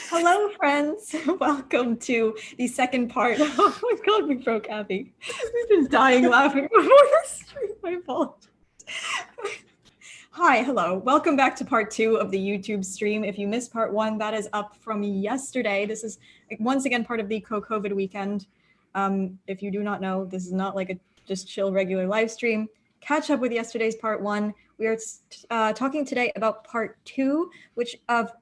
Hello, friends. Welcome to the second part. Oh my God, we broke Abby. We've been dying laughing before the stream. My fault. Hi, hello. Welcome back to part 2 of the YouTube stream. If you missed part 1, that is up from yesterday. This is once again part of the COVID weekend. If you do not know, this is not like a just chill regular live stream. Catch up with yesterday's part 1. We are talking today about part 2, which of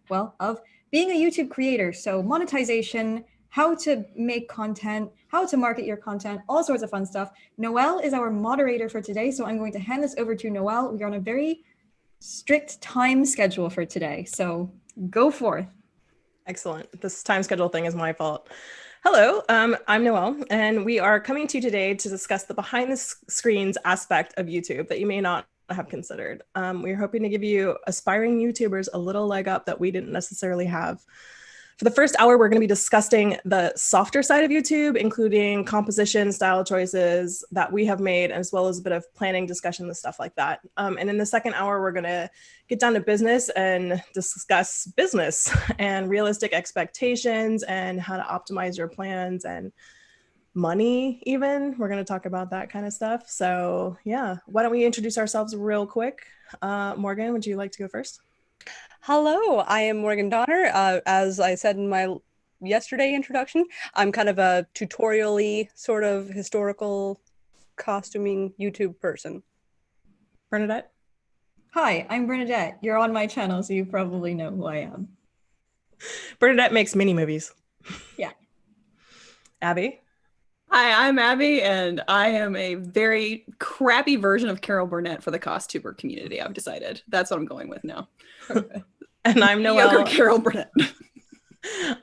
being a YouTube creator. So monetization, how to make content, how to market your content, all sorts of fun stuff. Noelle is our moderator for today, so I'm going to hand this over to Noelle. We are on a very strict time schedule for today, so go forth. Excellent. This time schedule thing is my fault. Hello, I'm Noelle, and we are coming to you today to discuss the behind the scenes aspect of YouTube that you may not have considered. We're hoping to give you aspiring YouTubers a little leg up that we didn't necessarily have. For the first hour, we're going to be discussing the softer side of YouTube, including composition, style choices that we have made, as well as a bit of planning discussion and stuff like that. And in the second hour, we're going to get down to business and discuss business and realistic expectations and how to optimize your plans and money even. We're going to talk about that kind of stuff. So yeah, why don't we introduce ourselves real quick? Morgan, would you like to go first? Hello, I am Morgan Donner. As I said in my yesterday introduction, I'm kind of a tutorial-y sort of historical costuming YouTube person. Bernadette? Hi, I'm Bernadette. You're on my channel, so you probably know who I am. Bernadette makes mini movies. Yeah. Abby? Hi, I'm Abby, and I am a very crappy version of Carol Burnett for the CosTuber community. I've decided that's what I'm going with now. And I'm Noelle. Carol Burnett.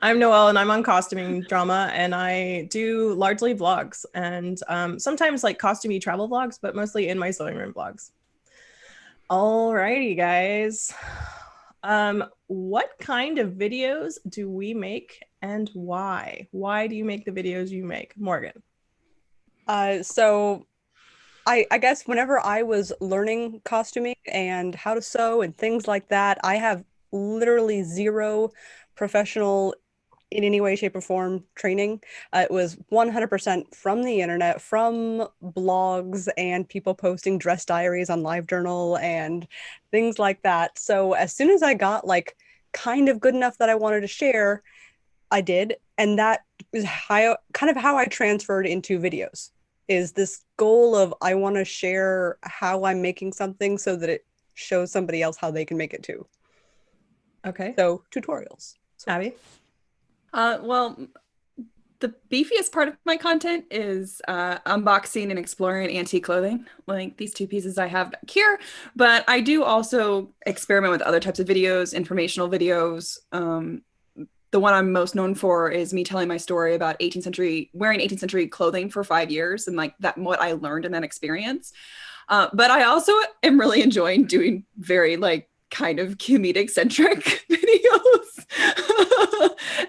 I'm Noelle, and I'm on Costuming Drama, and I do largely vlogs and sometimes like costumey travel vlogs, but mostly in my sewing room vlogs. Alrighty, guys. What kind of videos do we make and why? Why do you make the videos you make? Morgan? So I guess whenever I was learning costuming and how to sew and things like that, I have literally zero professional in any way, shape, or form training. It was 100% from the internet, from blogs and people posting dress diaries on LiveJournal and things like that. So as soon as I got like kind of good enough that I wanted to share, I did. And that is how I transferred into videos, is this goal of I want to share how I'm making something so that it shows somebody else how they can make it too. Okay. So tutorials. Abby? Well, the beefiest part of my content is unboxing and exploring antique clothing, like these two pieces I have back here. But I do also experiment with other types of videos, informational videos. The one I'm most known for is me telling my story about wearing 18th century clothing for 5 years and like that, what I learned in that experience. But I also am really enjoying doing very like kind of comedic centric videos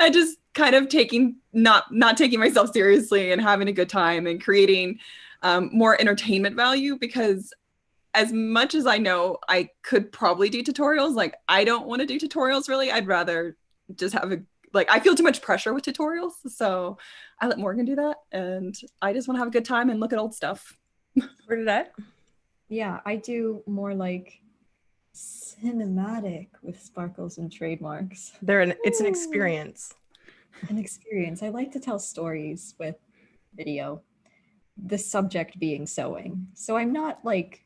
and just kind of not taking myself seriously and having a good time and creating more entertainment value, because as much as I know I could probably do tutorials, like I don't want to do tutorials really. I'd rather just have I feel too much pressure with tutorials, so I let Morgan do that, and I just want to have a good time and look at old stuff. Bernadette? Yeah, I do more like cinematic with sparkles and trademarks. It's an experience. An experience. I like to tell stories with video, the subject being sewing. So I'm not like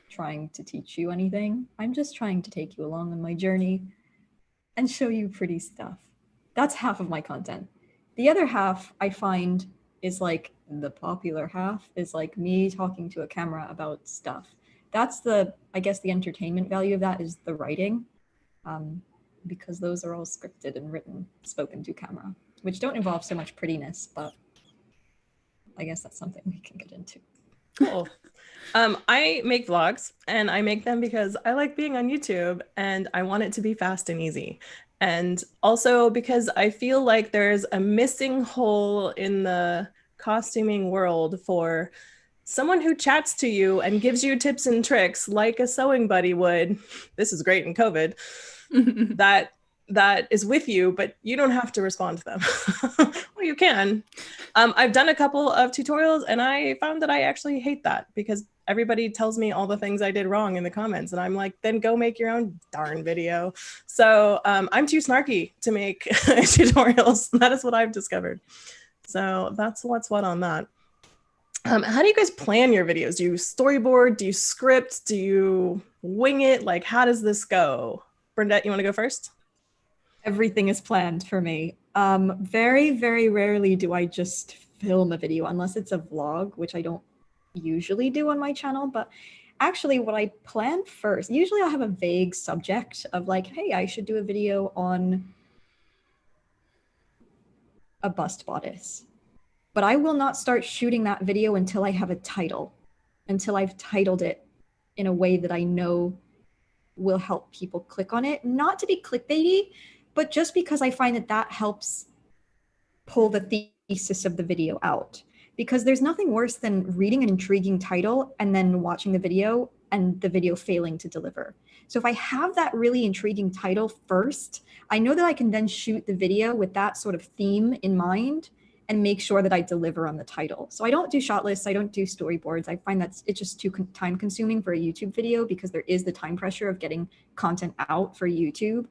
trying to teach you anything. I'm just trying to take you along on my journey and show you pretty stuff. That's half of my content. The other half I find is like the popular half is like me talking to a camera about stuff. That's I guess the entertainment value of that is the writing, because those are all scripted and written, spoken to camera, which don't involve so much prettiness, but I guess that's something we can get into. Cool. I make vlogs, and I make them because I like being on YouTube and I want it to be fast and easy. And also because I feel like there's a missing hole in the costuming world for someone who chats to you and gives you tips and tricks like a sewing buddy would. This is great in COVID. That that is with you, but you don't have to respond to them. Well, you can. I've done a couple of tutorials and I found that I actually hate that because everybody tells me all the things I did wrong in the comments. And I'm like, then go make your own darn video. So I'm too snarky to make tutorials. That is what I've discovered. So that's what's what on that. How do you guys plan your videos? Do you storyboard? Do you script? Do you wing it? Like, how does this go? Bernadette, you want to go first? Everything is planned for me. Very, very rarely do I just film a video unless it's a vlog, which I don't usually do on my channel. But actually what I plan first, usually I'll have a vague subject of like, hey, I should do a video on a bust bodice. But I will not start shooting that video until I have a title, until I've titled it in a way that I know will help people click on it. Not to be clickbaity, but just because I find that that helps pull the thesis of the video out. Because there's nothing worse than reading an intriguing title and then watching the video and the video failing to deliver. So if I have that really intriguing title first, I know that I can then shoot the video with that sort of theme in mind and make sure that I deliver on the title. So I don't do shot lists, I don't do storyboards. I find that it's just too time consuming for a YouTube video because there is the time pressure of getting content out for YouTube.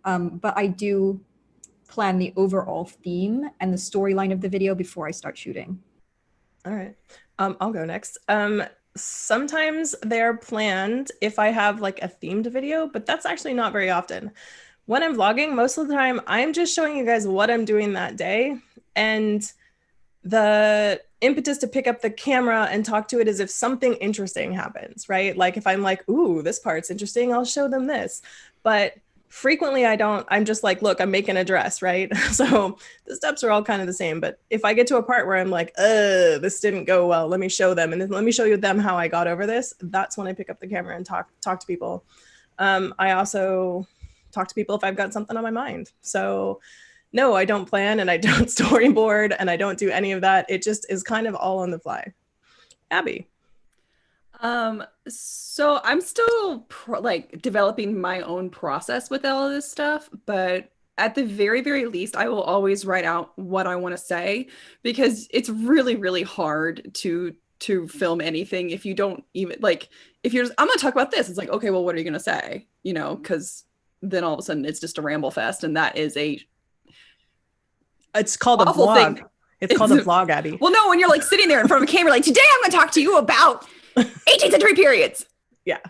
But I do plan the overall theme and the storyline of the video before I start shooting. All right, I'll go next. Sometimes they're planned if I have like a themed video, but that's actually not very often. When I'm vlogging, most of the time, I'm just showing you guys what I'm doing that day. And the impetus to pick up the camera and talk to it is if something interesting happens, right? Like if I'm like, ooh, this part's interesting, I'll show them this. But frequently I don't, I'm just like, look, I'm making a dress, right? So the steps are all kind of the same. But if I get to a part where I'm like, this didn't go well, let me show them. And then let me show you them how I got over this. That's when I pick up the camera and talk to people. I also talk to people if I've got something on my mind. So no, I don't plan and I don't storyboard and I don't do any of that. It just is kind of all on the fly. Abby. So I'm still like developing my own process with all of this stuff, but at the very, very least, I will always write out what I want to say because it's really, really hard to film anything if you don't even like, if you're just, I'm going to talk about this. It's like, okay, well, what are you going to say? You know, because then all of a sudden it's just a ramble fest. And that is it's called a vlog. Thing. It's called a vlog, Abby. Well, no, when you're like sitting there in front of a camera, like today I'm going to talk to you about 18th century periods. Yeah.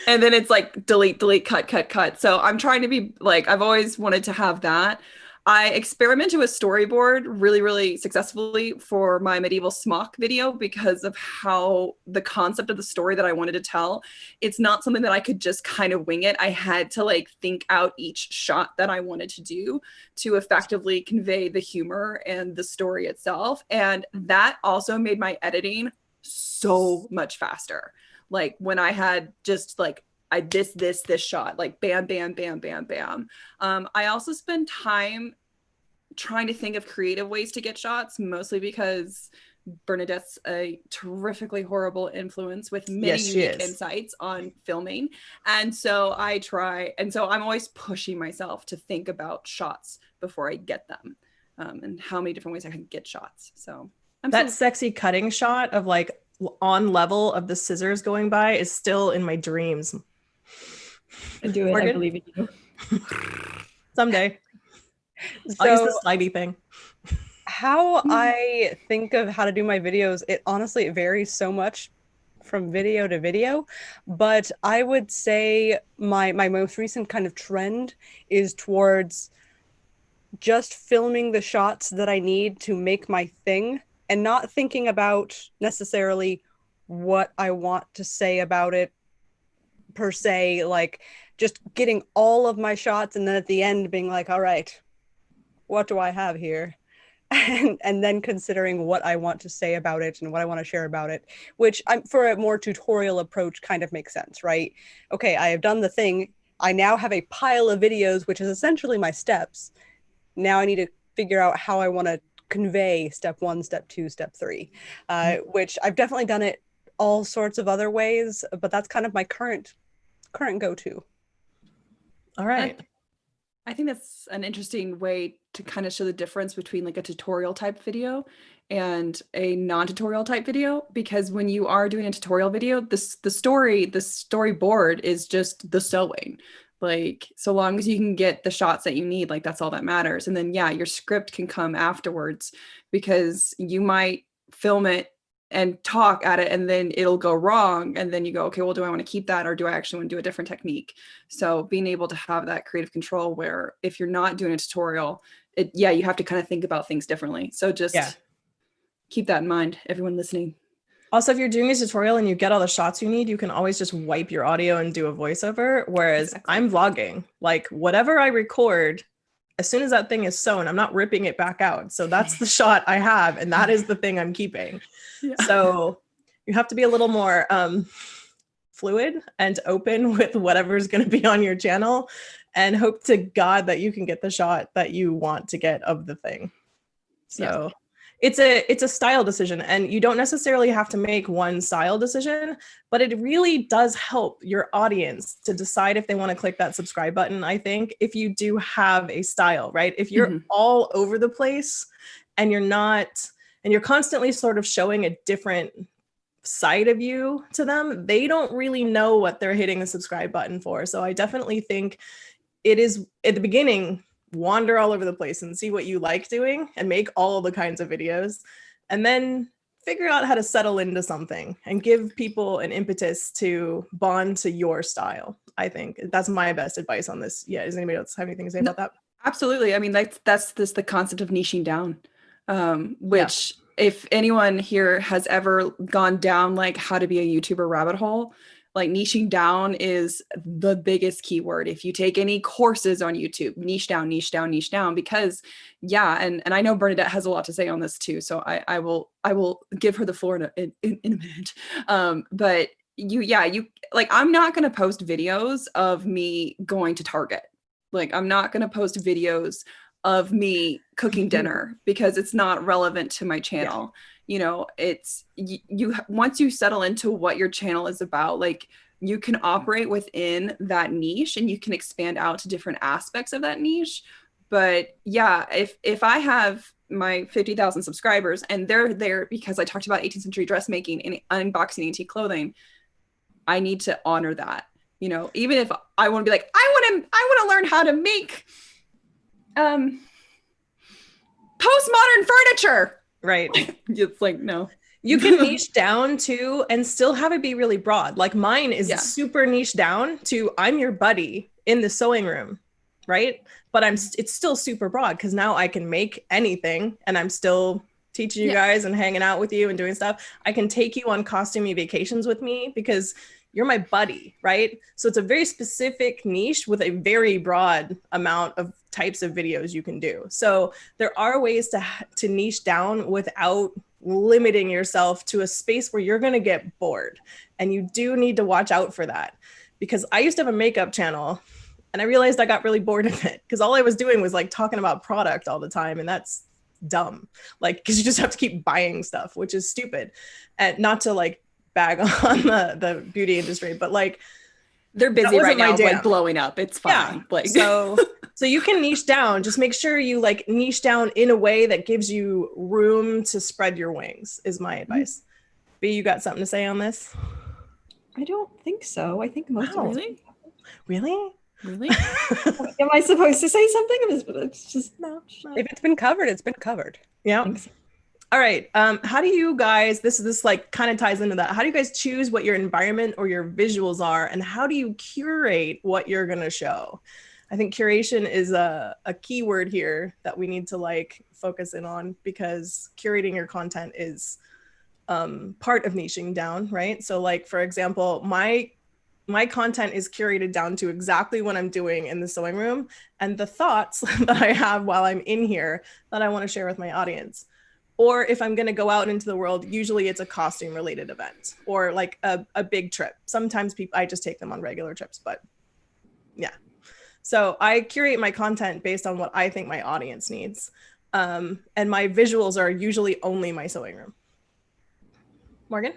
And then it's like delete, cut. So I'm trying to be like, I've always wanted to have that. I experimented with storyboard really, really successfully for my medieval smock video because of how the concept of the story that I wanted to tell, it's not something that I could just kind of wing it. I had to like think out each shot that I wanted to do to effectively convey the humor and the story itself. And that also made my editing so much faster. Like when I had just like, this shot, like bam. I also spend time trying to think of creative ways to get shots, mostly because Bernadette's a terrifically horrible influence with many unique insights on filming. And so I'm always pushing myself to think about shots before I get them, and how many different ways I can get shots. So that sexy cutting shot of like on level of the scissors going by is still in my dreams. I do it. Morgan? I believe in you. Someday. I'll use the slidey thing. How I think of how to do my videos, it honestly varies so much from video to video. But I would say my most recent kind of trend is towards just filming the shots that I need to make my thing and not thinking about necessarily what I want to say about it per se, like just getting all of my shots and then at the end being like, all right, what do I have here? And then considering what I want to say about it and what I want to share about it, which for a more tutorial approach kind of makes sense, right? Okay, I have done the thing. I now have a pile of videos, which is essentially my steps. Now I need to figure out how I want to convey step 1, step 2, step 3, which I've definitely done it all sorts of other ways, but that's kind of my current go-to. All right. I think that's an interesting way to kind of show the difference between like a tutorial type video and a non-tutorial type video, because when you are doing a tutorial video, the storyboard is just the sewing. Like, so long as you can get the shots that you need, like that's all that matters. And then yeah, your script can come afterwards, because you might film it and talk at it and then it'll go wrong, and then you go, okay, well, do I want to keep that, or do I actually want to do a different technique? So being able to have that creative control, where if you're not doing a tutorial, you have to kind of think about things differently. So just keep that in mind, everyone listening. Also, if you're doing a tutorial and you get all the shots you need, you can always just wipe your audio and do a voiceover. Whereas I'm vlogging, like whatever I record, as soon as that thing is sewn, I'm not ripping it back out. So that's the shot I have, and that is the thing I'm keeping. Yeah. So you have to be a little more fluid and open with whatever's going to be on your channel, and hope to God that you can get the shot that you want to get of the thing. So it's a style decision, and you don't necessarily have to make one style decision, but it really does help your audience to decide if they want to click that subscribe button. I think if you do have a style, right? If you're all over the place and you're constantly sort of showing a different side of you to them, they don't really know what they're hitting the subscribe button for. So I definitely think it is, at the beginning, wander all over the place and see what you like doing and make all the kinds of videos, and then figure out how to settle into something and give people an impetus to bond to your style. I think that's my best advice on this. Yeah, does anybody else have anything to say about that? Absolutely. I mean, that's the concept of niching down, which if anyone here has ever gone down like how to be a YouTuber rabbit hole, like niching down is the biggest keyword. If you take any courses on YouTube, niche down, niche down, niche down, because and I know Bernadette has a lot to say on this too. So I will give her the floor in a minute. But you like, I'm not going to post videos of me going to Target. Like, I'm not going to post videos of me cooking dinner because it's not relevant to my channel. You know, it's you once you settle into what your channel is about, like, you can operate within that niche and you can expand out to different aspects of that niche. But yeah, if I have my 50,000 subscribers and they're there because I talked about 18th century dressmaking and unboxing antique clothing, I need to honor that. You know, even if I want to be like, I want to learn how to make postmodern furniture. Right. It's like, no. You can niche down too and still have it be really broad. Like mine is super niche down to I'm your buddy in the sewing room, right? But it's still super broad because now I can make anything and I'm still teaching you guys and hanging out with you and doing stuff. I can take you on costuming vacations with me because you're my buddy, right? So it's a very specific niche with a very broad amount of types of videos you can do. So there are ways to niche down without limiting yourself to a space where you're going to get bored. And you do need to watch out for that, because I used to have a makeup channel and I realized I got really bored of it because all I was doing was like talking about product all the time. And that's dumb, like, because you just have to keep buying stuff, which is stupid. And not to like bag on the beauty industry, but like, they're busy right now, like blowing up. It's fine. Yeah. Like, so you can niche down. Just make sure you like niche down in a way that gives you room to spread your wings, is my advice. B, you got something to say on this? I don't think so. I think most of it. Really? Am I supposed to say something? It's just no. If it's been covered, it's been covered. Yeah. All right. How do you guys, this like kind of ties into that. How do you guys choose what your environment or your visuals are, and how do you curate what you're going to show? I think curation is a key word here that we need to like focus in on, because curating your content is part of niching down, right? So like, for example, my content is curated down to exactly what I'm doing in the sewing room and the thoughts that I have while I'm in here that I want to share with my audience. Or if I'm going to go out into the world, usually it's a costume related event or like a big trip. Sometimes I just take them on regular trips, but yeah. So I curate my content based on what I think my audience needs. And my visuals are usually only my sewing room. Morgan?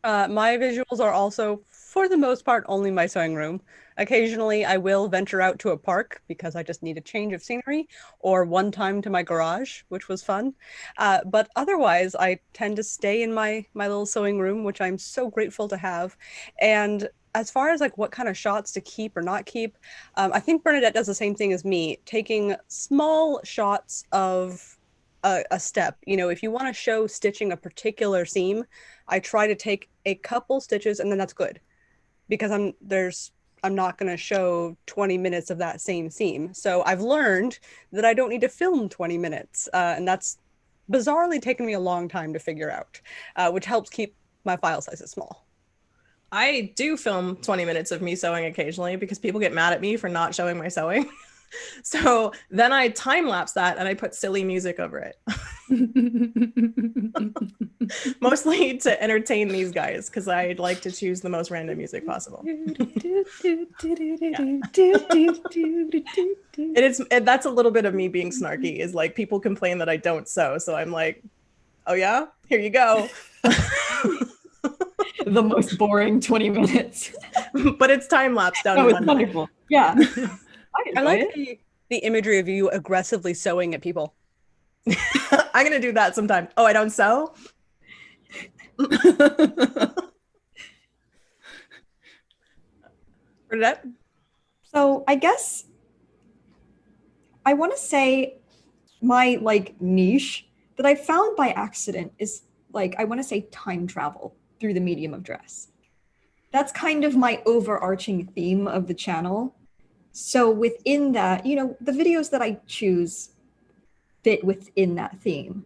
My visuals are also for the most part, only my sewing room. Occasionally, I will venture out to a park because I just need a change of scenery, or one time to my garage, which was fun. But otherwise, I tend to stay in my little sewing room, which I'm so grateful to have. And as far as like what kind of shots to keep or not keep, I think Bernadette does the same thing as me, taking small shots of a step. You know, if you want to show stitching a particular seam, I try to take a couple stitches and then that's good, because I'm not going to show 20 minutes of that same seam. So I've learned that I don't need to film 20 minutes, and that's bizarrely taken me a long time to figure out, which helps keep my file sizes small. I do film 20 minutes of me sewing occasionally because people get mad at me for not showing my sewing. So then I time lapse that and I put silly music over it. Mostly to entertain these guys because I'd like to choose the most random music possible. That's a little bit of me being snarky, is like people complain that I don't sew. So I'm like, oh yeah, here you go. The most boring 20 minutes. But it's time lapse down. Oh, it's wonderful. Yeah. I like the imagery of you aggressively sewing at people. I'm gonna do that sometime. Oh, I don't sew? Bernadette? So I guess I want to say my like niche that I found by accident is like, I want to say time travel through the medium of dress. That's kind of my overarching theme of the channel. So within that, you know, the videos that I choose fit within that theme,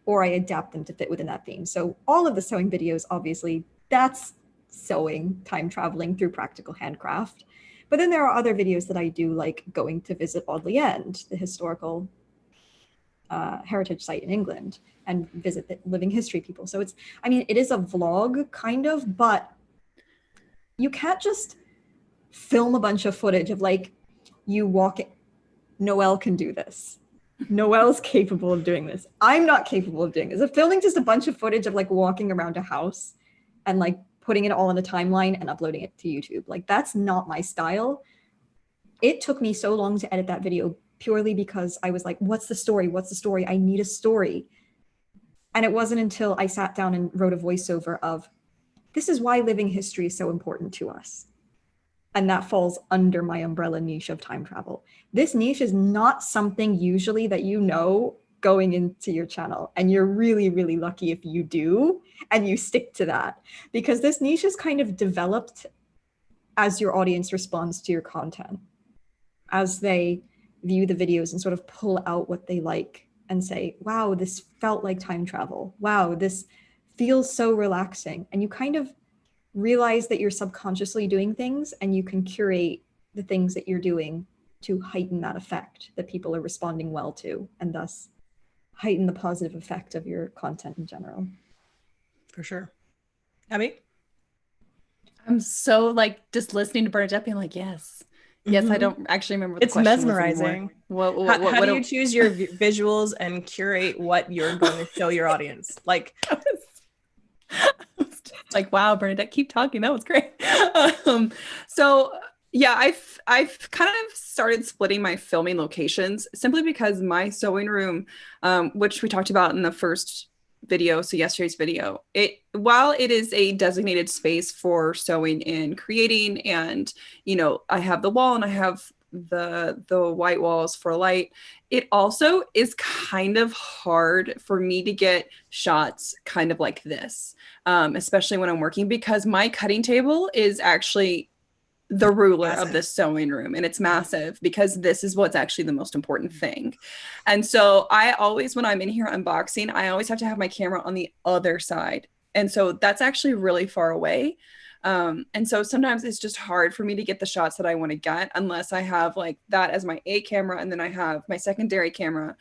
or I adapt them to fit within that theme. So all of the sewing videos, obviously, that's sewing, time traveling through practical handcraft. But then there are other videos that I do, like going to visit Audley End, the historical heritage site in England, and visit the living history people. So it's, I mean, it is a vlog kind of, but you can't just film a bunch of footage of like you walking. Noelle can do this. Noelle's capable of doing this. I'm not capable of doing this. Of filming just a bunch of footage of like walking around a house and like putting it all on a timeline and uploading it to YouTube. Like that's not my style. It took me so long to edit that video purely because I was like, what's the story? What's the story? I need a story. And it wasn't until I sat down and wrote a voiceover of, this is why living history is so important to us. And that falls under my umbrella niche of time travel. This niche is not something usually that you know going into your channel. And you're really, really lucky if you do, and you stick to that. Because this niche is kind of developed as your audience responds to your content. As they view the videos and sort of pull out what they like and say, wow, this felt like time travel. Wow, this feels so relaxing. And you kind of realize that you're subconsciously doing things, and you can curate the things that you're doing to heighten that effect that people are responding well to, and thus heighten the positive effect of your content in general. For sure. Abby? I'm so like just listening to Bernadette being like, yes. Yes, I don't actually remember what the it's question mesmerizing. Was how do you choose your visuals and curate what you're going to show your audience? Like, like, wow, Bernadette, keep talking. That was great. So yeah, I've kind of started splitting my filming locations simply because my sewing room, which we talked about in the first video, so yesterday's video, while it is a designated space for sewing and creating, and you know, I have the wall and I have the white walls for light, it also is kind of hard for me to get shots kind of like this, especially when I'm working, because my cutting table is actually the ruler of the sewing room, and it's massive because this is what's actually the most important thing. And so I always, when I'm in here unboxing, I always have to have my camera on the other side, and so that's actually really far away. And so sometimes it's just hard for me to get the shots that I want to get unless I have like that as my A camera, and then I have my secondary camera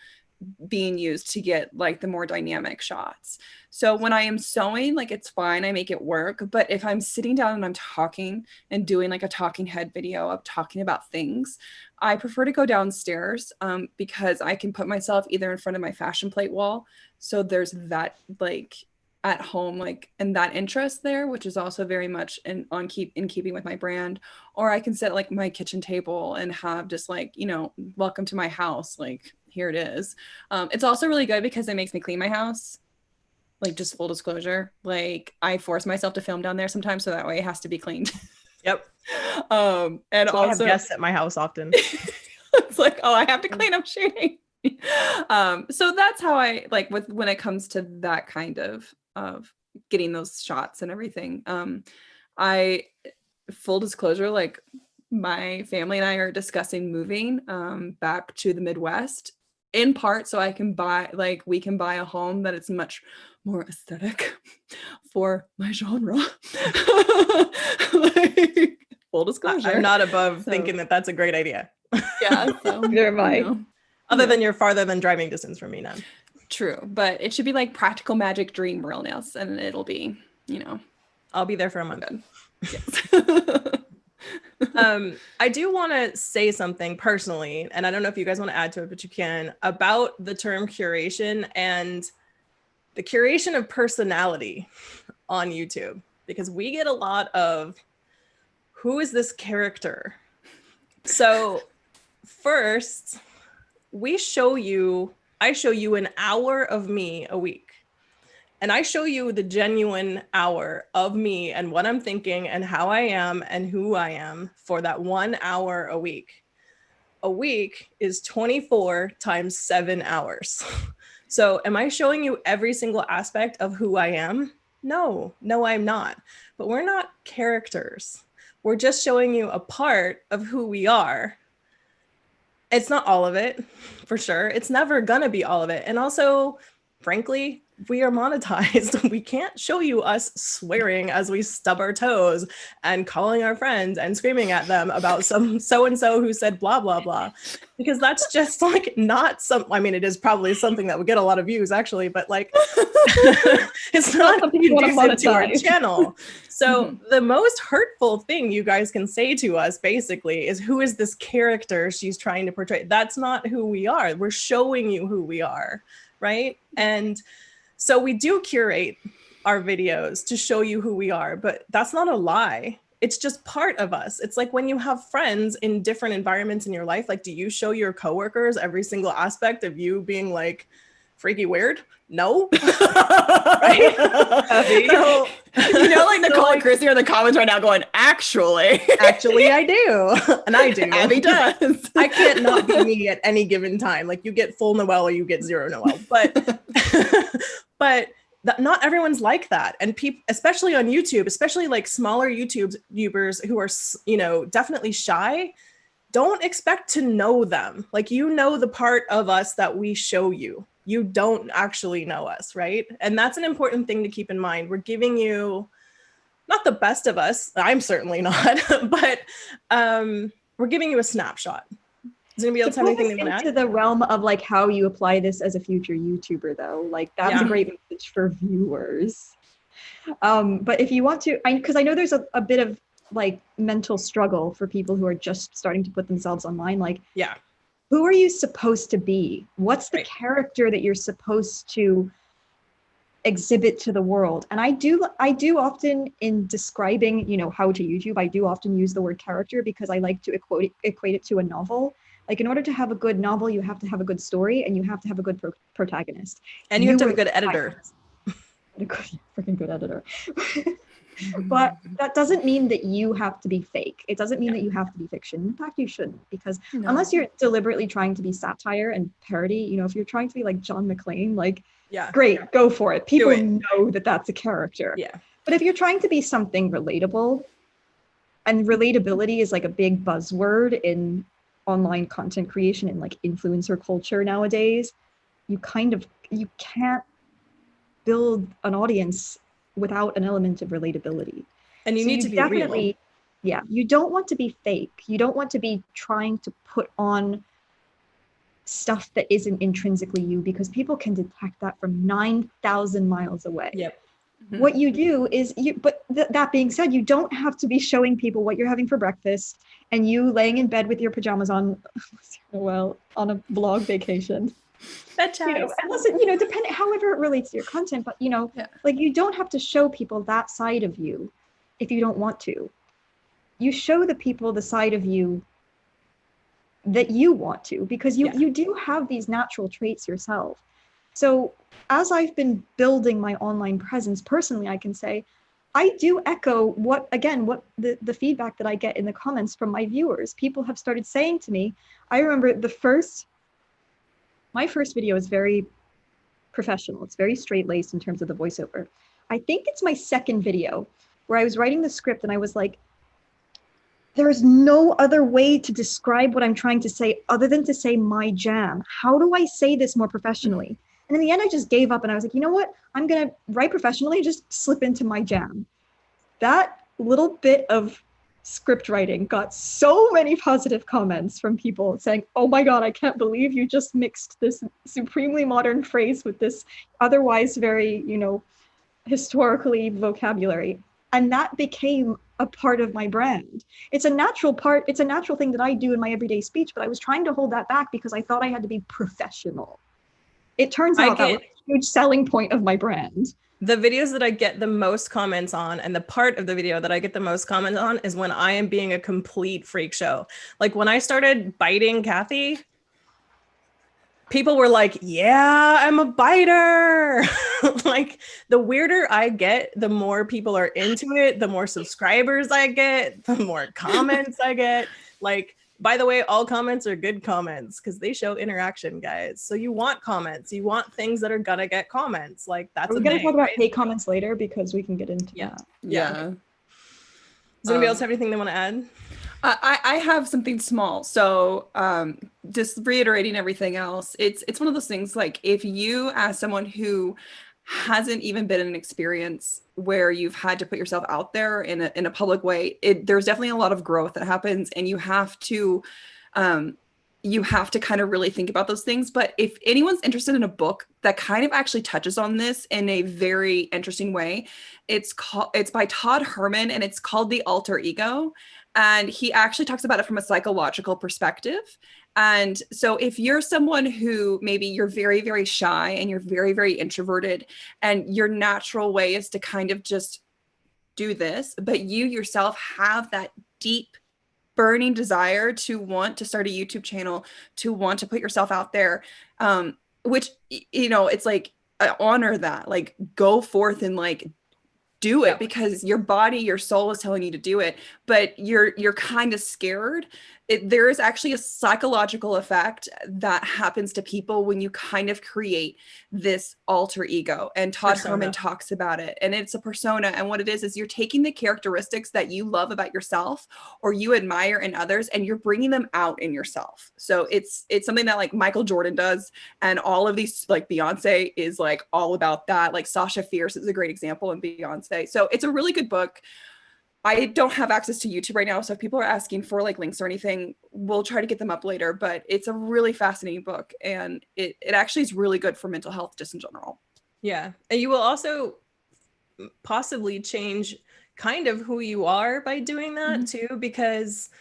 being used to get like the more dynamic shots. So when I am sewing, like it's fine, I make it work. But if I'm sitting down and I'm talking and doing like a talking head video of talking about things, I prefer to go downstairs, because I can put myself either in front of my fashion plate wall. So there's that like at home, like, and that interest there, which is also very much in keeping with my brand. Or I can set like my kitchen table and have just like, you know, welcome to my house, like here it is. It's also really good because it makes me clean my house. Like, just full disclosure, like I force myself to film down there sometimes, so that way it has to be cleaned. Yep. And so also I have guests at my house often. It's like, oh, I have to clean up shooting. So that's how I like when it comes to that kind of getting those shots and everything. I full disclosure, like my family and I are discussing moving back to the Midwest, in part so we can buy a home that is much more aesthetic for my genre. Like, full disclosure. I'm not above thinking that that's a great idea. Yeah, so Never mind. you know. Other than you're farther than driving distance from me now. True, but it should be like practical magic dream realness, and it'll be, you know, I'll be there for a month. good. Yes. I do want to say something personally, and I don't know if you guys want to add to it, but you can, about the term curation and the curation of personality on YouTube, because we get a lot of, who is this character? So first, I show you an hour of me a week. And I show you the genuine hour of me and what I'm thinking and how I am and who I am for that 1 hour a week. A week is 24 times 7 hours. So am I showing you every single aspect of who I am? No, I'm not. But we're not characters. We're just showing you a part of who we are. It's not all of it, for sure. It's never gonna be all of it. And also, frankly, we are monetized. We can't show you us swearing as we stub our toes and calling our friends and screaming at them about some so-and-so who said blah, blah, blah, because that's just like not I mean, it is probably something that would get a lot of views actually, but like, it's not conducive to our channel. So the most hurtful thing you guys can say to us basically is, who is this character she's trying to portray? That's not who we are. We're showing you who we are, right? And so we do curate our videos to show you who we are, but that's not a lie. It's just part of us. It's like when you have friends in different environments in your life, like, do you show your coworkers every single aspect of you being like freaky weird? No. Right? So, you know, like Nicole and Chrissy are in the comments right now going, actually I do. And I do. Abby does. I can't not be me at any given time. Like, you get full Noelle or you get zero Noelle. But but not everyone's like that. And people, especially on YouTube, especially like smaller YouTubers who are, you know, definitely shy, don't expect to know them. Like, you know, the part of us that we show you. You don't actually know us, right? And that's an important thing to keep in mind. We're giving you not the best of us. I'm certainly not, but we're giving you a snapshot. Is anybody else have anything they want to add? Into the realm of like how you apply this as a future YouTuber, though, like that's a great message for viewers. But if you want to, because I know there's a bit of like mental struggle for people who are just starting to put themselves online, like, who are you supposed to be? What's the character that you're supposed to exhibit to the world? And I do often, in describing, you know, how to YouTube, I do often use the word character because I like to equate it to a novel. Like, in order to have a good novel, you have to have a good story and you have to have a good protagonist. And you have to have a good editor. A freaking good editor. But that doesn't mean that you have to be fake. It doesn't mean that you have to be fiction. In fact, you shouldn't, because unless you're deliberately trying to be satire and parody, you know, if you're trying to be like John McClane, like, great, go for it. People know that that's a character. But if you're trying to be something relatable, and relatability is like a big buzzword in online content creation and like influencer culture nowadays, you can't build an audience without an element of relatability. And you need to be real. Yeah, you don't want to be fake. You don't want to be trying to put on stuff that isn't intrinsically you, because people can detect that from 9,000 miles away. What you do is that being said, you don't have to be showing people what you're having for breakfast and you laying in bed with your pajamas on, well, on a vlog vacation. Unless it, depending, however it relates to your content, but like you don't have to show people that side of you if you don't want to. You show the people the side of you that you want to, because you do have these natural traits yourself. So as I've been building my online presence personally, I can say I do echo what the feedback that I get in the comments from my viewers. People have started saying to me, I remember my first video is very professional. It's very straight-laced in terms of the voiceover. I think it's my second video where I was writing the script and I was like, there is no other way to describe what I'm trying to say other than to say my jam. How do I say this more professionally? And in the end, I just gave up and I was like, you know what? I'm going to write professionally, just slip into my jam. That little bit of script writing got so many positive comments from people saying, oh my God, I can't believe you just mixed this supremely modern phrase with this otherwise very, historically vocabulary. And that became a part of my brand. It's a natural thing that I do in my everyday speech, but I was trying to hold that back because I thought I had to be professional. It turns out that was a huge selling point of my brand. The videos that I get the most comments on, and the part of the video that I get the most comments on, is when I am being a complete freak show. Like when I started biting Kathy, people were like, yeah, I'm a biter. Like the weirder I get, the more people are into it, the more subscribers I get, the more comments I get. Like, by the way, all comments are good comments because they show interaction, guys. So you want comments. You want things that are gonna get comments. Like that's we're gonna talk about hate comments later because we can get into that. Yeah. Does anybody else have anything they want to add? I have something small. So just reiterating everything else, it's one of those things, like if you, as someone who hasn't even been in an experience where you've had to put yourself out there in a public way, there's definitely a lot of growth that happens, and you have to kind of really think about those things. But if anyone's interested in a book that kind of actually touches on this in a very interesting way, it's by Todd Herman, and it's called The Alter Ego. And he actually talks about it from a psychological perspective. And so if you're someone who maybe you're very, very shy and you're very, very introverted, and your natural way is to kind of just do this, but you yourself have that deep burning desire to want to start a YouTube channel, to want to put yourself out there, which, it's like, I honor that, like go forth and like do it, because your body, your soul is telling you to do it, but you're kind of scared. There is actually a psychological effect that happens to people when you kind of create this alter ego. And Todd Herman talks about it, and it's a persona. And what it is you're taking the characteristics that you love about yourself or you admire in others, and you're bringing them out in yourself. So it's something that like Michael Jordan does. And all of these, like Beyonce is like all about that. Like Sasha Fierce is a great example in Beyonce. So it's a really good book. I don't have access to YouTube right now, so if people are asking for like links or anything, we'll try to get them up later. But it's a really fascinating book, and it actually is really good for mental health just in general. Yeah, and you will also possibly change kind of who you are by doing that too, because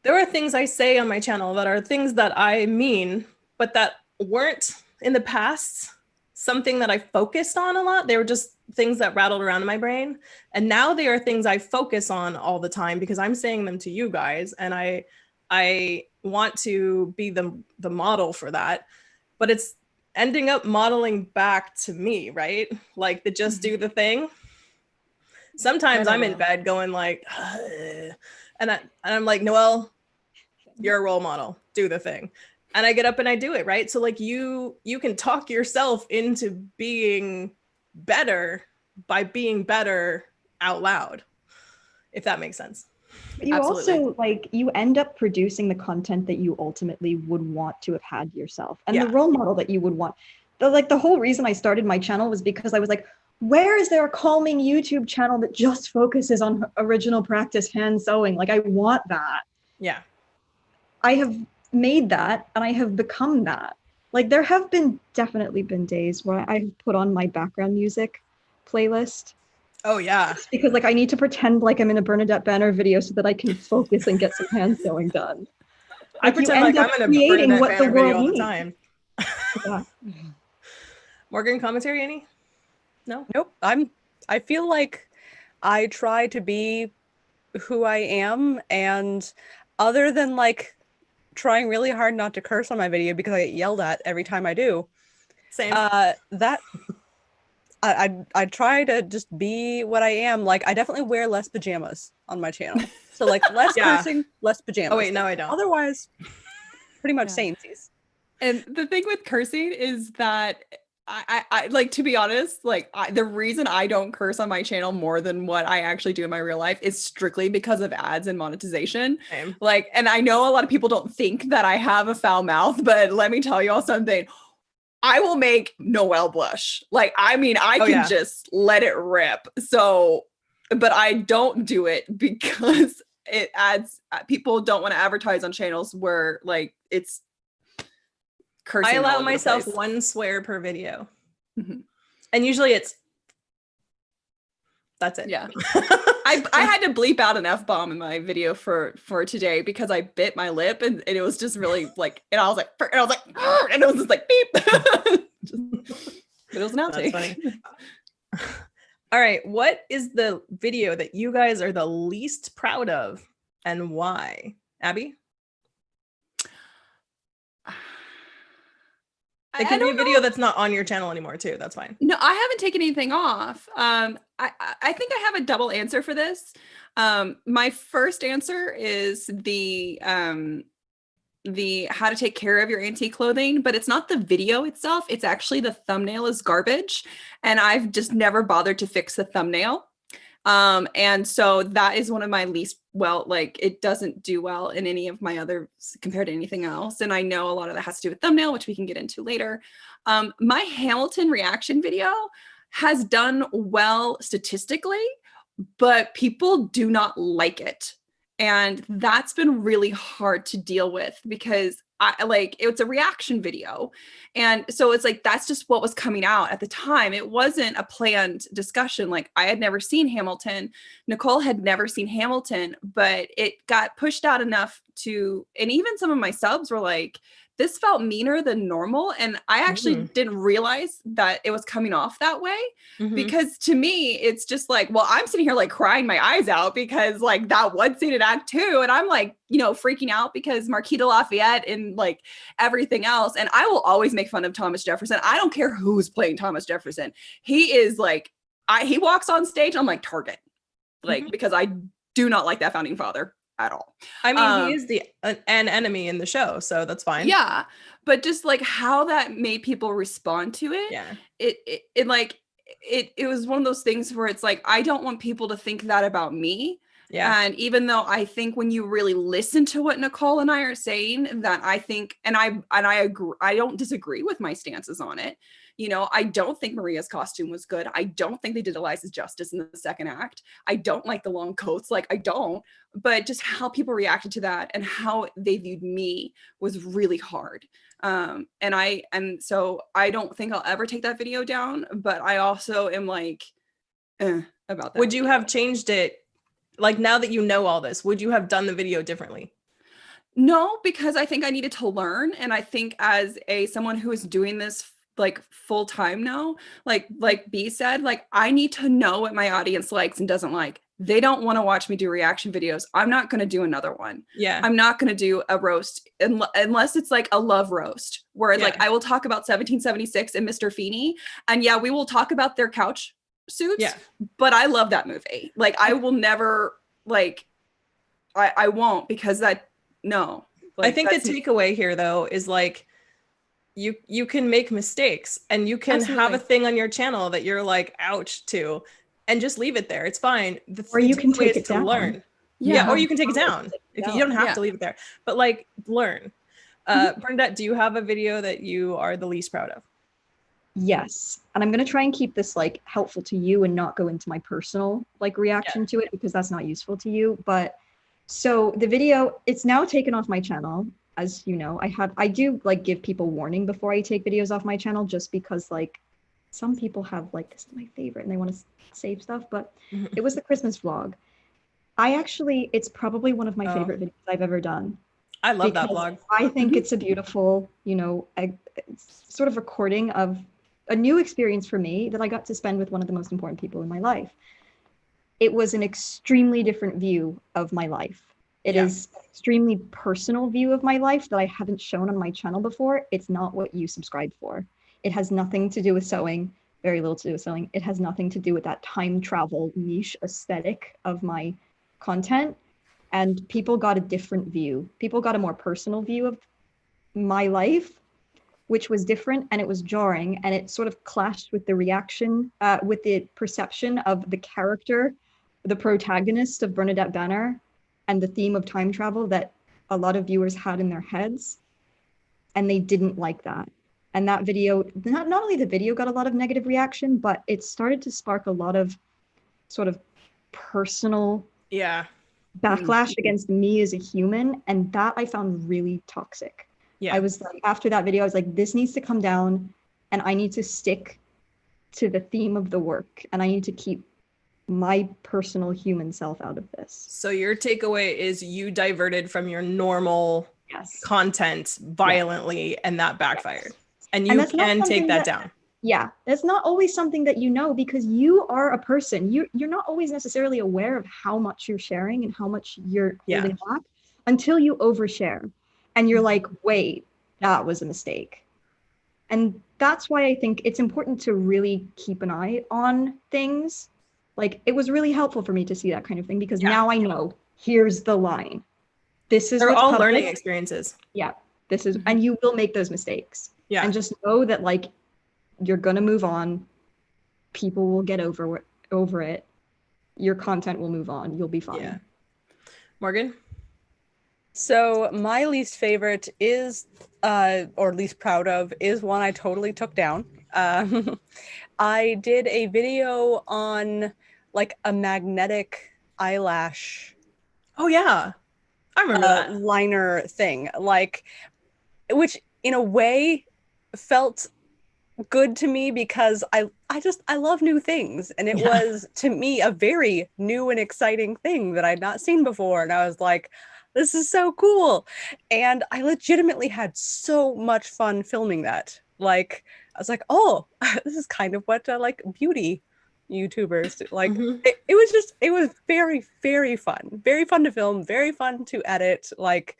there are things I say on my channel that are things that I mean, but that weren't in the past something that I focused on a lot. They were just things that rattled around in my brain. And now they are things I focus on all the time because I'm saying them to you guys. And I want to be the model for that. But it's ending up modeling back to me, right? Like the just do the thing. Sometimes I'm in bed going like, and I'm like, Noelle, you're a role model, do the thing. And I get up and I do it, right? So like you can talk yourself into being better by being better out loud, if that makes sense. But you also like, you end up producing the content that you ultimately would want to have had yourself, and the role model that you would want. The whole reason I started my channel was because I was like, where is there a calming YouTube channel that just focuses on original practice hand sewing? Like I want that. Yeah. I have made that, and I have become that. Like there have definitely been days where I've put on my background music playlist. Oh yeah. Because like I need to pretend like I'm in a Bernadette Banner video so that I can focus and get some hand sewing done. I pretend like I'm in a Bernadette Banner video all the time. Yeah. Morgan, commentary, any? No? Nope. I feel like I try to be who I am, and other than like trying really hard not to curse on my video because I get yelled at every time I do, Same. that I try to just be what I am. Like, I definitely wear less pajamas on my channel. So like less Yeah. cursing, less pajamas. Oh wait, no, I don't. Otherwise, pretty much Yeah. samesies. And the thing with cursing is that I like, to be honest, like the reason I don't curse on my channel more than what I actually do in my real life is strictly because of ads and monetization. Same. Like, and I know a lot of people don't think that I have a foul mouth, but let me tell you all something. I will make Noelle blush. Like, I mean, I can just let it rip. So, but I don't do it because it adds, people don't want to advertise on channels where like it's cursing. I all allow over the myself place. one swear per video. Mhm. And usually that's it. Yeah. I had to bleep out an F-bomb in my video for today because I bit my lip and it was just really like, and I was like, and it was just like beep. But it was an outtake. That's funny. All right. What is the video that you guys are the least proud of and why? Abby? It can be a video that's not on your channel anymore too. That's fine. No, I haven't taken anything off. I think I have a double answer for this. My first answer is the how to take care of your antique clothing, but it's not the video itself. It's actually the thumbnail is garbage. And I've just never bothered to fix the thumbnail. And so that is one of my least, well, like it doesn't do well in any of my other compared to anything else. And I know a lot of that has to do with thumbnail, which we can get into later. My Hamilton reaction video has done well statistically, but people do not like it. And that's been really hard to deal with because it's a reaction video. And so it's like, that's just what was coming out at the time. It wasn't a planned discussion. Like I had never seen Hamilton. Nicole had never seen Hamilton, but it got pushed out enough and even some of my subs were like, this felt meaner than normal. And I actually didn't realize that it was coming off that way because to me, it's just like, well, I'm sitting here like crying my eyes out because like that one scene in Act 2. And I'm like, freaking out because Marquis de Lafayette and like everything else. And I will always make fun of Thomas Jefferson. I don't care who's playing Thomas Jefferson. He is like, he walks on stage, I'm like target, like, because I do not like that founding father at all. I mean, he is an enemy in the show, so that's fine. Yeah, but just like how that made people respond to it. Yeah. It was one of those things where it's like, I don't want people to think that about me. Yeah. And even though I think when you really listen to what Nicole and I are saying, that I think, and I agree, I don't disagree with my stances on it. I don't think Maria's costume was good. I don't think they did Eliza's justice in the second act. I don't like the long coats. Like I don't, but just how people reacted to that and how they viewed me was really hard. And so I don't think I'll ever take that video down, but I also am like, about that. Would you have changed it? Like now that you know all this, would you have done the video differently? No, because I think I needed to learn. And I think as someone who is doing this like full time now, like B said, like I need to know what my audience likes and doesn't like. They don't want to watch me do reaction videos. I'm not going to do another one. Yeah. I'm not going to do a roast unless it's like a love roast where like I will talk about 1776 and Mr. Feeney. And yeah, we will talk about their couch suits. Yeah. But I love that movie. Like I will never like, I won't because no. Like, I think the takeaway here though is like, you can make mistakes and you can have a thing on your channel that you're like, ouch to, and just leave it there. It's fine. Or you can take it down. Learn. Yeah. Or you can take it down. If you don't have to leave it there, but like learn. Bernadette, do you have a video that you are the least proud of? Yes. And I'm going to try and keep this like helpful to you and not go into my personal like reaction to it because that's not useful to you. But so the video, it's now taken off my channel. As you know, I do like give people warning before I take videos off my channel just because like some people have like, this is my favorite and they want to save stuff, but it was the Christmas vlog. It's probably one of my favorite videos I've ever done. I love that vlog. I think it's a beautiful, sort of recording of a new experience for me that I got to spend with one of the most important people in my life. It was an extremely different view of my life. It is an extremely personal view of my life that I haven't shown on my channel before. It's not what you subscribe for. It has nothing to do with sewing, very little to do with sewing. It has nothing to do with that time travel niche aesthetic of my content. And people got a different view. People got a more personal view of my life, which was different, and it was jarring, and it sort of clashed with the reaction, with the perception of the character, the protagonist of Bernadette Banner, and the theme of time travel that a lot of viewers had in their heads, and they didn't like that. And that video, not only the video got a lot of negative reaction, but it started to spark a lot of sort of personal backlash against me as a human, and that I found really toxic. I was like, after that video, I was like, this needs to come down, and I need to stick to the theme of the work, and I need to keep my personal human self out of this. So your takeaway is you diverted from your normal content violently, and that backfired. And you can take that down. Yeah, that's not always something that you know, because you are a person. You're not always necessarily aware of how much you're sharing and how much you're holding back until you overshare. And you're like, wait, that was a mistake. And that's why I think it's important to really keep an eye on things. Like, it was really helpful for me to see that kind of thing, because now I know, here's the line. This is They're all public. learning experiences. Yeah, this is, and you will make those mistakes. Yeah. And just know that, like, you're gonna move on. People will get over it. Your content will move on. You'll be fine. Yeah. Morgan? So my least favorite is, or least proud of, is one I totally took down. I did a video on like a magnetic eyelash. Oh yeah, I remember that liner thing, like, which in a way felt good to me because I love new things, and it was to me a very new and exciting thing that I'd not seen before, and I was like, this is so cool. And I legitimately had so much fun filming that. Like, I was like, oh, this is kind of what like beauty YouTubers do. Like, it was very, very fun. Very fun to film, very fun to edit. Like,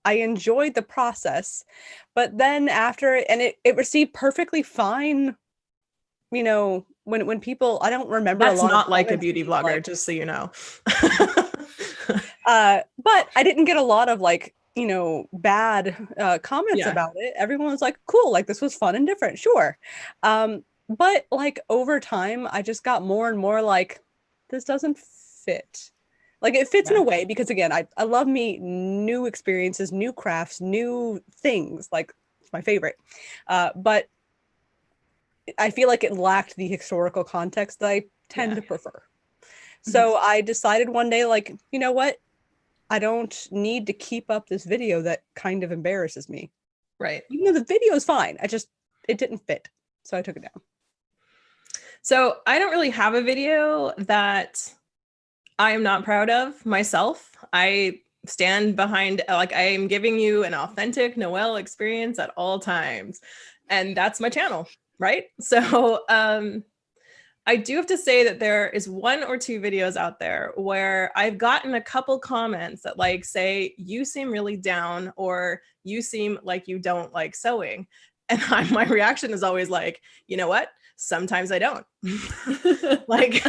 I enjoyed the process. But then after it, and it received perfectly fine, you know, when people, I don't remember. That's not like a beauty vlogger, like, just so you know. But I didn't get a lot of like, you know, bad comments about it. Everyone was like, cool, like this was fun and different, sure. But like over time, I just got more and more like, this doesn't fit. Like it fits in a way because again, I love me new experiences, new crafts, new things. Like it's my favorite. But I feel like it lacked the historical context that I tend to prefer. So I decided one day, like, you know what? I don't need to keep up this video that kind of embarrasses me. Right. Even though the video is fine. It didn't fit. So I took it down. So I don't really have a video that I am not proud of myself. I stand behind, like, I am giving you an authentic Noelle experience at all times. And that's my channel, right? So I do have to say that there is 1 or 2 videos out there where I've gotten a couple comments that like say, you seem really down, or you seem like you don't like sewing. And my reaction is always like, you know what? Sometimes I don't. Like,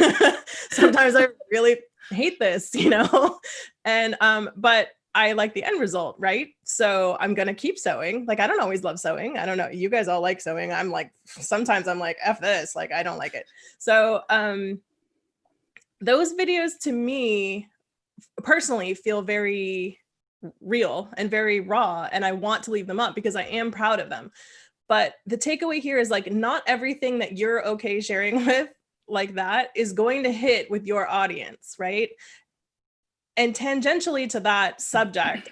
sometimes I really hate this, you know? And, but I like the end result, right? So I'm going to keep sewing. Like, I don't always love sewing. I don't know. You guys all like sewing. I'm like, sometimes I'm like, F this, like, I don't like it. So, those videos to me personally feel very real and very raw. And I want to leave them up because I am proud of them. But the takeaway here is like, not everything that you're okay sharing with like that is going to hit with your audience, right? And tangentially to that subject,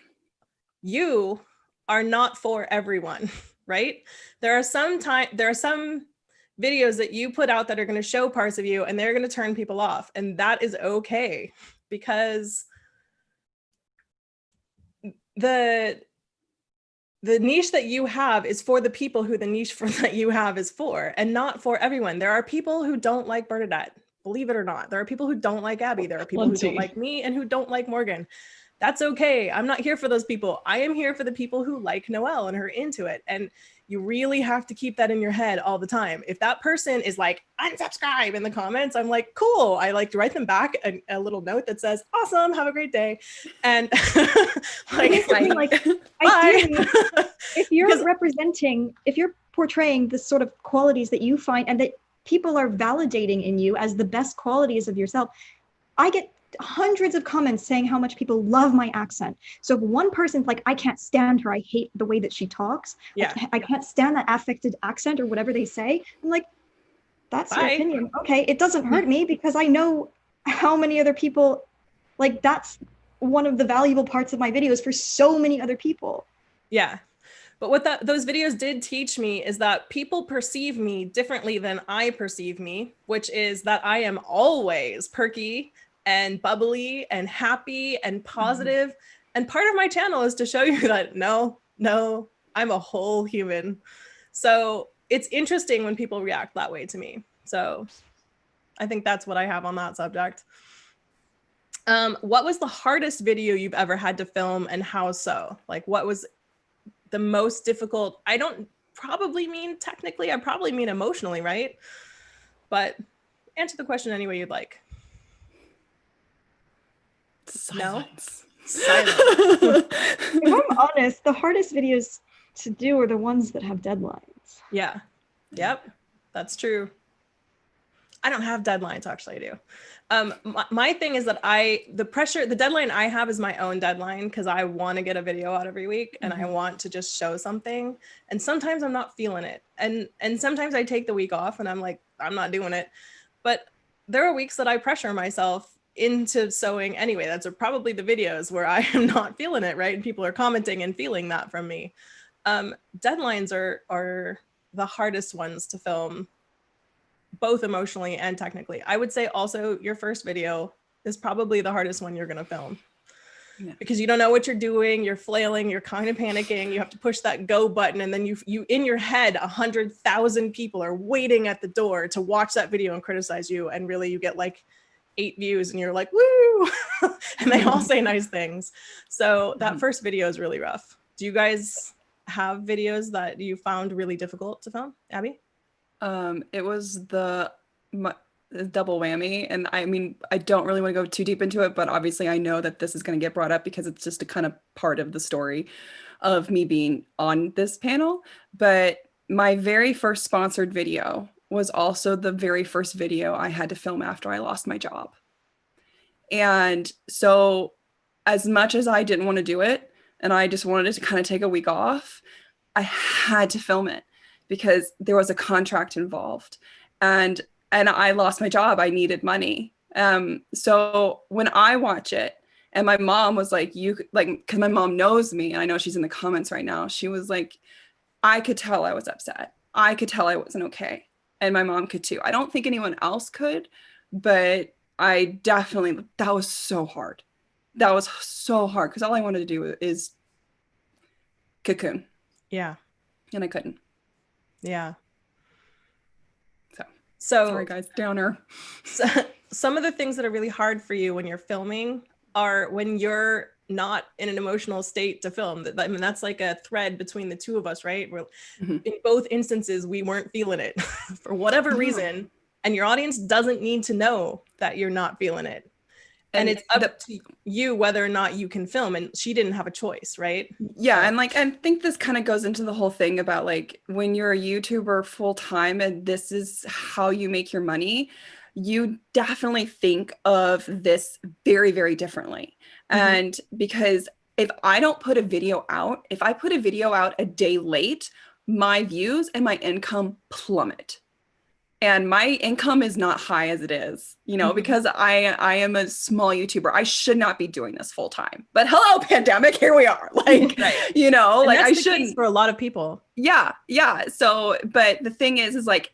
you are not for everyone, right? There are some videos that you put out that are going to show parts of you and they're going to turn people off. And that is okay, because the niche that you have is for the people who the niche that you have is for, and not for everyone. There are people who don't like Bernadette, believe it or not. There are people who don't like Abby. There are people who don't like me and who don't like Morgan. That's okay. I'm not here for those people. I am here for the people who like Noelle and are into it. And you really have to keep that in your head all the time. If that person is like, unsubscribe in the comments, I'm like, cool. I like to write them back a little note that says, awesome, have a great day. And like, I do, if you're representing, if you're portraying the sort of qualities that you find and that people are validating in you as the best qualities of yourself, I get hundreds of comments saying how much people love my accent. So if one person's like, I can't stand her, I hate the way that she talks, I can't stand that affected accent or whatever they say, I'm like, that's your opinion. Okay, it doesn't hurt me because I know how many other people, like that's one of the valuable parts of my videos for so many other people. Yeah. But what those videos did teach me is that people perceive me differently than I perceive me, which is that I am always perky and bubbly and happy and positive. Mm-hmm. And part of my channel is to show you that no, I'm a whole human. So it's interesting when people react that way to me. So I think that's what I have on that subject. What was the hardest video you've ever had to film and how so? Like what was the most difficult? I don't probably mean technically, I probably mean emotionally, right? But answer the question any way you'd like. Silence. No? Silence. If I'm honest, the hardest videos to do are the ones that have deadlines. Yeah. Yep. That's true. I don't have deadlines, actually, I do. My thing is that the deadline I have is my own deadline because I want to get a video out every week and I want to just show something. And sometimes I'm not feeling it. And sometimes I take the week off and I'm like, I'm not doing it. But there are weeks that I pressure myself into sewing anyway. That's probably the videos where I am not feeling it, right? And people are commenting and feeling that from me. Deadlines are the hardest ones to film, both emotionally and technically. I would say also your first video is probably the hardest one you're going to film because you don't know what you're doing. You're flailing, you're kind of panicking. You have to push that go button. And then you in your head, 100,000 people are waiting at the door to watch that video and criticize you. And really you get like 8 views and you're like, woo, and they all say nice things. So that first video is really rough. Do you guys have videos that you found really difficult to film, Abby? It was the double whammy. And I mean, I don't really want to go too deep into it, but obviously I know that this is going to get brought up because it's just a kind of part of the story of me being on this panel. But my very first sponsored video was also the very first video I had to film after I lost my job. And so as much as I didn't want to do it, and I just wanted to kind of take a week off, I had to film it because there was a contract involved and I lost my job. I needed money. So when I watch it and my mom was like, because my mom knows me and I know she's in the comments right now. She was like, I could tell I was upset. I could tell I wasn't okay. And my mom could too. I don't think anyone else could, but I definitely, that was so hard. That was so hard because all I wanted to do is cocoon. Yeah. And I couldn't. Yeah. So sorry guys, downer. So, some of the things that are really hard for you when you're filming are when you're not in an emotional state to film. I mean, that's like a thread between the two of us, right? We're, in both instances, we weren't feeling it for whatever reason. And your audience doesn't need to know that you're not feeling it. And it's up to you whether or not you can film. And she didn't have a choice, right? Yeah. And like, I think this kind of goes into the whole thing about like, when you're a YouTuber full time and this is how you make your money, you definitely think of this very, very differently. And because if I don't put a video out, if I put a video out a day late, my views and my income plummet. And my income is not high as it is, you know, because I am a small YouTuber. I should not be doing this full time. But hello, pandemic, here we are. Like, you know, and like I shouldn't. For a lot of people. Yeah, yeah. So, but the thing is like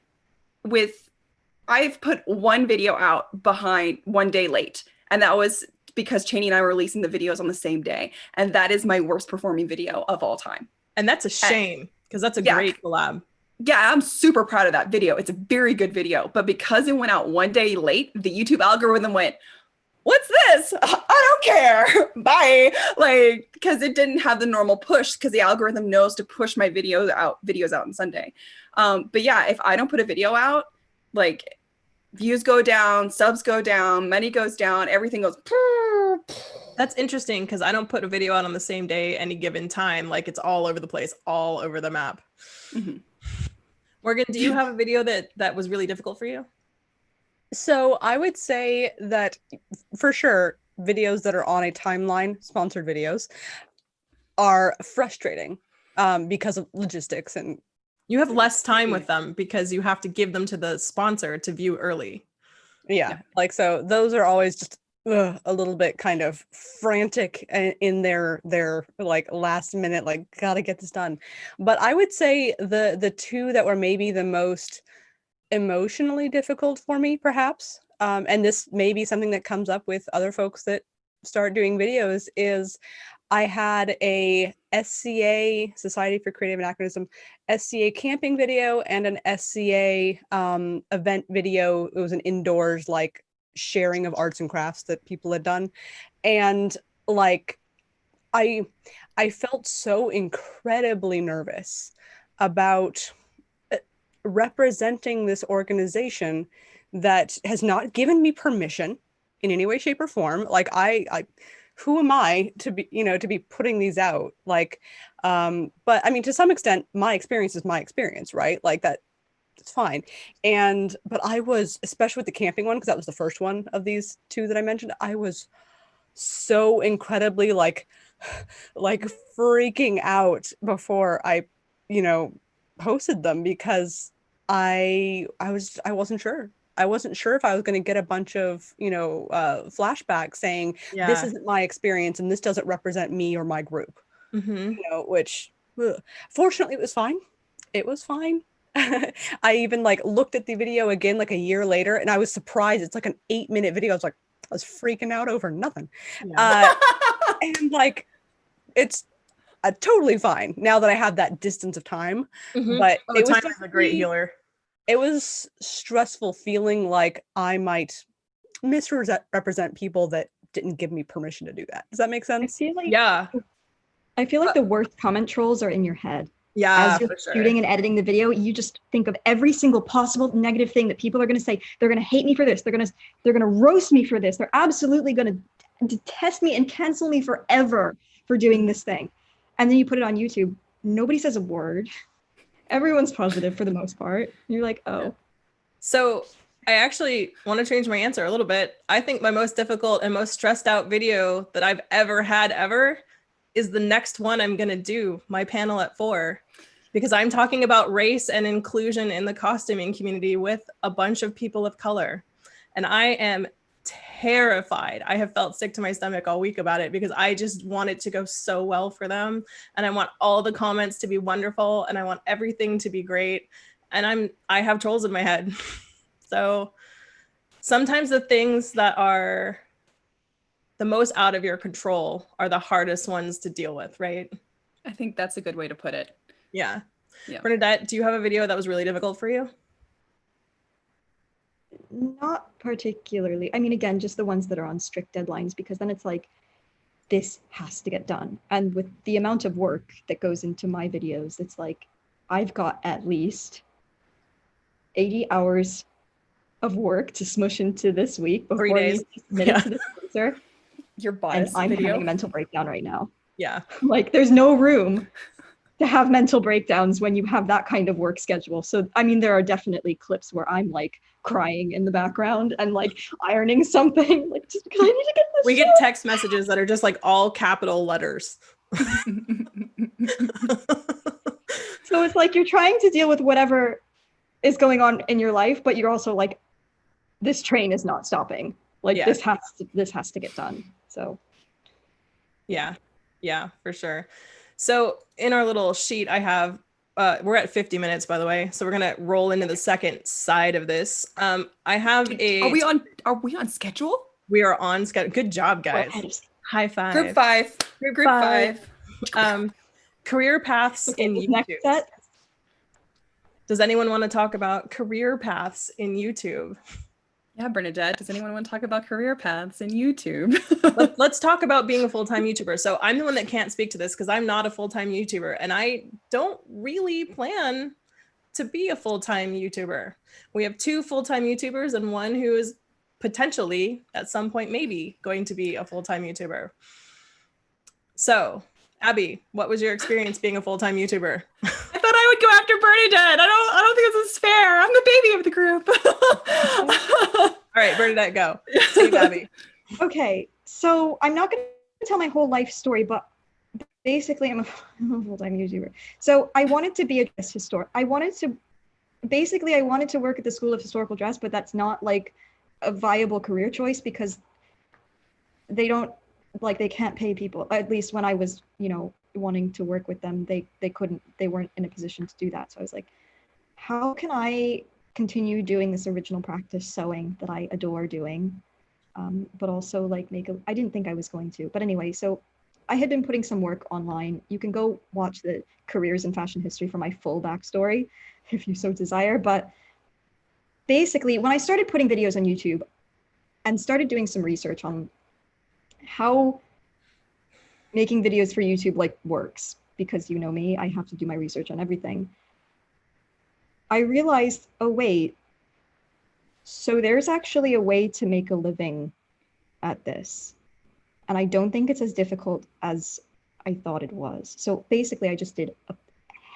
I've put one video out behind one day late. And that was because Cheney and I were releasing the videos on the same day. And that is my worst performing video of all time. And that's a shame because that's a great collab. Yeah, I'm super proud of that video. It's a very good video. But because it went out one day late, the YouTube algorithm went, what's this? I don't care. Bye. Like, because it didn't have the normal push, because the algorithm knows to push my videos out on Sunday. But yeah, if I don't put a video out, like views go down, subs go down, money goes down, everything goes. That's interesting because I don't put a video out on the same day any given time. Like it's all over the place, all over the map. Mm-hmm. Morgan, do you have a video that was really difficult for you? So I would say that for sure, videos that are on a timeline, sponsored videos, are frustrating because of logistics, and you have less time with them because you have to give them to the sponsor to view early. Yeah. Like, so those are always just a little bit kind of frantic in their like last minute, like gotta get this done. But I would say the two that were maybe the most emotionally difficult for me, perhaps, and this may be something that comes up with other folks that start doing videos, is I had a SCA, Society for Creative Anachronism, SCA camping video and an SCA event video. It was an indoors like sharing of arts and crafts that people had done. And like, I felt so incredibly nervous about representing this organization that has not given me permission in any way, shape, or form. Like I who am I to be, to be putting these out? Like, but I mean, to some extent, my experience is my experience, right? Like that, it's fine. But I was, especially with the camping one, because that was the first one of these two that I mentioned, I was so incredibly like freaking out before I, posted them, because I wasn't sure. I wasn't sure if I was going to get a bunch of, flashbacks saying, this isn't my experience and this doesn't represent me or my group, which fortunately it was fine. It was fine. I even like looked at the video again, like a year later, and I was surprised. It's like an 8-minute video. I was freaking out over nothing. Yeah. And like, it's totally fine now that I have that distance of time, but it was time is a great healer. It was stressful feeling like I might misrepresent people that didn't give me permission to do that. Does that make sense? I feel like the worst comment trolls are in your head. Yeah, as you're shooting and editing the video, you just think of every single possible negative thing that people are going to say. They're going to hate me for this. They're going to roast me for this. They're absolutely going to detest me and cancel me forever for doing this thing. And then you put it on YouTube. Nobody says a word. Everyone's positive for the most part. You're like, oh. So I actually want to change my answer a little bit. I think my most difficult and most stressed out video that I've ever had is the next one I'm going to do, my panel at 4, because I'm talking about race and inclusion in the costuming community with a bunch of people of color. And I am terrified. I have felt sick to my stomach all week about it because I just want it to go so well for them. And I want all the comments to be wonderful and I want everything to be great. And I have trolls in my head. So sometimes the things that are the most out of your control are the hardest ones to deal with, right? I think that's a good way to put it. Yeah. Bernadette, do you have a video that was really difficult for you? Not particularly. I mean, again, just the ones that are on strict deadlines, because then it's like, this has to get done. And with the amount of work that goes into my videos, it's like, I've got at least 80 hours of work to smush into this week before we submit it to the sponsor. Your bias and I'm video. having a mental breakdown right now. Yeah. Like, there's no room to have mental breakdowns when you have that kind of work schedule. So, I mean, there are definitely clips where I'm like crying in the background and like ironing something, like, just because I need to get this. We get text messages that are just like all capital letters. So it's like you're trying to deal with whatever is going on in your life, but you're also like, this train is not stopping. Like, this has to get done. So yeah, for sure. So in our little sheet, I have, we're at 50 minutes, by the way. So we're going to roll into the second side of this. I have Are we on schedule? We are on schedule. Good job, guys. High five. Group 5. Group 5. career paths in this YouTube. next set. Does anyone want to talk about career paths in YouTube? Yeah, Bernadette, does anyone want to talk about career paths in YouTube? Let's talk about being a full-time YouTuber. So I'm the one that can't speak to this because I'm not a full-time YouTuber, and I don't really plan to be a full-time YouTuber. We have 2 full-time YouTubers and one who is potentially at some point maybe going to be a full-time YouTuber. So Abby, what was your experience being a full-time YouTuber? I thought I would go after Bernadette. I don't think this is fair. I'm the baby of the group. All right, Bernadette, go. Save Abby. Okay, so I'm not going to tell my whole life story, but basically I'm a full-time YouTuber. So I wanted to be a dress historian. I wanted to work at the School of Historical Dress, but that's not like a viable career choice because they can't pay people. At least when I was, wanting to work with them, they weren't in a position to do that. So I was like, how can I continue doing this original practice sewing that I adore doing, but also like I didn't think I was going to, but anyway, so I had been putting some work online. You can go watch the careers in fashion history for my full backstory if you so desire. But basically, when I started putting videos on YouTube and started doing some research on how making videos for YouTube works, because you know me, I have to do my research on everything. I realized, oh wait, so there's actually a way to make a living at this. And I don't think it's as difficult as I thought it was. So basically I just did a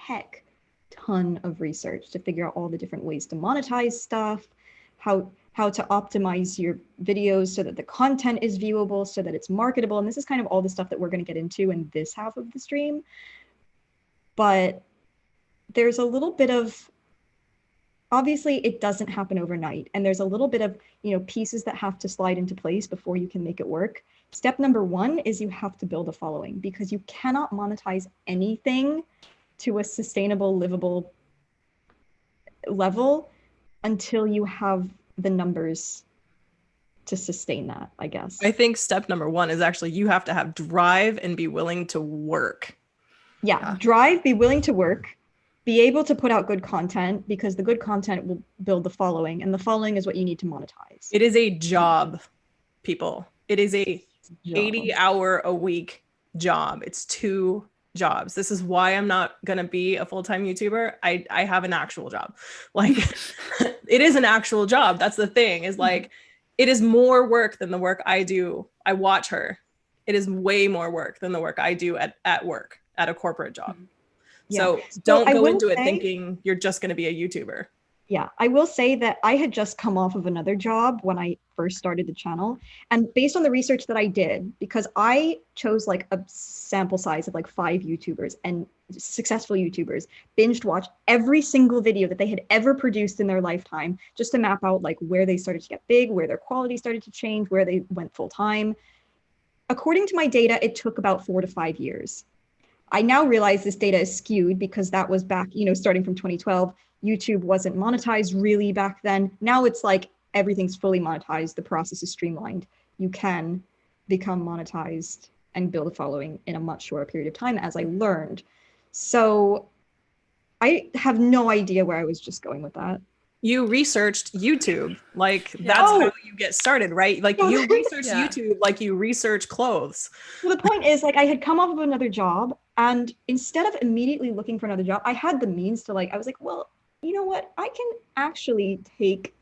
heck ton of research to figure out all the different ways to monetize stuff, how to optimize your videos so that the content is viewable, so that it's marketable. And this is kind of all the stuff that we're going to get into in this half of the stream. But there's a little bit of, obviously it doesn't happen overnight. And there's a little bit of, pieces that have to slide into place before you can make it work. Step number 1 is you have to build a following, because you cannot monetize anything to a sustainable, livable level until you have the numbers to sustain that, I guess. I think step number 1 is actually you have to have drive and be willing to work. Yeah, drive, be willing to work, be able to put out good content, because the good content will build the following, and the following is what you need to monetize. It is a job, people. It is a 80-hour-a-week job. It's 2 jobs. This is why I'm not gonna be a full-time YouTuber. I have an actual job. It is an actual job. That's the thing, is it is more work than the work I do. I watch her. It is way more work than the work I do at work, at a corporate job. Yeah. So don't go into it thinking you're just gonna be a YouTuber. Yeah, I will say that I had just come off of another job when I first started the channel. And based on the research that I did, because I chose a sample size of 5 YouTubers and successful YouTubers, binged watched every single video that they had ever produced in their lifetime, just to map out where they started to get big, where their quality started to change, where they went full time. According to my data, it took about 4 to 5 years. I now realize this data is skewed because that was back, starting from 2012. YouTube wasn't monetized really back then. Now it's everything's fully monetized. The process is streamlined. You can become monetized and build a following in a much shorter period of time, as I learned. So I have no idea where I was just going with that. You researched YouTube. That's how you get started, right? You research YouTube like you research clothes. Well, the point is, I had come off of another job, and instead of immediately looking for another job, I had the means to I was like, well, you know what? I can actually take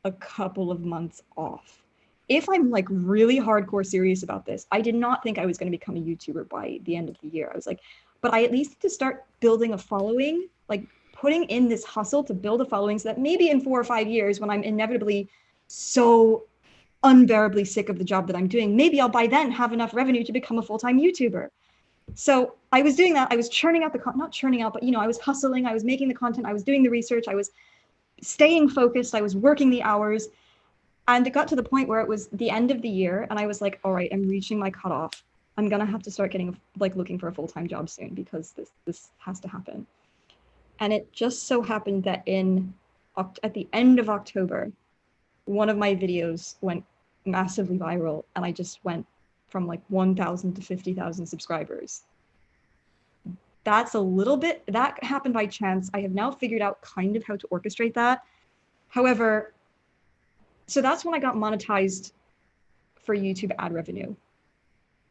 a couple of months off. If I'm really hardcore serious about this, I did not think I was going to become a YouTuber by the end of the year. I was like, but I at least need to start building a following, putting in this hustle to build a following, so that maybe in 4 or 5 years, when I'm inevitably so unbearably sick of the job that I'm doing, maybe I'll by then have enough revenue to become a full-time YouTuber. So I was doing that. I was churning out not churning out, but I was hustling. I was making the content. I was doing the research. I was staying focused. I was working the hours. And it got to the point where it was the end of the year. And I was like, all right, I'm reaching my cutoff. I'm going to have to start getting looking for a full-time job soon, because this has to happen. And it just so happened that at the end of October, one of my videos went massively viral, and I just went from 1,000 to 50,000 subscribers That's a little bit, that happened by chance. I have now figured out kind of how to orchestrate that. However, so that's when I got monetized for YouTube ad revenue.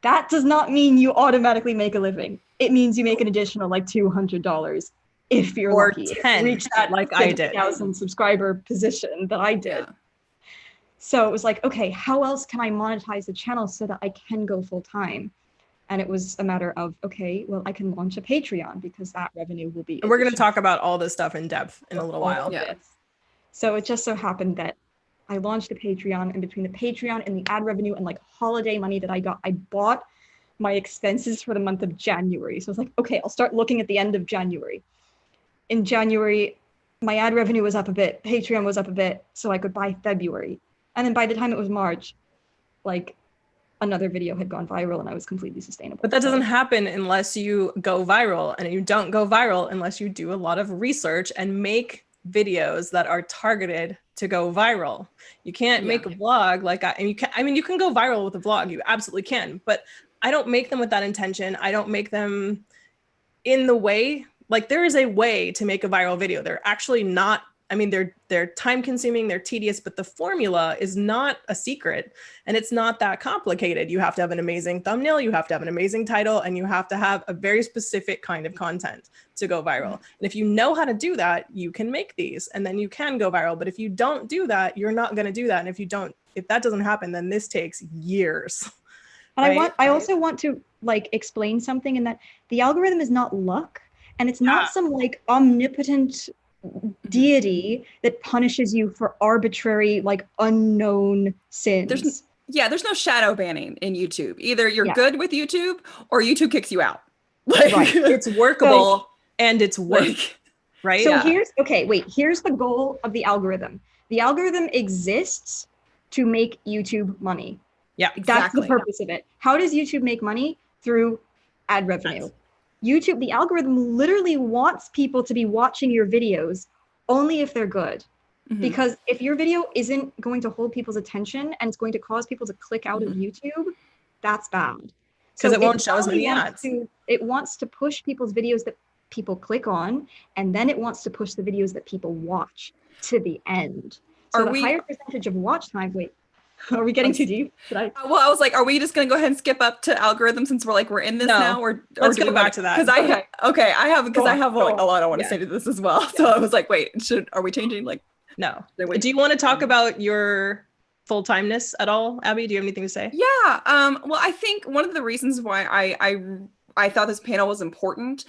That does not mean you automatically make a living. It means you make an additional like $200 if you're Or lucky. 10, reach that like I did. 50,000 subscriber position that I did. Yeah. So it was like, okay, how else can I monetize the channel so that I can go full time? And it was a matter of, okay, well, I can launch a Patreon because that revenue will be. And we're going to talk about all this stuff in depth in a little while. Yeah. So it just so happened that I launched a Patreon, and between the Patreon and the ad revenue and like holiday money that I got, I bought my expenses for the month of January. So I was like, okay, I'll start looking at the end of January. In January, my ad revenue was up a bit, Patreon was up a bit, so I could buy February. And then by the time it was March, like another video had gone viral and I was completely sustainable. But that doesn't happen unless you go viral, and you don't go viral unless you do a lot of research and make videos that are targeted to go viral. You can't make a vlog like I, and you can, I mean, you can go viral with a vlog, you absolutely can, but I don't make them with that intention. I don't make them in the way, like there is a way to make a viral video. They're actually not, I mean, they're time consuming, they're tedious, but the formula is not a secret and it's not that complicated. You have to have an amazing thumbnail, you have to have an amazing title, and you have to have a very specific kind of content to go viral. And if you know how to do that, you can make these and then you can go viral. But if you don't do that, you're not going to do that. And if that doesn't happen, then this takes years. And right? I also want to like explain something in that the algorithm is not luck, and it's not some like omnipotent deity that punishes you for arbitrary, like unknown sins. There's no shadow banning in YouTube. Either you're good with YouTube or YouTube kicks you out. Like, right. It's workable and it's work, right? So here's the goal of the algorithm. The algorithm exists to make YouTube money. Yeah, That's the purpose of it. How does YouTube make money? Through ad revenue. Nice. YouTube, the algorithm literally wants people to be watching your videos only if they're good. Mm-hmm. Because if your video isn't going to hold people's attention and it's going to cause people to click out of YouTube, that's bad. Because it won't show as many ads. It wants to push people's videos that people click on, and then it wants to push the videos that people watch to the end. So higher percentage of watch time, are we getting too deep? Well, I was like, are we just going to go ahead and skip up to algorithm since we're in this now? Or let's go back to that. Because I have like a lot I want to say to this as well. So I was like, wait, are we changing? Like, no. Do you want to talk about your full-timeness at all, Abby? Do you have anything to say? Yeah. Well, I think one of the reasons why I thought this panel was important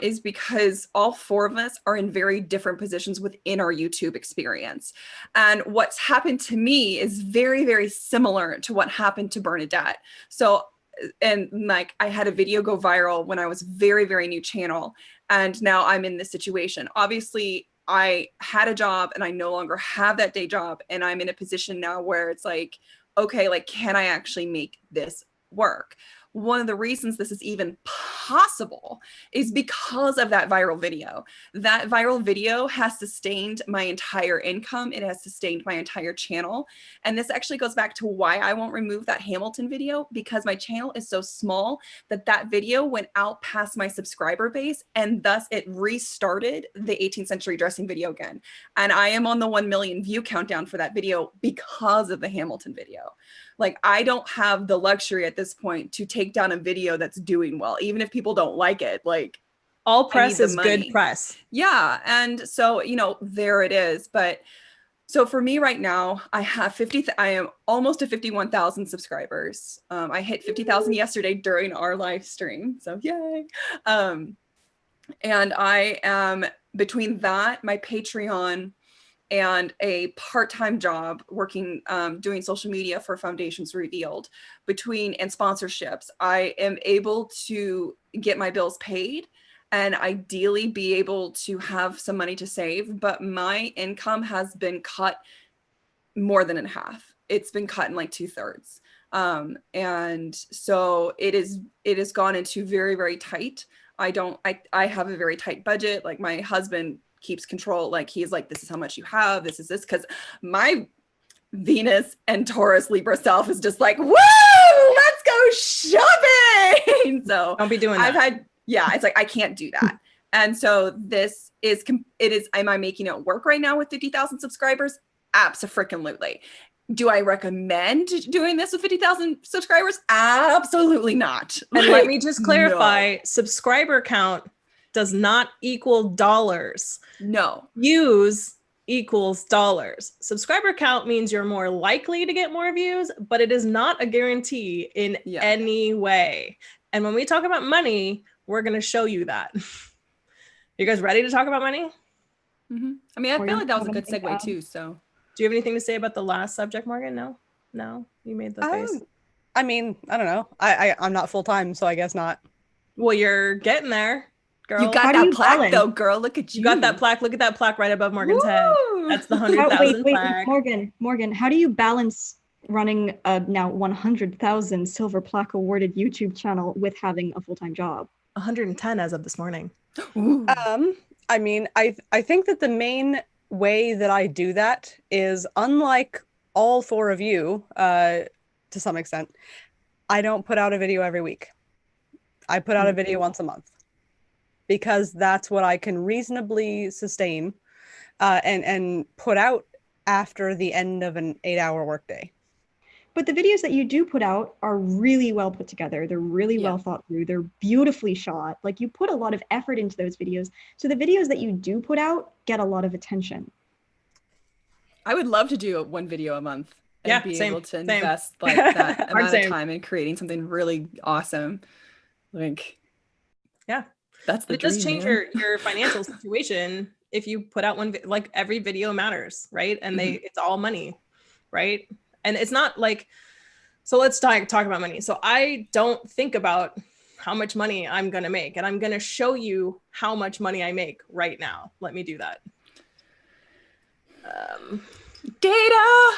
is because all four of us are in very different positions within our YouTube experience. And what's happened to me is very, very similar to what happened to Bernadette. So, and like I had a video go viral when I was very, very new channel. And now I'm in this situation. Obviously, I had a job and I no longer have that day job. And I'm in a position now where it's like, okay, like, can I actually make this work? One of the reasons this is even possible is because of that viral video. That viral video has sustained my entire income. It has sustained my entire channel. And this actually goes back to why I won't remove that Hamilton video, because my channel is so small that video went out past my subscriber base, and thus it restarted the 18th century dressing video again. And I am on the 1 million view countdown for that video because of the Hamilton video. Like, I don't have the luxury at this point to take down a video that's doing well, even if people don't like it. Like, all press is good press. Yeah. And so, there it is. But so for me right now, I am almost to 51,000 subscribers. I hit 50,000 yesterday during our live stream. So yay. And I am between that, my Patreon, and a part-time job working, doing social media for Foundations Revealed, and sponsorships, I am able to get my bills paid and ideally be able to have some money to save. But my income has been cut more than in half. It's been cut in like 2/3. And so it has gone into very, very tight. I have a very tight budget. Like, my husband keeps control. Like, he's like, this is how much you have, this is this, because my Venus and Taurus Libra self is just like, woo, let's go shopping. So don't be doing that. Yeah, it's like I can't do that. And so this is am I making it work right now with 50,000 subscribers? Abso-freaking-lutely. Do I recommend doing this with 50,000 subscribers? Absolutely not. And let me just clarify, subscriber count does not equal dollars. No. Views equals dollars. Subscriber count means you're more likely to get more views, but it is not a guarantee in any way. And when we talk about money, we're going to show you that. You guys ready to talk about money? Mm-hmm. I mean, I feel like that was a good segue too. So, do you have anything to say about the last subject, Morgan? No, you made the face. I mean, I don't know. I'm not full time, so I guess not. Well, you're getting there, girl. You got that plaque though, girl. Look at you. You got that plaque. Look at that plaque right above Morgan's head. That's the 100,000 plaque. Morgan, how do you balance running a now 100,000 silver plaque awarded YouTube channel with having a full-time job? 110 as of this morning. I mean, I think that the main way that I do that is, unlike all four of you, to some extent, I don't put out a video every week. I put out a video once a month because that's what I can reasonably sustain and put out after the end of an 8-hour workday. But the videos that you do put out are really well put together. They're really well thought through. They're beautifully shot. Like, you put a lot of effort into those videos. So the videos that you do put out get a lot of attention. I would love to do one video a month and be able to invest like that amount of time in creating something really awesome. Like, that's the dream. It does change your financial situation if you put out one, like every video matters, right? And it's all money, right? And it's not like, so let's talk about money. So I don't think about how much money I'm going to make, and I'm going to show you how much money I make right now. Let me do that. Data.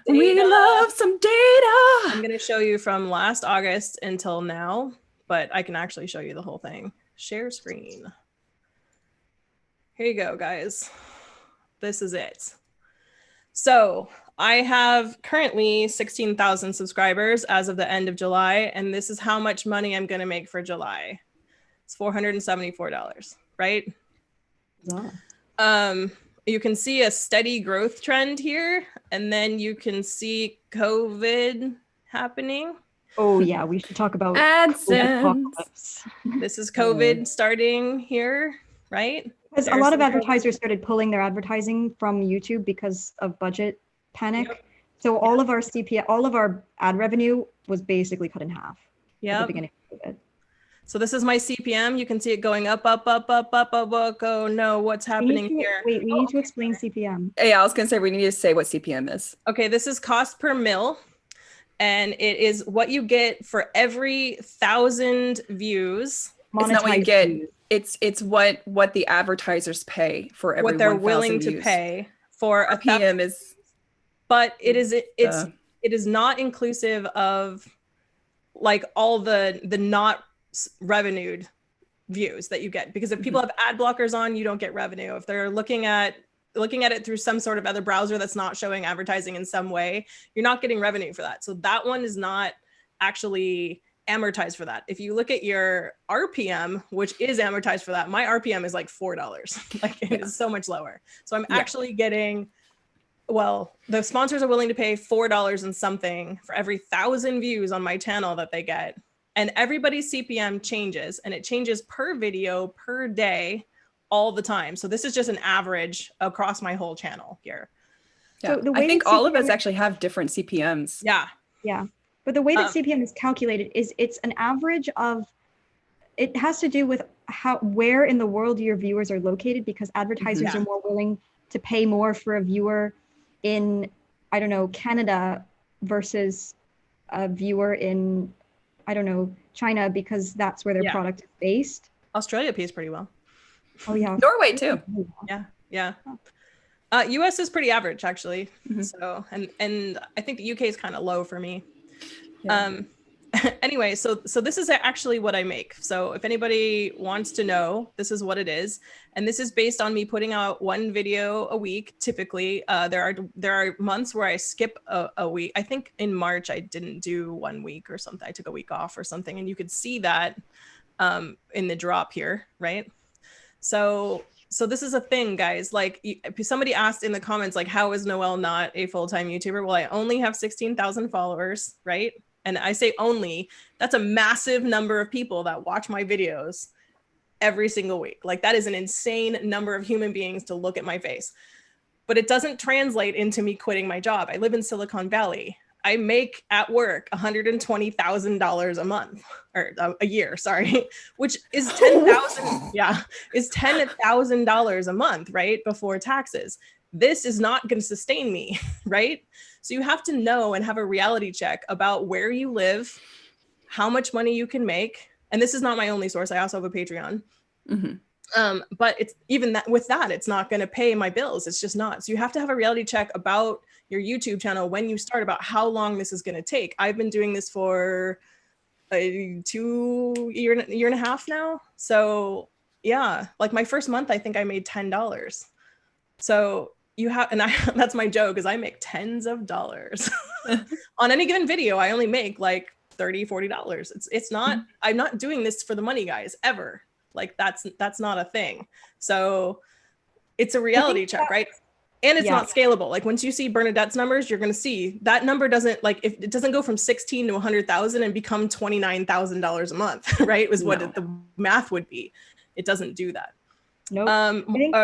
We love some data. I'm going to show you from last August until now, but I can actually show you the whole thing. Share screen. Here you go, guys. This is it. So I have currently 16,000 subscribers as of the end of July, and this is how much money I'm going to make for July. It's $474, right? Yeah. You can see a steady growth trend here, and then you can see COVID happening. Oh yeah, we should talk about AdSense. This is COVID starting here, right? Because a lot of advertisers started pulling their advertising from YouTube because of budget panic. Yep. So all of our all of our ad revenue was basically cut in half at the beginning of COVID. So this is my CPM. You can see it going up, up, up, up, up, up, up. Oh no, what's happening here? Wait, we need to explain CPM. Yeah, I was gonna say we need to say what CPM is. Okay, this is cost per mil, and it is what you get for every 1,000 views. It's not what you get. It's what the advertisers pay for every what they're willing to pay for a PM is. But it is not inclusive of like all the not revenued views that you get, because if people have ad blockers on, you don't get revenue. If they're looking at it through some sort of other browser that's not showing advertising in some way, you're not getting revenue for that. So that one is not actually amortized for that. If you look at your RPM, which is amortized for that, my RPM is like $4. Like it is so much lower. So I'm actually getting, well, the sponsors are willing to pay $4 and something for every 1,000 views on my channel that they get. And everybody's CPM changes, and it changes per video, per day, all the time. So this is just an average across my whole channel here. Yeah, so I think all of us actually have different CPMs. Yeah. Yeah. But the way that CPM is calculated is it's an average of, it has to do with where in the world your viewers are located, because advertisers are more willing to pay more for a viewer in, I don't know, Canada versus a viewer in, I don't know, China, because that's where their product is based. Australia pays pretty well. Oh yeah. Norway too. Yeah. US is pretty average actually. So, and I think the UK is kind of low for me. Anyway, so this is actually what I make. So if anybody wants to know, this is what it is. And this is based on me putting out one video a week. Typically, there are months where I skip a week. I think in March, I didn't do 1 week or something. I took a week off or something. And you could see that in the drop here, right? So this is a thing, guys. Like somebody asked in the comments, like, how is Noelle not a full-time YouTuber? Well, I only have 16,000 followers, right? And I say only, that's a massive number of people that watch my videos every single week. Like that is an insane number of human beings to look at my face. But it doesn't translate into me quitting my job. I live in Silicon Valley. I make at work $120,000 a month or a year, sorry, which is $10,000 a month, right? Before taxes. This is not going to sustain me, right? So you have to know and have a reality check about where you live, how much money you can make. And this is not my only source. I also have a Patreon. But it's even that with that, it's not going to pay my bills. It's just not. So you have to have a reality check about your YouTube channel when you start, about how long this is going to take. I've been doing this for a year and a half now. So yeah, like my first month, I think I made $10. So you have, and that's my joke, is I make tens of dollars on any given video. I only make like $30, $40. It's not, I'm not doing this for the money, guys, ever. Like that's not a thing. So it's a reality check, right? And it's not scalable. Like once you see Bernadette's numbers, you're going to see that number doesn't, like, if it doesn't go from 16 to 100,000 and become $29,000 a month, right? Was what the math would be. It doesn't do that. Nope.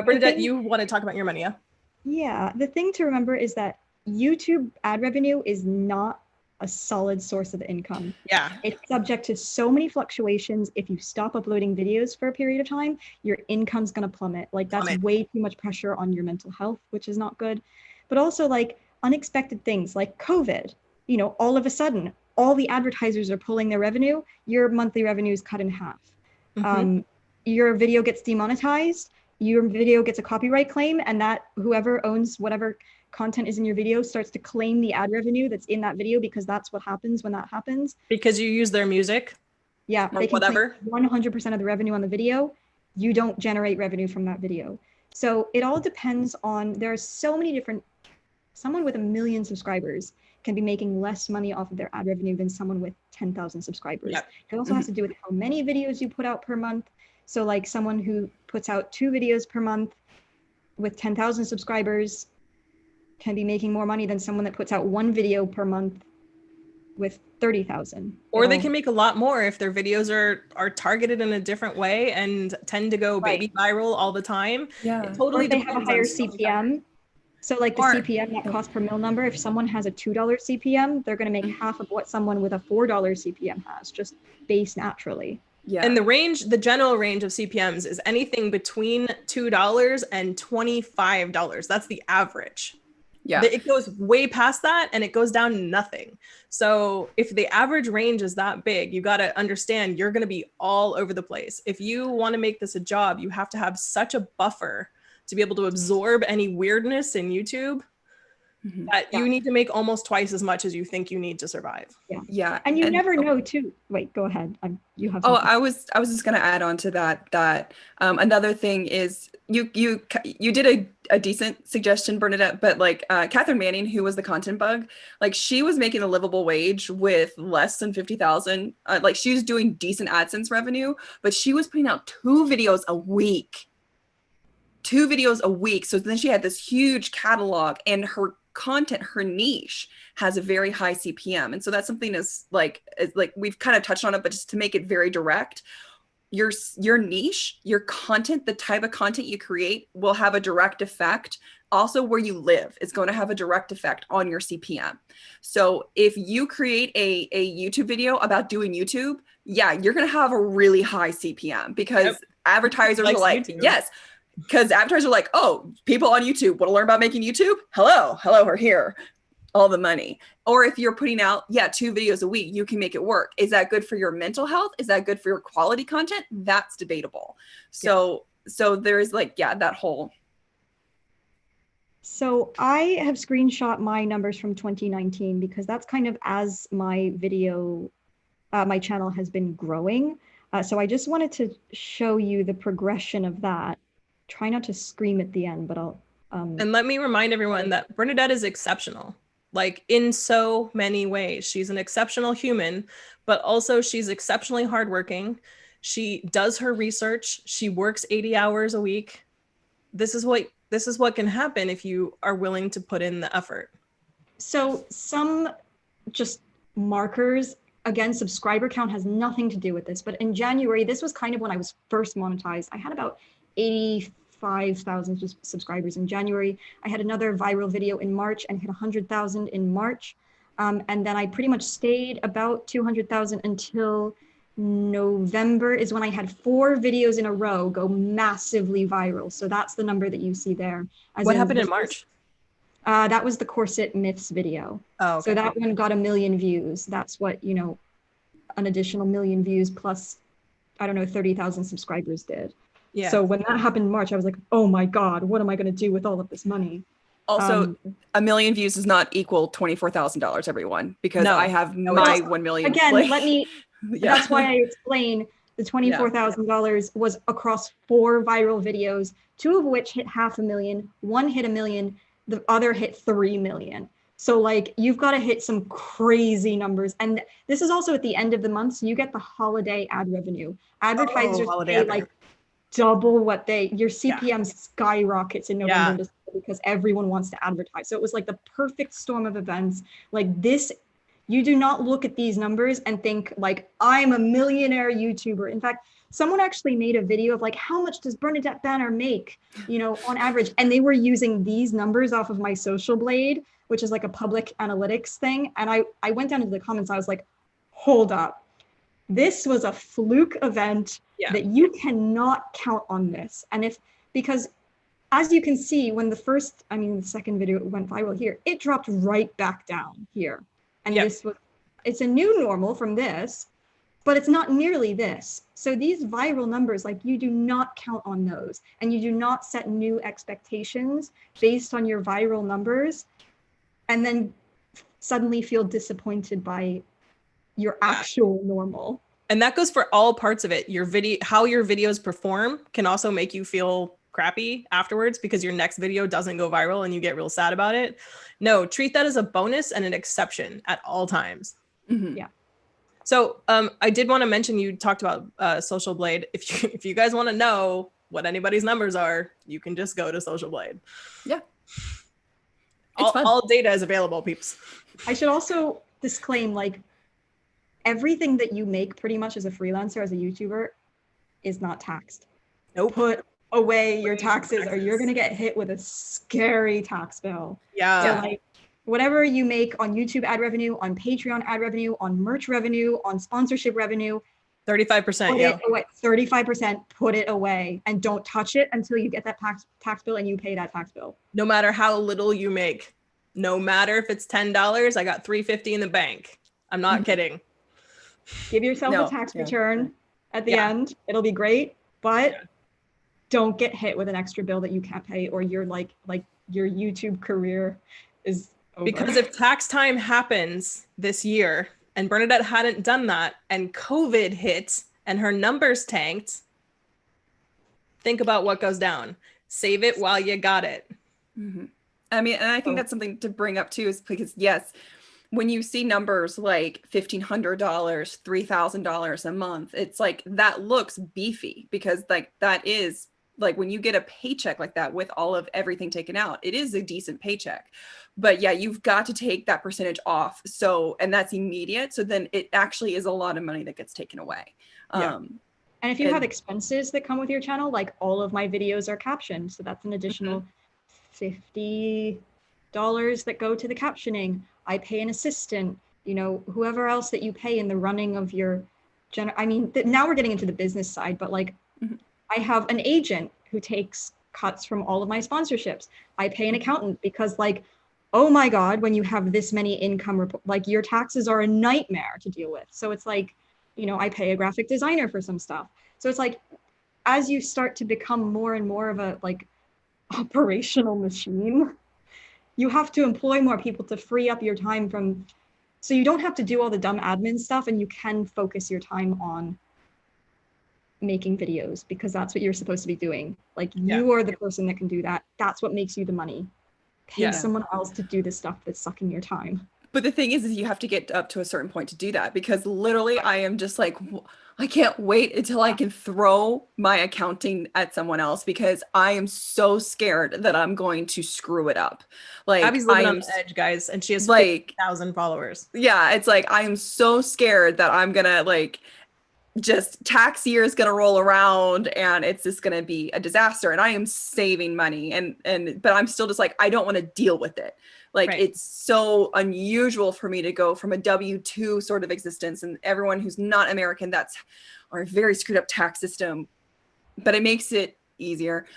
Bernadette, you want to talk about your money, yeah? Yeah, the thing to remember is that YouTube ad revenue is not a solid source of income. Yeah. It's subject to so many fluctuations. If you stop uploading videos for a period of time, your income's going to plummet. Like that's way too much pressure on your mental health, which is not good. But also like unexpected things like COVID, you know, all of a sudden, all the advertisers are pulling their revenue, your monthly revenue is cut in half. Your video gets demonetized, your video gets a copyright claim, and that whoever owns whatever content is in your video starts to claim the ad revenue that's in that video, because that's what happens when that happens. Because you use their music? Yeah, or they can whatever. 100% of the revenue on the video. You don't generate revenue from that video. So it all depends on, there are so many different, someone with 1 million subscribers can be making less money off of their ad revenue than someone with 10,000 subscribers. Yep. It also has to do with how many videos you put out per month. So like someone who puts out 2 videos per month with 10,000 subscribers can be making more money than someone that puts out 1 video per month with 30,000. Or they can make a lot more if their videos are targeted in a different way and tend to go baby viral all the time. Yeah. It totally or they have a higher CPM. So like the CPM, that cost per mil number, if someone has a $2 CPM, they're going to make half of what someone with a $4 CPM has, just based naturally. Yeah. And the general range of CPMs is anything between $2 and $25. That's the average. Yeah. It goes way past that and it goes down to nothing. So if the average range is that big, you got to understand you're going to be all over the place. If you want to make this a job, you have to have such a buffer to be able to absorb any weirdness in YouTube that you need to make almost twice as much as you think you need to survive. Yeah. And you never know too. Wait, go ahead. You have something. I was just going to add on to that. Another thing is you did a decent suggestion, Bernadette, but like Catherine Manning, who was the content bug, like she was making a livable wage with less than 50,000. Like she was doing decent AdSense revenue, but she was putting out 2 videos a week. 2 videos a week. So then she had this huge catalog, and her content, her niche has a very high CPM. And so that's something is like we've kind of touched on it, but just to make it very direct, your niche, your content, the type of content you create will have a direct effect. Also where you live is going to have a direct effect on your CPM. So if you create a YouTube video about doing YouTube, you're going to have a really high CPM because advertisers are like, yes, because advertisers are like, oh, people on YouTube want to learn about making YouTube. Hello, we're here. All the money. Or if you're putting out, 2 videos a week, you can make it work. Is that good for your mental health? Is that good for your quality content? That's debatable. So there's like, that whole. So I have screenshot my numbers from 2019 because that's kind of as my video, my channel has been growing. So I just wanted to show you the progression of that. Try not to scream at the end, but I'll. And let me remind everyone that Bernadette is exceptional, like in so many ways. She's an exceptional human, but also she's exceptionally hardworking. She does her research. She works 80 hours a week. This is what can happen if you are willing to put in the effort. So some just markers, again, subscriber count has nothing to do with this, but in January, this was kind of when I was first monetized. I had about 85,000 subscribers in January. I had another viral video in March and hit 100,000 in March. And then I pretty much stayed about 200,000 until November is when I had 4 videos in a row go massively viral. So that's the number that you see there. What happened in March? That was the corset myths video. Oh, okay. So that one got 1 million views. That's what, an additional 1 million views plus, I don't know, 30,000 subscribers did. Yeah. So when that happened in March, I was like, oh my God, what am I going to do with all of this money? Also, 1 million views does not equal $24,000, everyone, because No. I have my 1 million. Again, yeah. That's why I explain the $24,000 was across 4 viral videos, 2 of which hit 500,000, 1 hit 1 million, the other hit 3 million. So like you've got to hit some crazy numbers. And this is also at the end of the month. So you get the holiday ad revenue. Advertisers pay like double what your CPM skyrockets in November and December because everyone wants to advertise. So it was like the perfect storm of events. Like this, you do not look at these numbers and think like, I'm a millionaire YouTuber. In fact, someone actually made a video of like, how much does Bernadette Banner make, on average? And they were using these numbers off of my Social Blade, which is like a public analytics thing. And I went down into the comments. I was like, hold up. This was a fluke event that you cannot count on this. And because as you can see, when the second video went viral here, it dropped right back down here. And it's a new normal from this, but it's not nearly this. So these viral numbers, like you do not count on those and you do not set new expectations based on your viral numbers and then suddenly feel disappointed by your actual normal. And that goes for all parts of it. How your videos perform can also make you feel crappy afterwards because your next video doesn't go viral and you get real sad about it. No, treat that as a bonus and an exception at all times. Mm-hmm. Yeah. So I did want to mention, you talked about Social Blade. If you guys want to know what anybody's numbers are, you can just go to Social Blade. Yeah. All data is available, peeps. I should also disclaim, like, everything that you make pretty much as a freelancer, as a YouTuber, is not taxed. Nope. Put away your taxes or you're going to get hit with a scary tax bill. Yeah. So, like, whatever you make on YouTube ad revenue, on Patreon ad revenue, on merch revenue, on sponsorship revenue, 35%, 35%, put it away and don't touch it until you get that tax bill and you pay that tax bill. No matter how little you make, no matter if it's $10, I got $3.50 in the bank. I'm not kidding. Give yourself a tax return at the end. It'll be great, but don't get hit with an extra bill that you can't pay or you're like your YouTube career is over. Because if tax time happens this year and Bernadette hadn't done that and COVID hit and her numbers tanked, think about what goes down. Save it while you got it. Mm-hmm. I mean, and I think that's something to bring up too, is because when you see numbers like $1,500, $3,000 a month, it's like that looks beefy because like that is like when you get a paycheck like that with all of everything taken out, it is a decent paycheck. But yeah, you've got to take that percentage off. So, and that's immediate. So then it actually is a lot of money that gets taken away. And if you have expenses that come with your channel, like all of my videos are captioned. So that's an additional $50 that go to the captioning. I pay an assistant, whoever else that you pay in the running of your now we're getting into the business side, but like I have an agent who takes cuts from all of my sponsorships. I pay an accountant because like, oh my God, when you have this many income, like your taxes are a nightmare to deal with. So it's like, I pay a graphic designer for some stuff. So it's like, as you start to become more and more of a like operational machine, you have to employ more people to free up your time so you don't have to do all the dumb admin stuff and you can focus your time on making videos because that's what you're supposed to be doing. Like you are the person that can do that. That's what makes you the money. Pay someone else to do the stuff that's sucking your time. But the thing is you have to get up to a certain point to do that, because literally I am just like, I can't wait until I can throw my accounting at someone else, because I am so scared that I'm going to screw it up. Like, Abby's living on the edge, guys, and she has like 50,000 followers. Yeah, it's like I am so scared that I'm gonna like just tax year is gonna roll around and it's just gonna be a disaster. And I am saving money, but I'm still just like, I don't want to deal with it. Like, Right. It's so unusual for me to go from a W-2 sort of existence, and everyone who's not American, that's our very screwed up tax system. But it makes it easier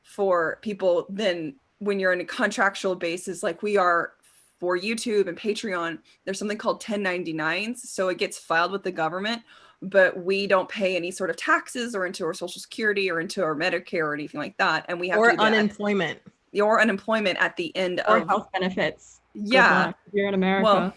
for people than when you're in a contractual basis like we are for YouTube and Patreon. There's something called 1099s. So it gets filed with the government, but we don't pay any sort of taxes or into our Social Security or into our Medicare or anything like that. And we have to do unemployment. Or unemployment at the end Or of health benefits. Yeah. Good luck if you're in America. Well,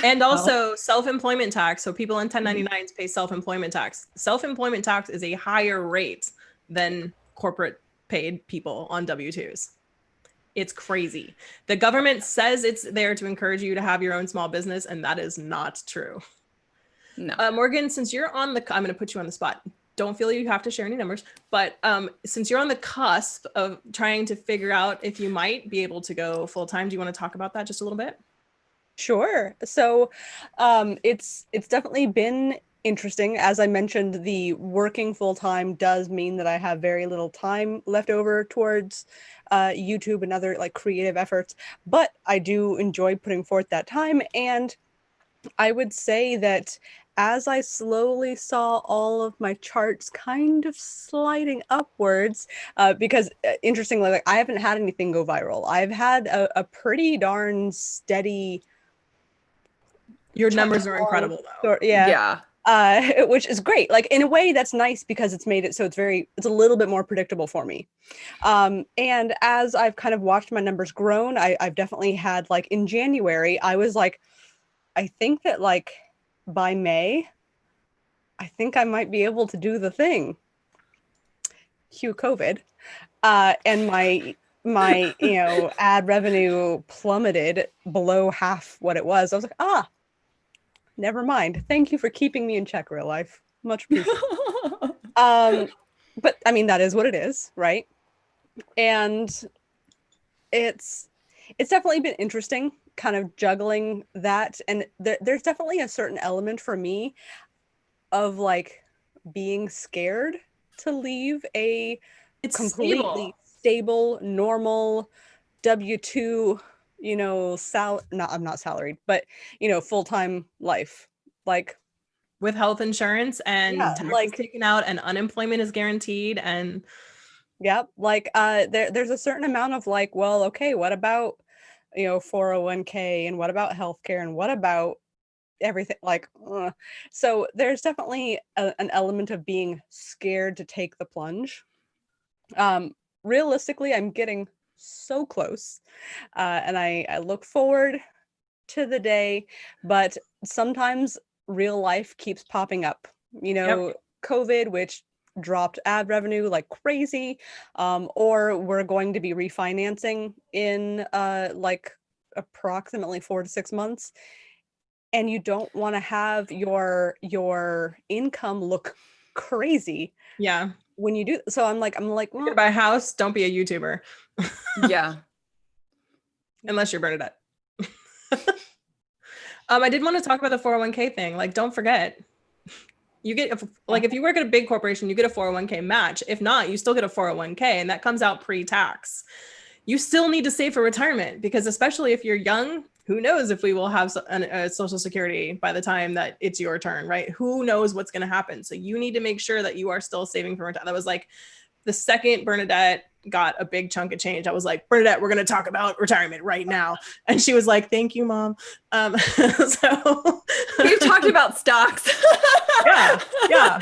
and also self-employment tax. So people in 1099s pay self-employment tax. Self-employment tax is a higher rate than corporate paid people on W-2s. It's crazy. The government says it's there to encourage you to have your own small business, and that is not true. No. Morgan, since you're on the, I'm going to put you on the spot. Don't feel you have to share any numbers, but since you're on the cusp of trying to figure out if you might be able to go full time, do you want to talk about that just a little bit? Sure. So it's definitely been interesting. As I mentioned, the working full time does mean that I have very little time left over towards YouTube and other like creative efforts, but I do enjoy putting forth that time. And I would say that as I slowly saw all of my charts kind of sliding upwards, because interestingly, like I haven't had anything go viral. I've had a pretty darn steady. Your numbers are incredible though. Yeah. Which is great. Like in a way that's nice because it's made it so it's a little bit more predictable for me. And as I've kind of watched my numbers grown, I've definitely had like in January, I was like, I think that like by May, I think I might be able to do the thing. Cue COVID. And my ad revenue plummeted below half what it was. I was like, never mind. Thank you for keeping me in check, real life. Much appreciated. But I mean, that is what it is, right? And it's definitely been interesting kind of juggling that. And there's definitely a certain element for me of like being scared to leave a completely stable, normal W-2, I'm not salaried, but full-time life, like with health insurance and taxes taken out and unemployment is guaranteed. And there's a certain amount of like, well, okay, what about 401k, and what about healthcare, and what about everything, so there's definitely an element of being scared to take the plunge. Realistically, I'm getting so close, and I look forward to the day, but sometimes real life keeps popping up, COVID, which dropped ad revenue like crazy, or we're going to be refinancing in like approximately 4 to 6 months, and you don't want to have your income look crazy when you do. So I'm like well, buy a house, don't be a YouTuber. Yeah. Unless you're Bernadette. I did want to talk about the 401k thing. Like, don't forget, you get if you work at a big corporation, you get a 401k match. If not, you still get a 401k, and that comes out pre-tax. You still need to save for retirement, because especially if you're young, who knows if we will have a Social Security by the time that it's your turn, right? Who knows what's going to happen? So you need to make sure that you are still saving for retirement. That was like the second Bernadette got a big chunk of change, I was like, Bernadette, we're going to talk about retirement right now. And she was like, thank you, Mom. So we've talked about stocks. Yeah.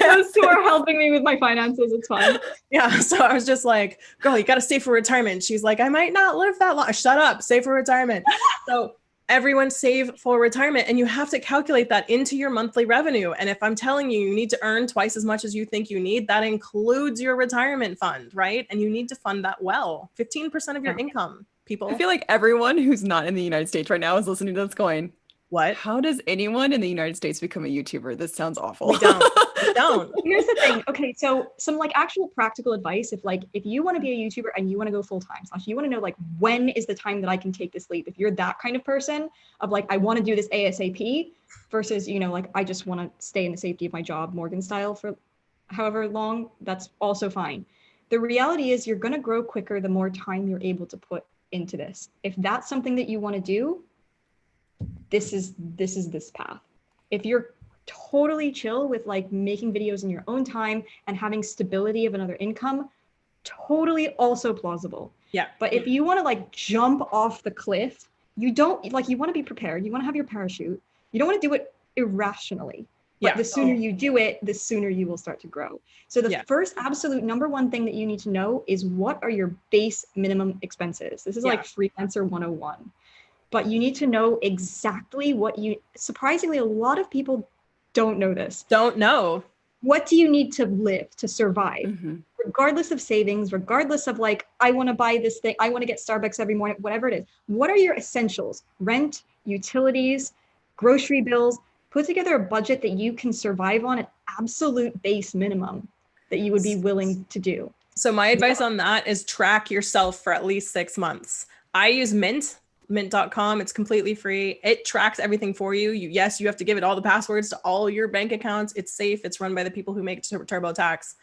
Those two are helping me with my finances. It's fine. Yeah. So I was just like, girl, you got to save for retirement. She's like, I might not live that long. Shut up. Save for retirement. So everyone save for retirement, and you have to calculate that into your monthly revenue. And if I'm telling you, you need to earn twice as much as you think you need, that includes your retirement fund, right? And you need to fund that well, 15% of your income. people. I feel like everyone who's not in the United States right now is listening to this going, what? How does anyone in the United States become a YouTuber? This sounds awful. We don't. We don't. Here's the thing. Okay, so some like actual practical advice. If you want to be a YouTuber and you want to go full time, / you want to know like when is the time that I can take this leap. If you're that kind of person of like I want to do this ASAP versus like I just want to stay in the safety of my job Morgan style for however long, that's also fine. The reality is you're going to grow quicker the more time you're able to put into this. If that's something that you want to do, this is this path. If you're totally chill with like making videos in your own time and having stability of another income, totally also plausible. Yeah. But if you want to like jump off the cliff, you want to be prepared. You want to have your parachute. You don't want to do it irrationally. But the sooner you do it, the sooner you will start to grow. So the first absolute number one thing that you need to know is what are your base minimum expenses. This is like freelancer 101. But you need to know exactly surprisingly, a lot of people don't know this. Don't know. What do you need to live, to survive? Mm-hmm. Regardless of savings, regardless of like, I want to buy this thing, I want to get Starbucks every morning, whatever it is. What are your essentials? Rent, utilities, grocery bills. Put together a budget that you can survive on, an absolute base minimum that you would be willing to do. So my advice on that is track yourself for at least 6 months. I use mint.com. It's completely free. It tracks everything for you. You have to give it all the passwords to all your bank accounts. It's safe. It's run by the people who make TurboTax.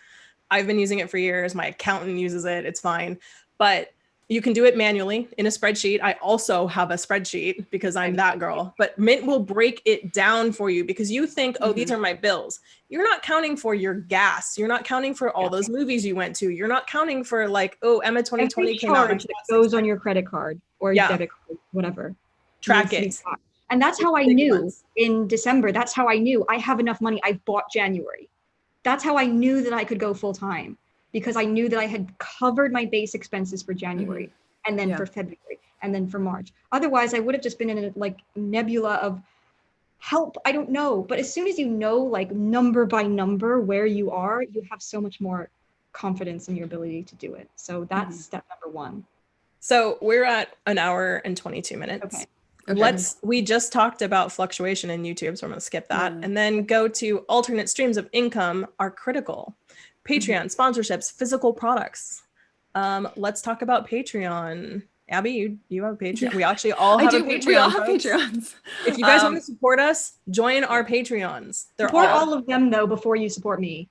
I've been using it for years. My accountant uses it. It's fine. But you can do it manually in a spreadsheet. I also have a spreadsheet because I'm that girl. But Mint will break it down for you because you think, oh, these are my bills. You're not counting for your gas. You're not counting for all those movies you went to. You're not counting for like, oh, Emma 2020 came out. That goes on your credit card or your debit card, whatever. Track it. And that's how I knew in December. That's how I knew I have enough money. I bought January. That's how I knew that I could go full time. Because I knew that I had covered my base expenses for January and then for February and then for March. Otherwise, I would have just been in a like nebula of help. I don't know. But as soon as you know, like number by number where you are, you have so much more confidence in your ability to do it. So that's step number one. So we're at 1 hour and 22 minutes. Okay. We just talked about fluctuation in YouTube, so I'm going to skip that and then go to alternate streams of income are critical. Patreon, sponsorships, physical products. Let's talk about Patreon. Abby, you have a Patreon. Yeah. We actually all have a Patreon. We all have Patreons. If you guys want to support us, join our Patreons. Support all of them though before you support me.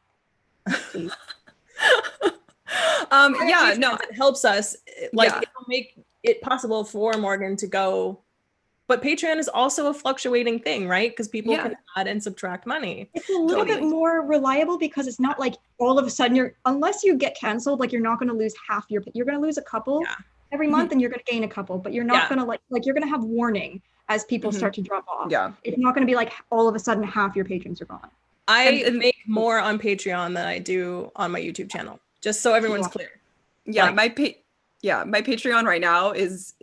Please. It helps us. It'll make it possible for Morgan to go. But Patreon is also a fluctuating thing, right? Because people can add and subtract money. It's a little bit more reliable because it's not like all of a sudden unless you get canceled, like you're not going to lose you're going to lose a couple every month and you're going to gain a couple, but you're not going to like you're going to have warning as people start to drop off. Yeah. It's not going to be like all of a sudden half your patrons are gone. I make more on Patreon than I do on my YouTube channel, just so everyone's clear. Yeah, my Patreon right now is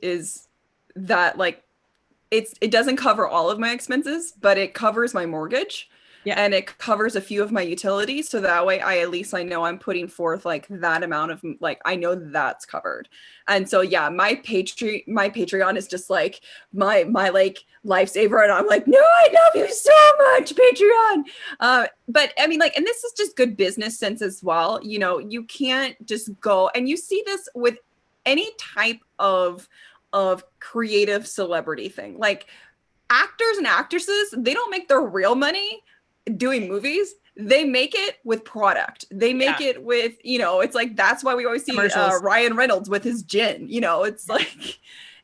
that like it doesn't cover all of my expenses, but it covers my mortgage and it covers a few of my utilities. So that way I know I'm putting forth like that amount of like, I know that's covered. And so, my Patreon is just like my like lifesaver. And I'm like, no, I love you so much, Patreon. But I mean, like, and this is just good business sense as well. You can't just go, and you see this with any type of creative celebrity thing. Like actors and actresses, they don't make their real money doing movies. They make it with product. They make it with, it's like, that's why we always see Ryan Reynolds with his gin, it's like,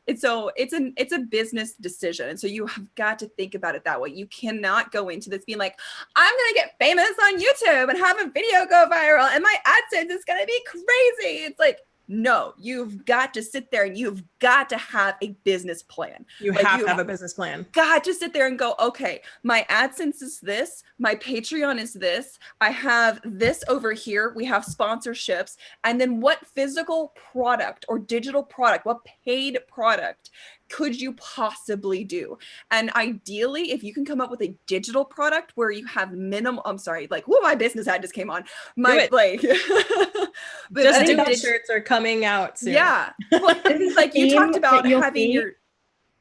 it's a business decision. And so you have got to think about it that way. You cannot go into this being like, I'm going to get famous on YouTube and have a video go viral and my AdSense is going to be crazy. It's like, no, you've got to sit there and you've got to have a business plan. You have to have a business plan. Got to sit there and go, okay, my AdSense is this, my Patreon is this, I have this over here, we have sponsorships, and then what physical product or digital product, what paid product could you possibly do? And ideally, if you can come up with a digital product where you have minimal, I'm sorry, like, whoa, my business ad just came on. My, like, but just do it. Shirts are coming out soon. Yeah. Well, like you talked about having see.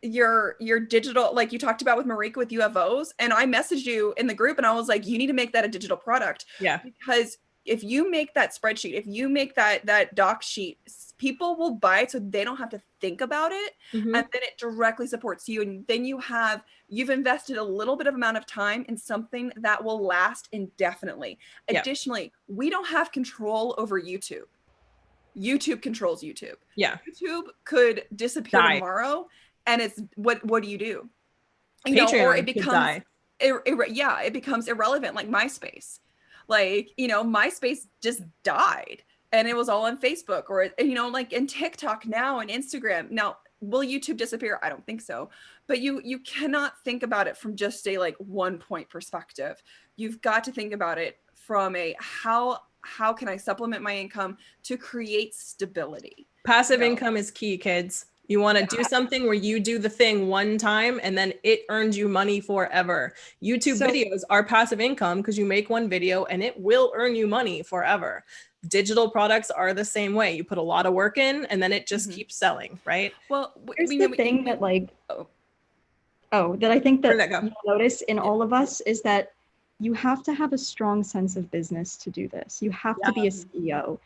your digital, like you talked about with Marika with UFOs, and I messaged you in the group and I was like, you need to make that a digital product. Yeah. Because if you make that spreadsheet, if you make that doc sheet, people will buy it so they don't have to think about it. Mm-hmm. And then it directly supports you. And then you've invested a little bit of amount of time in something that will last indefinitely. Yeah. Additionally, we don't have control over YouTube. YouTube controls YouTube. Yeah. YouTube could disappear tomorrow. And it's what do you do? You Patreon know, or it becomes die. It becomes irrelevant, like MySpace. Like, you know, MySpace just died and it was all on Facebook, or, you know, like in TikTok now and Instagram. Now, will YouTube disappear? I don't think so. But you cannot think about it from just a like 1 point perspective. You've got to think about it from a how can I supplement my income to create stability? Passive income is key, kids. You want to do something where you do the thing one time and then it earns you money forever. YouTube videos are passive income because you make one video and it will earn you money forever. Digital products are the same way. You put a lot of work in and then it just keeps selling, right? Well, here's the thing that like, that I think that you notice in all of us is that you have to have a strong sense of business to do this. You have to be a CEO.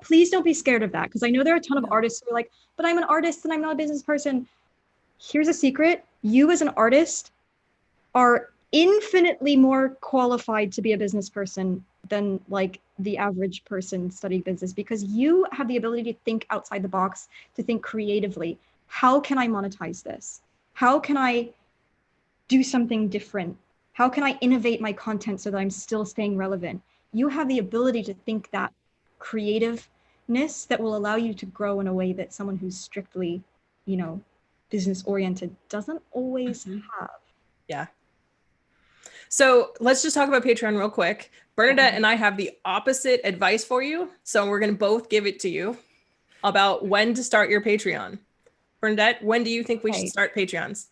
Please don't be scared of that, because I know there are a ton of artists who are like, but I'm an artist and I'm not a business person. Here's a secret. You as an artist are infinitely more qualified to be a business person than like the average person studying business, because you have the ability to think outside the box, to think creatively. How can I monetize this? How can I do something different? How can I innovate my content so that I'm still staying relevant? You have the ability to think that creativeness that will allow you to grow in a way that someone who's strictly, you know, business oriented doesn't always have. Yeah. So let's just talk about Patreon real quick. Bernadette and I have the opposite advice for you. So we're going to both give it to you about when to start your Patreon. Bernadette, when do you think we should start Patreons?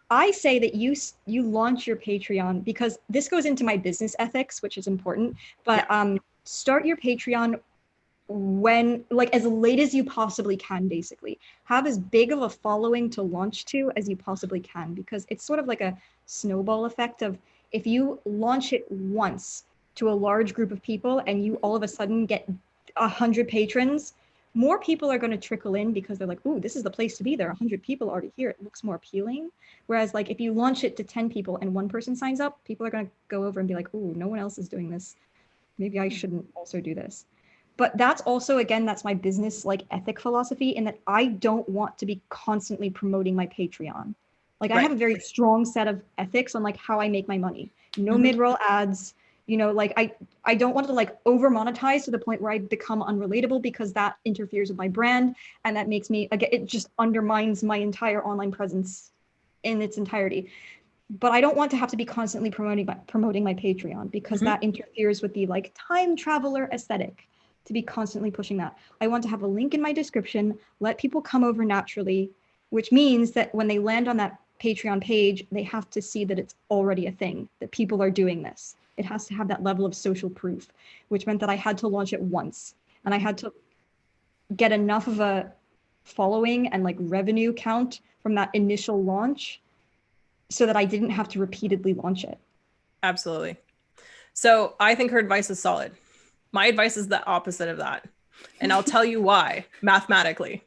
I say that you launch your Patreon, because this goes into my business ethics, which is important, but start your Patreon when, like, as late as you possibly can. Basically have as big of a following to launch to as you possibly can, because it's sort of like a snowball effect of, if you launch it once to a large group of people and you all of a sudden get 100 patrons, more people are going to trickle in because they're like, ooh, this is the place to be. There are 100 people already here. It looks more appealing. Whereas like if you launch it to 10 people and one person signs up, people are going to go over and be like, ooh, no one else is doing this. Maybe I shouldn't also do this. But that's also, again, that's my business like ethic philosophy, in that I don't want to be constantly promoting my Patreon. Like I have a very strong set of ethics on like how I make my money. No mid-roll ads, you know, like I don't want to like over monetize to the point where I become unrelatable, because that interferes with my brand. And that makes me, again, it just undermines my entire online presence in its entirety. But I don't want to have to be constantly promoting my Patreon, because that interferes with the like time traveler aesthetic, to be constantly pushing that. I want to have a link in my description, let people come over naturally, which means that when they land on that Patreon page, they have to see that it's already a thing, that people are doing this. It has to have that level of social proof, which meant that I had to launch it once, and I had to get enough of a following and like revenue count from that initial launch so that I didn't have to repeatedly launch it. Absolutely. So I think her advice is solid. My advice is the opposite of that. And I'll tell you why, mathematically.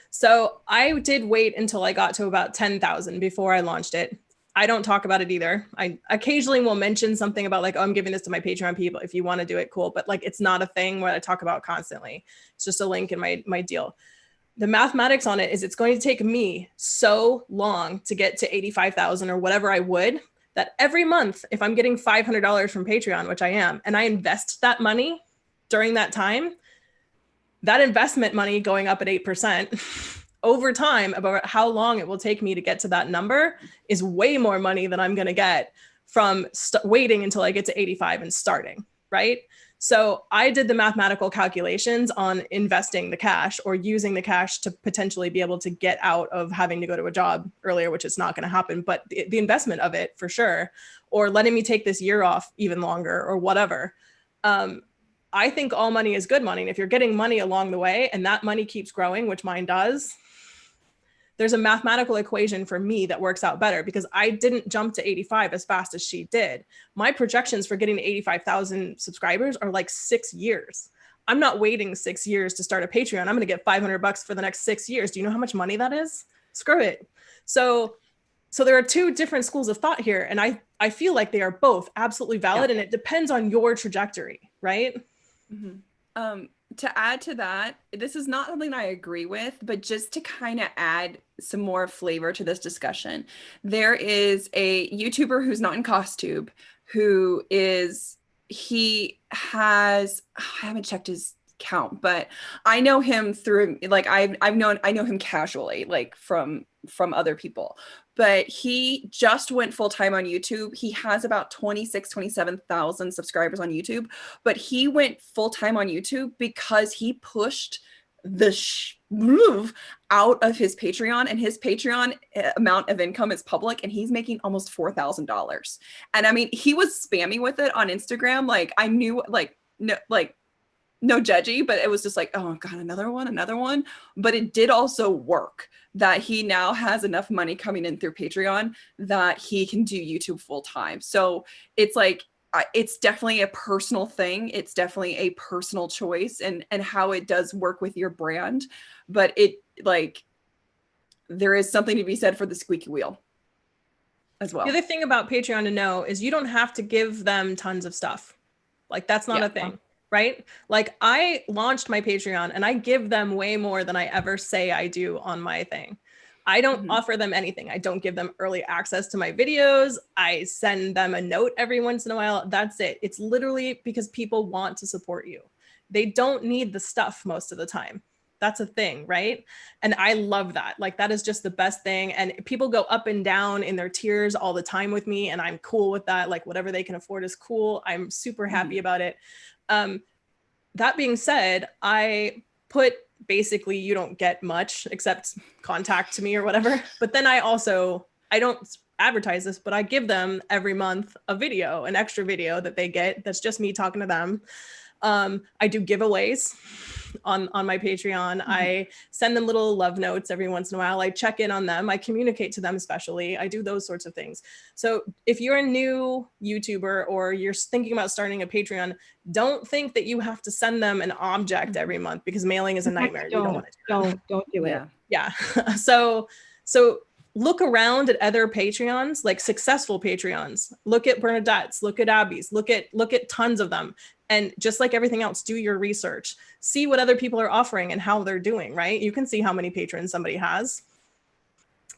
So I did wait until I got to about 10,000 before I launched it. I don't talk about it either. I occasionally will mention something about like, oh, I'm giving this to my Patreon people. If you want to do it, cool. But like, it's not a thing where I talk about constantly. It's just a link in my deal. The mathematics on it is it's going to take me so long to get to 85,000 or whatever I would, that every month, if I'm getting $500 from Patreon, which I am, and I invest that money during that time, that investment money going up at 8% over time, about how long it will take me to get to that number, is way more money than I'm going to get from waiting until I get to 85 and starting. right? So I did the mathematical calculations on investing the cash or using the cash to potentially be able to get out of having to go to a job earlier, which is not going to happen, but the investment of it for sure, or letting me take this year off even longer or whatever. I think all money is good money. And if you're getting money along the way and that money keeps growing, which mine does, there's a mathematical equation for me that works out better because I didn't jump to 85 as fast as she did. My projections for getting to 85,000 subscribers are like 6 years. I'm not waiting 6 years to start a Patreon. I'm going to get $500 for the next 6 years. Do you know how much money that is? Screw it. So there are two different schools of thought here. And I feel like they are both absolutely valid, and it depends on your trajectory, right? Mm-hmm. To add to that, this is not something I agree with, but just to kind of add some more flavor to this discussion, there is a YouTuber who's not in CosTube who is, he has, I haven't checked his count, but I know him through, like, I know him casually, like from other people, but he just went full-time on YouTube. He has about 27,000 subscribers on YouTube, but he went full-time on YouTube because he pushed the move out of his Patreon, and his Patreon amount of income is public, and he's making almost $4,000. And I mean, he was spammy with it on Instagram. Like, I knew, like, no judgy, but it was just like, oh God, another one. But it did also work that he now has enough money coming in through Patreon that he can do YouTube full time. So it's like, it's definitely a personal thing. It's definitely a personal choice and how it does work with your brand. But it, like, there is something to be said for the squeaky wheel as well. The other thing about Patreon to know is you don't have to give them tons of stuff. Like, that's not a thing. Right? Like, I launched my Patreon and I give them way more than I ever say I do on my thing. I don't offer them anything. I don't give them early access to my videos. I send them a note every once in a while. That's it. It's literally because people want to support you. They don't need the stuff most of the time. That's a thing, right? And I love that. Like, that is just the best thing. And people go up and down in their tiers all the time with me, and I'm cool with that. Like, whatever they can afford is cool. I'm super happy about it. That being said, I put basically, you don't get much except contact me or whatever. But then I don't advertise this, but I give them every month a video, an extra video that they get. That's just me talking to them. I do giveaways on my Patreon. I send them little love notes every once in a while. I check in on them. I communicate to them, especially. I do those sorts of things. So if you're a new YouTuber or you're thinking about starting a Patreon, don't think that you have to send them an object every month, because mailing is a nightmare. You don't want to don't do it. Yeah. So look around at other Patreons, like successful Patreons. Look at Bernadette's, look at Abby's, look at tons of them. And just like everything else, do your research. See what other people are offering and how they're doing, right? You can see how many patrons somebody has.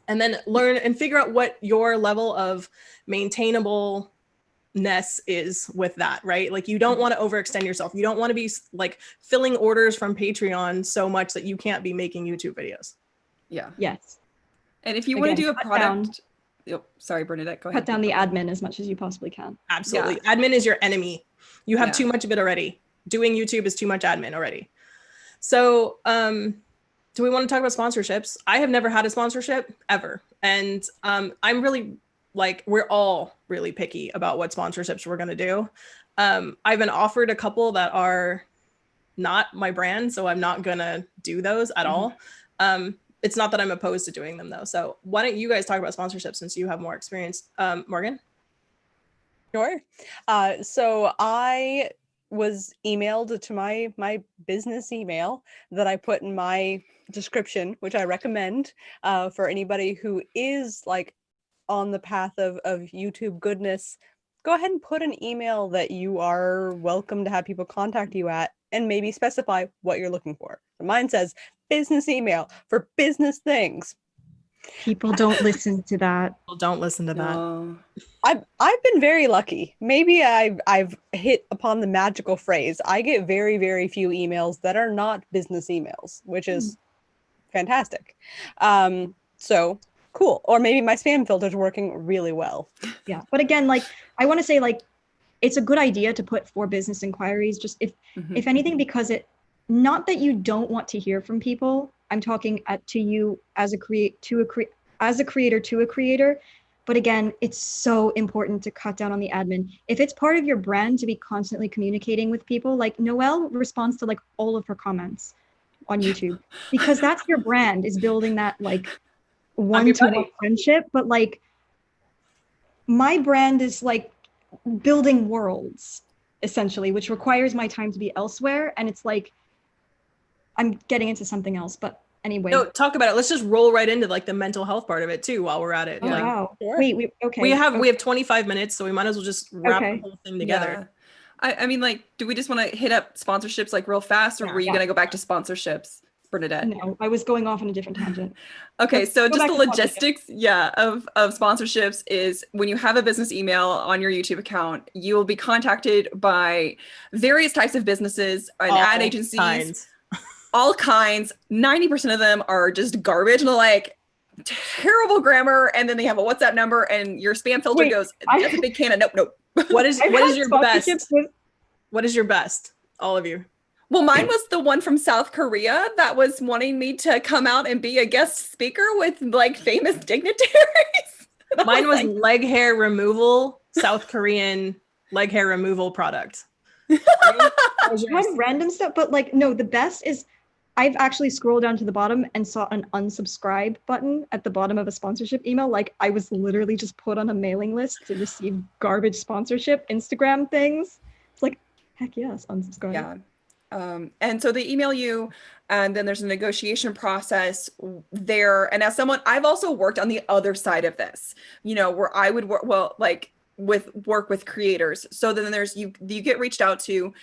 And then learn and figure out what your level of maintainableness is with that, right? Like, you don't want to overextend yourself. You don't want to be like filling orders from Patreon so much that you can't be making YouTube videos. Yeah. Yes. And if you want to do a product, sorry, Bernadette, go ahead. Cut down the admin as much as you possibly can. Absolutely. Yeah. Admin is your enemy. You have too much of it already. Doing YouTube is too much admin already. So do we want to talk about sponsorships? I have never had a sponsorship ever. And I'm really, like, we're all really picky about what sponsorships we're going to do. I've been offered a couple that are not my brand, so I'm not going to do those at all. It's not that I'm opposed to doing them, though. So why don't you guys talk about sponsorships since you have more experience? Morgan? Sure. So I was emailed to my business email that I put in my description, which I recommend for anybody who is like on the path of YouTube goodness. Go ahead and put an email that you are welcome to have people contact you at, and maybe specify what you're looking for. So mine says business email for business things. People don't listen to that. People don't listen to that. I've been very lucky. Maybe I've hit upon the magical phrase. I get very, very few emails that are not business emails, which is fantastic. So cool. Or maybe my spam filter is working really well. Yeah. But again, like, I want to say, like, it's a good idea to put for business inquiries, just Mhm. if anything, because not that you don't want to hear from people. I'm talking to you as a creator to a creator. But again, it's so important to cut down on the admin. If it's part of your brand to be constantly communicating with people, like Noelle responds to like all of her comments on YouTube, because that's your brand, is building that like one-to-one friendship. But like my brand is like building worlds, essentially, which requires my time to be elsewhere. And it's like, I'm getting into something else, but anyway. No, talk about it. Let's just roll right into like the mental health part of it too while we're at it. Oh, Like, wow. Sure. Wait, okay. we have 25 minutes, so we might as well just wrap the whole thing together. Yeah. I mean, like, do we just want to hit up sponsorships like real fast, or were you going to go back to sponsorships, Bernadette? No, I was going off on a different tangent. Okay, so just the to logistics, of sponsorships is when you have a business email on your YouTube account, you will be contacted by various types of businesses and ad agencies. All kinds. 90% of them are just garbage and like terrible grammar, and then they have a WhatsApp number, and your spam filter goes, that's a big can of nope. What is your best? What is your best? All of you. Well, mine was the one from South Korea that was wanting me to come out and be a guest speaker with like famous dignitaries. Mine was like, leg hair removal, South Korean leg hair removal product. Random stuff, but like, no, the best is I've actually scrolled down to the bottom and saw an unsubscribe button at the bottom of a sponsorship email. Like I was literally just put on a mailing list to receive garbage sponsorship Instagram things. It's like, heck yes, unsubscribe. Yeah. And so they email you, and then there's a negotiation process there. And as someone, I've also worked on the other side of this, where I would work, work with creators. So then there's, you get reached out to.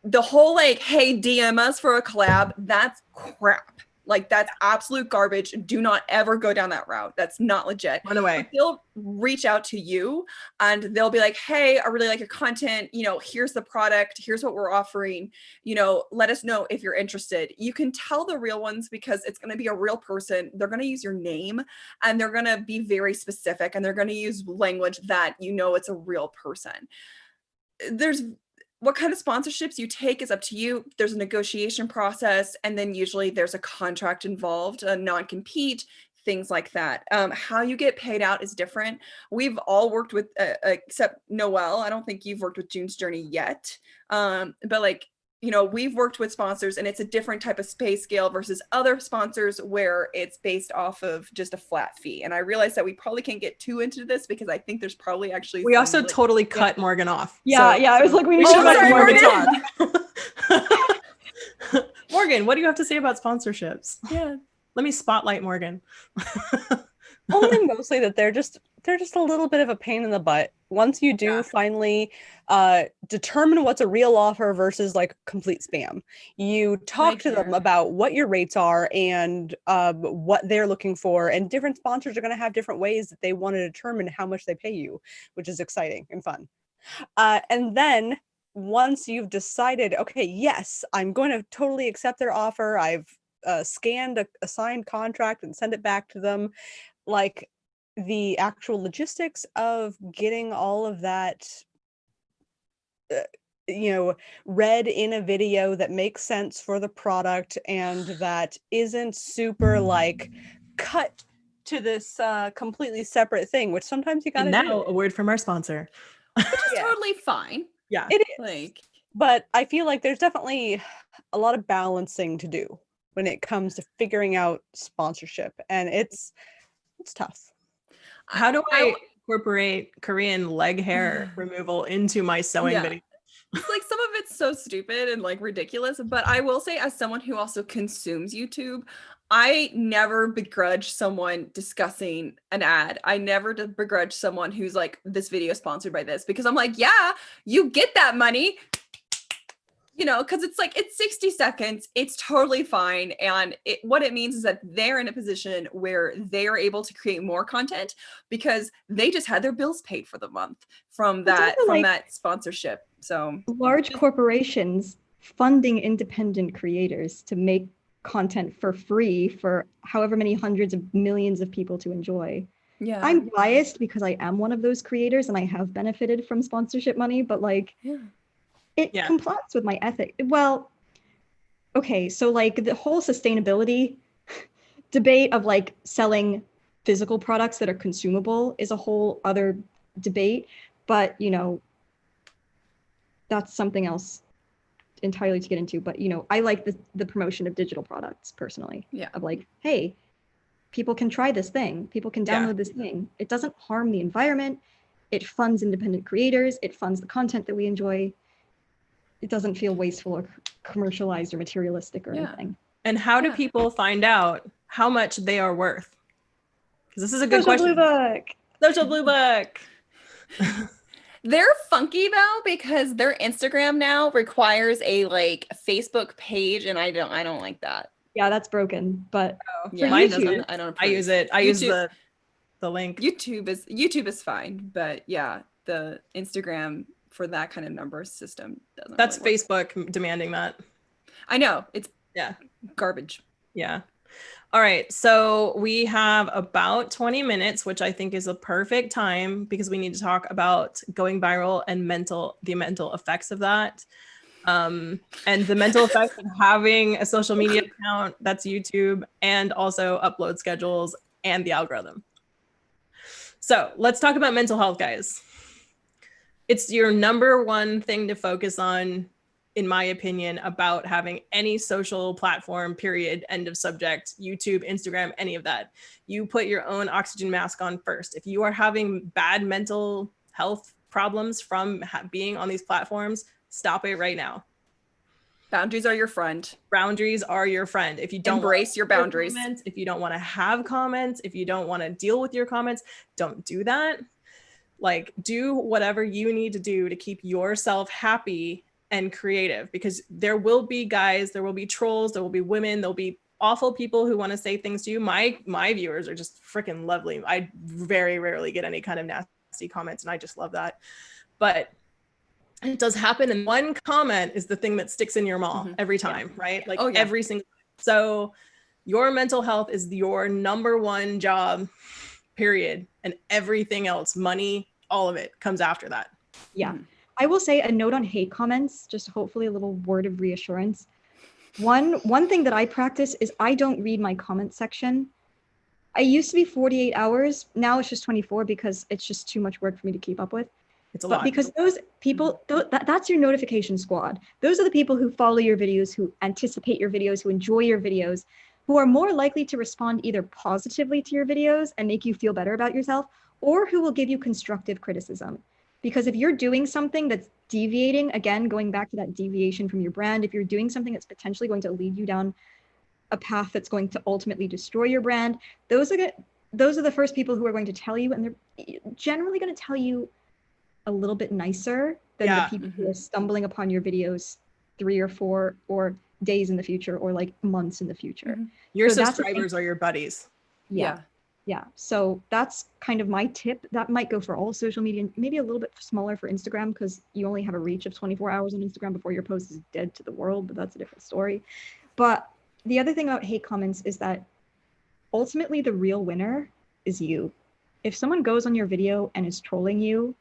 The whole like, hey, DM us for a collab, that's crap. Like that's absolute garbage. Do not ever go down that route. That's not legit. Run away. But they'll reach out to you and they'll be like, hey, I really like your content. Here's the product. Here's what we're offering. Let us know if you're interested. You can tell the real ones because it's going to be a real person. They're going to use your name and they're going to be very specific and they're going to use language that it's a real person. What kind of sponsorships you take is up to you. There's a negotiation process, and then usually there's a contract involved, a non-compete, things like that. How you get paid out is different. We've all worked with, except Noelle. I don't think you've worked with June's Journey yet. But like, we've worked with sponsors, and it's a different type of pay scale versus other sponsors where it's based off of just a flat fee. And I realize that we probably can't get too into this because I think there's probably actually we also totally cut Morgan off. Yeah, I was like, we should let Morgan talk. Morgan, what do you have to say about sponsorships? Yeah, let me spotlight Morgan. Only mostly that they're just a little bit of a pain in the butt. Once you do finally determine what's a real offer versus like complete spam, you talk to them about what your rates are and what they're looking for, and different sponsors are going to have different ways that they want to determine how much they pay you, which is exciting and fun. And then once you've decided, okay, yes, I'm going to totally accept their offer, I've scanned a signed contract and send it back to them, like the actual logistics of getting all of that read in a video that makes sense for the product and that isn't super like cut to this completely separate thing, which sometimes you gotta do. A word from our sponsor. Which is totally fine. Yeah, it is. But I feel like there's definitely a lot of balancing to do when it comes to figuring out sponsorship, and it's tough. How do I incorporate Korean leg hair removal into my sewing video? It's like some of it's so stupid and like ridiculous, but I will say, as someone who also consumes YouTube, I never begrudge someone discussing an ad. I never begrudge someone who's like, this video is sponsored by this, because I'm like, yeah, you get that money. Because it's like, it's 60 seconds. It's totally fine. And what it means is that they're in a position where they are able to create more content because they just had their bills paid for the month from that sponsorship. So large corporations funding independent creators to make content for free for however many hundreds of millions of people to enjoy. Yeah. I'm biased because I am one of those creators and I have benefited from sponsorship money, but like it complies with my ethic. Well, okay, so like the whole sustainability debate of like selling physical products that are consumable is a whole other debate, but you know, that's something else entirely to get into. But you know, I like the promotion of digital products personally. Yeah. Of like, hey, people can try this thing, people can download this thing. It doesn't harm the environment. It funds independent creators. It funds the content that we enjoy. It doesn't feel wasteful or commercialized or materialistic or anything. And how do people find out how much they are worth? Because this is a good question. Blue Book. Social Blue Book. They're funky though, because their Instagram now requires a like Facebook page, and I don't like that. Yeah, that's broken. But yeah, mine doesn't. doesn't. I don't. I use it. I use the link. YouTube is fine, but yeah, the Instagram for that kind of number system doesn't. That's really Facebook demanding that. I know, it's garbage. Yeah. All right. So we have about 20 minutes, which I think is a perfect time because we need to talk about going viral and the mental effects of that. And the mental effects of having a social media account that's YouTube, and also upload schedules and the algorithm. So let's talk about mental health, guys. It's your number one thing to focus on, in my opinion, about having any social platform, period, end of subject, YouTube, Instagram, any of that. You put your own oxygen mask on first. If you are having bad mental health problems from being on these platforms, stop it right now. Boundaries are your friend. Boundaries are your friend. If you don't embrace your boundaries, comments, if you don't want to have comments, if you don't want to deal with your comments, don't do that. Like, do whatever you need to do to keep yourself happy and creative, because there will be guys, there will be trolls, there will be women, there'll be awful people who want to say things to you. My viewers are just freaking lovely. I very rarely get any kind of nasty comments, and I just love that. But it does happen, and one comment is the thing that sticks in your maw every time, right? Like every single time. So your mental health is your number one job, period, and everything else, money, all of it comes after that. Yeah. I will say a note on hate comments, just hopefully a little word of reassurance. One thing that I practice is I don't read my comment section. I used to be 48 hours. Now it's just 24 because it's just too much work for me to keep up with. It's a lot. Because those people, that's your notification squad. Those are the people who follow your videos, who anticipate your videos, who enjoy your videos, who are more likely to respond either positively to your videos and make you feel better about yourself, or who will give you constructive criticism. Because if you're doing something that's deviating, again, going back to that deviation from your brand, if you're doing something that's potentially going to lead you down a path that's going to ultimately destroy your brand, those are the first people who are going to tell you, and they're generally going to tell you a little bit nicer than the people who are stumbling upon your videos 3 or 4 or days in the future, or like months in the future. Your subscribers are your buddies. Yeah. So that's kind of my tip. That might go for all social media, maybe a little bit smaller for Instagram, because you only have a reach of 24 hours on Instagram before your post is dead to the world, but that's a different story. But the other thing about hate comments is that ultimately the real winner is you. If someone goes on your video and is trolling you,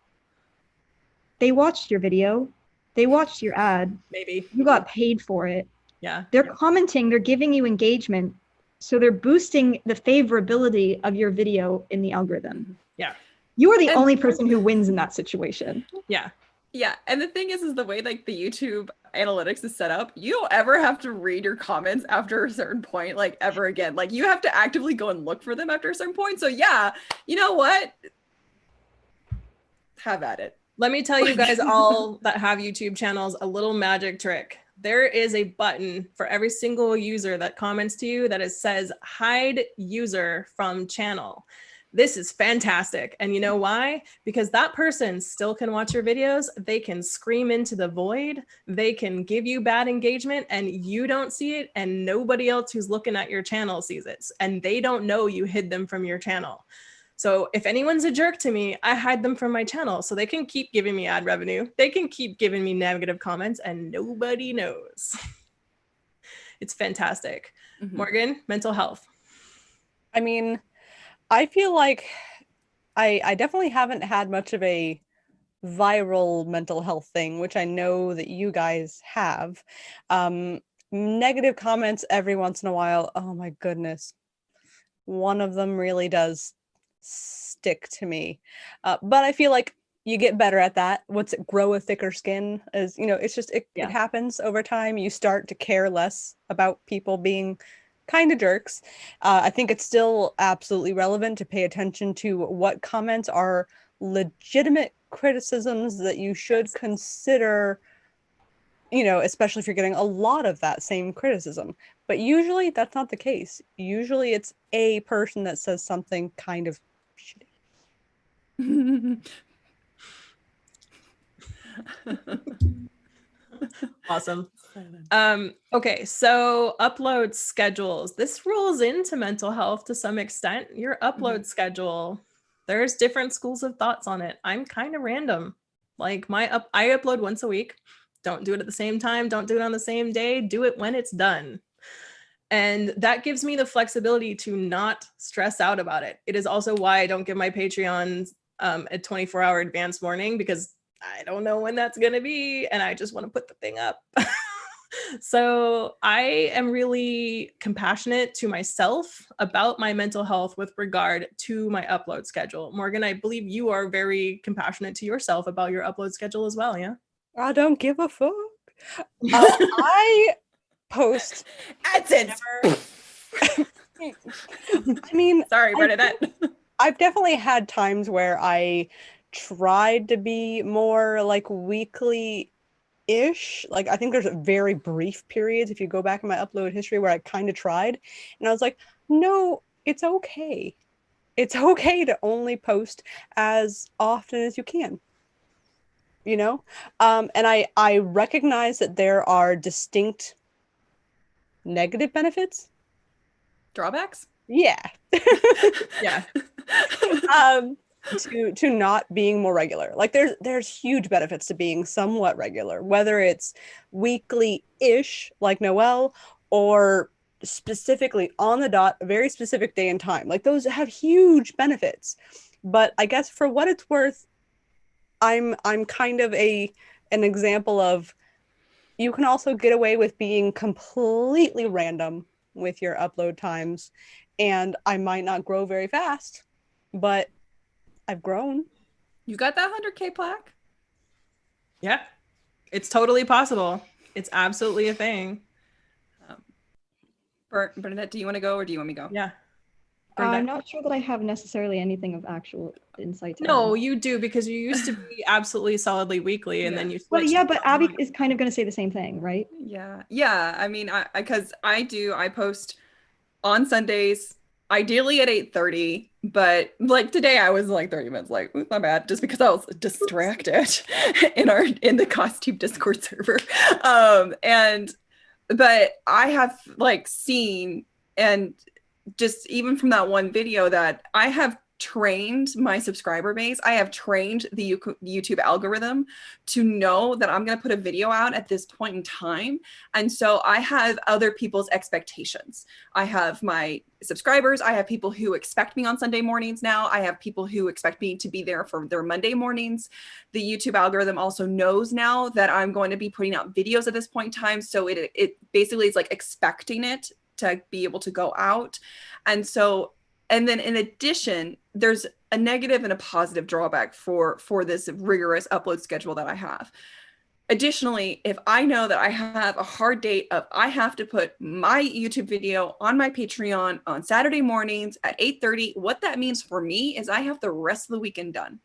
they watched your video, they watched your ad, maybe you got paid for it. Yeah. They're commenting, they're giving you engagement. So they're boosting the favorability of your video in the algorithm. Yeah. You are the only person who wins in that situation. Yeah. Yeah. And the thing is the way like the YouTube analytics is set up, you don't ever have to read your comments after a certain point, like ever again. Like you have to actively go and look for them after a certain point. So yeah, you know what? Have at it. Let me tell you guys all that have YouTube channels a little magic trick. There is a button for every single user that comments to you that it says hide user from channel. This is fantastic. And you know why? Because that person still can watch your videos. They can scream into the void. They can give you bad engagement and you don't see it. And nobody else who's looking at your channel sees it. And they don't know you hid them from your channel. So if anyone's a jerk to me, I hide them from my channel so they can keep giving me ad revenue. They can keep giving me negative comments and nobody knows. It's fantastic. Morgan, mental health. I mean, I feel like I definitely haven't had much of a viral mental health thing, which I know that you guys have. Negative comments every once in a while. Oh my goodness. One of them really does stick to me. But I feel like you get better at that. What's it, grow a thicker skin? Is, you know, it's just, it happens over time. You start to care less about people being kind of jerks. I think it's still absolutely relevant to pay attention to what comments are legitimate criticisms that you should consider, you know, especially if you're getting a lot of that same criticism. But usually that's not the case. Usually it's a person that says something kind of shitty. Awesome. Okay, so upload schedules. This rolls into mental health to some extent. Your upload schedule, there's different schools of thoughts on it. I'm kind of random. Like I upload once a week. Don't do it at the same time. Don't do it on the same day. Do it when it's done. And that gives me the flexibility to not stress out about it. It is also why I don't give my Patreons a 24-hour advance warning, because I don't know when that's going to be, and I just want to put the thing up. So I am really compassionate to myself about my mental health with regard to my upload schedule. Morgan, I believe you are very compassionate to yourself about your upload schedule as well, yeah? I don't give a fuck. I post AdSense. I mean, Sorry, Bernadette. I've definitely had times where I tried to be more like weekly-ish. Like, I think there's very brief periods, if you go back in my upload history, where I kind of tried. And I was like, no, it's okay. It's okay to only post as often as you can. You know? And I recognize that there are distinct negative benefits. Drawbacks? Yeah. Yeah. To not being more regular. Like there's huge benefits to being somewhat regular, whether it's weekly-ish like Noelle, or specifically on the dot, a very specific day and time. Like those have huge benefits. But I guess for what it's worth, I'm kind of an example of, you can also get away with being completely random with your upload times, and I might not grow very fast, but I've grown. You got that 100K plaque? Yeah, it's totally possible. It's absolutely a thing. Bernadette, do you want to go or do you want me to go? Yeah. I'm not sure that I have necessarily anything of actual insight to No, add. you do, because you used to be absolutely solidly weekly, and then you switched. Well, yeah, but Abby is kind of going to say the same thing, right? Yeah. I mean, because I post on Sundays, ideally at 8:30, but like today I was like 30 minutes late. Ooh, my bad, just because I was distracted in the costume Discord server. But I have like seen, and just even from that one video, that I have trained my subscriber base. I have trained the YouTube algorithm to know that I'm going to put a video out at this point in time. And so I have other people's expectations. I have my subscribers. I have people who expect me on Sunday mornings now. I have people who expect me to be there for their Monday mornings. The YouTube algorithm also knows now that I'm going to be putting out videos at this point in time. So it basically is like expecting it to be able to go out. And then in addition, there's a negative and a positive drawback for this rigorous upload schedule that I have. Additionally, if I know that I have a hard date of I have to put my YouTube video on my Patreon on Saturday mornings at 8:30, what that means for me is I have the rest of the weekend done.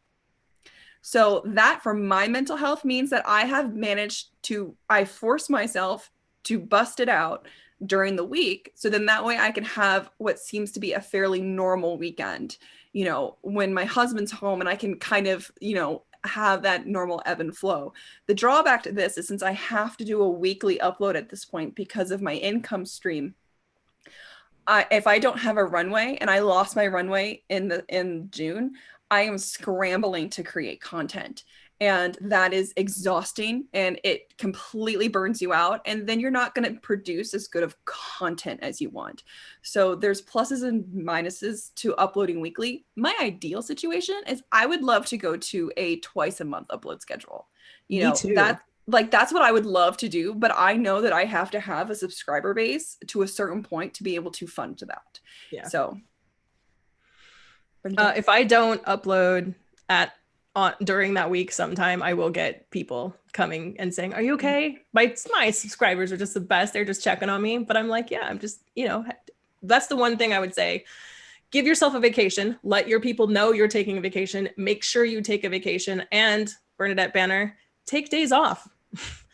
So that, for my mental health, means that I force myself to bust it out during the week. So then that way I can have what seems to be a fairly normal weekend, you know, when my husband's home, and I can kind of, you know, have that normal ebb and flow. The drawback to this is, since I have to do a weekly upload at this point because of my income stream, if I don't have a runway, and I lost my runway in June, I am scrambling to create content. And that is exhausting and it completely burns you out. And then you're not going to produce as good of content as you want. So there's pluses and minuses to uploading weekly. My ideal situation is I would love to go to a twice a month upload schedule. You Me know, too. that's what I would love to do. But I know that I have to have a subscriber base to a certain point to be able to fund that. Yeah. So if I don't upload during that week sometime, I will get people coming and saying, are you okay? My subscribers are just the best. They're just checking on me. But I'm like, yeah, I'm just, that's the one thing I would say. Give yourself a vacation. Let your people know you're taking a vacation. Make sure you take a vacation. And Bernadette Banner, take days off.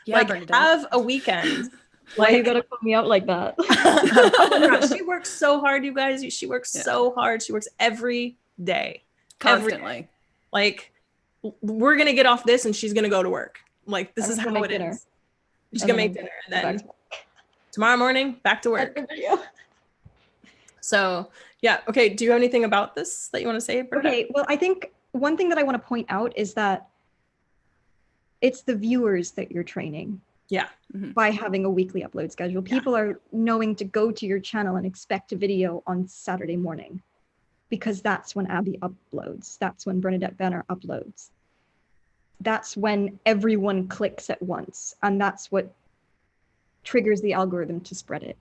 Yeah, have a weekend. Why you gotta call me out like that? Oh my gosh, she works so hard, you guys. She works so hard. She works every day. Constantly. Like, we're gonna get off this and she's gonna go to work. Like, this is how it is. She's gonna make dinner and then tomorrow morning back to work. So yeah, okay. Do you have anything about this that you want to say, Bernadette? Okay, well, I think one thing that I want to point out is that it's the viewers that you're training. Yeah. By having a weekly upload schedule. People are knowing to go to your channel and expect a video on Saturday morning because that's when Abby uploads. That's when Bernadette Banner uploads. That's when everyone clicks at once. And that's what triggers the algorithm to spread it.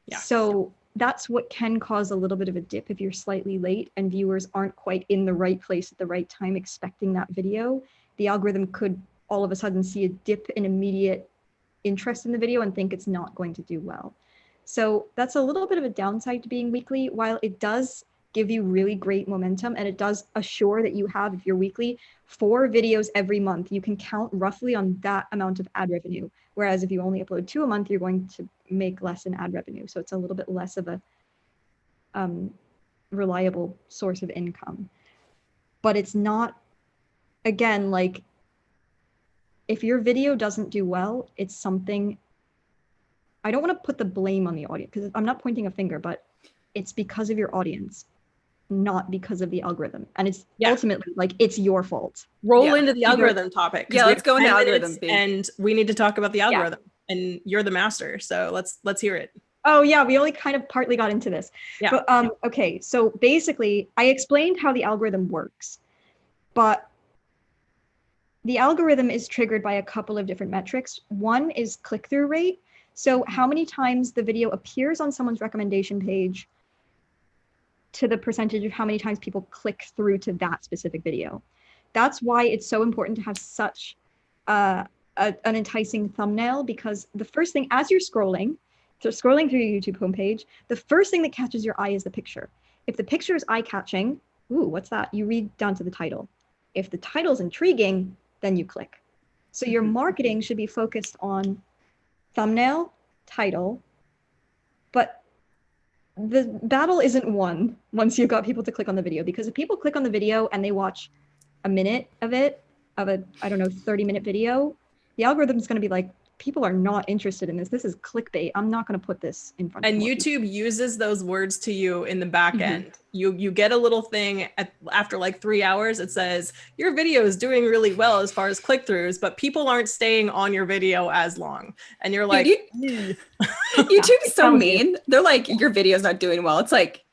Yeah. So that's what can cause a little bit of a dip if you're slightly late and viewers aren't quite in the right place at the right time expecting that video. The algorithm could all of a sudden see a dip in immediate interest in the video and think it's not going to do well. So that's a little bit of a downside to being weekly. While it does give you really great momentum and it does assure that you have, if you're weekly, 4 videos every month, you can count roughly on that amount of ad revenue. Whereas if you only upload 2 a month, you're going to make less in ad revenue. So it's a little bit less of a reliable source of income. But it's not, again, like, if your video doesn't do well, it's something, I don't want to put the blame on the audience because I'm not pointing a finger, but it's because of your audience, not because of the algorithm. And it's ultimately like, it's your fault. Roll into the algorithm topic. Yeah, let's go into algorithm. And we need to talk about the algorithm and you're the master. So let's hear it. Oh yeah, we only kind of partly got into this. Yeah. But, okay, so basically I explained how the algorithm works, but the algorithm is triggered by a couple of different metrics. One is click-through rate. So how many times the video appears on someone's recommendation page to the percentage of how many times people click through to that specific video. That's why it's so important to have such an enticing thumbnail, because the first thing, as you're scrolling through your YouTube homepage, the first thing that catches your eye is the picture. If the picture is eye-catching, ooh, what's that? You read down to the title. If the title's intriguing, then you click. So your marketing should be focused on thumbnail, title, but the battle isn't won once you've got people to click on the video, because if people click on the video and they watch a minute of it, of a, I don't know, 30-minute video, the algorithm's going to be like, people are not interested in this. This is clickbait. I'm not going to put this in front of them. And YouTube uses those words to you in the back end. You get a little thing after like 3 hours. It says your video is doing really well as far as click-throughs, but people aren't staying on your video as long. And you're like, YouTube's so mean. They're like, your video's not doing well. It's like,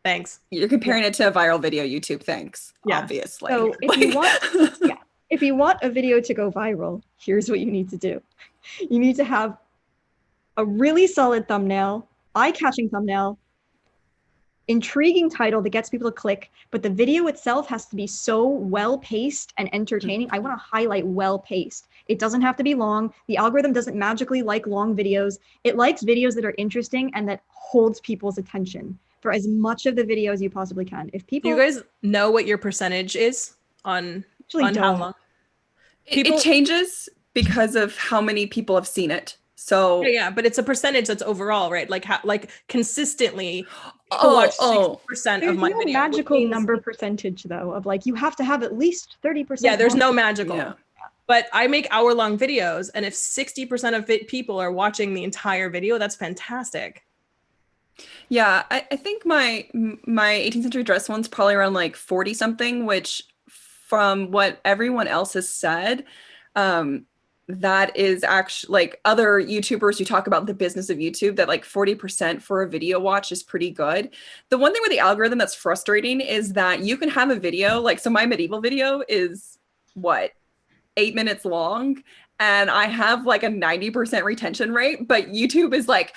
thanks. You're comparing it to a viral video, YouTube. Thanks. Yeah. Obviously. So if you want a video to go viral, here's what you need to do. You need to have a really solid thumbnail, eye-catching thumbnail, intriguing title that gets people to click, but the video itself has to be so well-paced and entertaining. I want to highlight well-paced. It doesn't have to be long. The algorithm doesn't magically like long videos. It likes videos that are interesting and that holds people's attention for as much of the video as you possibly can. If people, do you guys know what your percentage is on how long? It changes because of how many people have seen it. So yeah, but it's a percentage that's overall, right? Like consistently watch 60% of my video. Magical number percentage though, of like, you have to have at least 30%. Yeah, there's no magical. Yeah. But I make hour-long videos, and if 60% of people are watching the entire video, that's fantastic. Yeah, I think my 18th century dress one's probably around like 40 something, which from what everyone else has said, that is actually like other YouTubers who talk about the business of YouTube, that like 40% for a video watch is pretty good. The one thing with the algorithm that's frustrating is that you can have a video, like, so my medieval video is what, 8 minutes long, and I have like a 90% retention rate, but YouTube is like,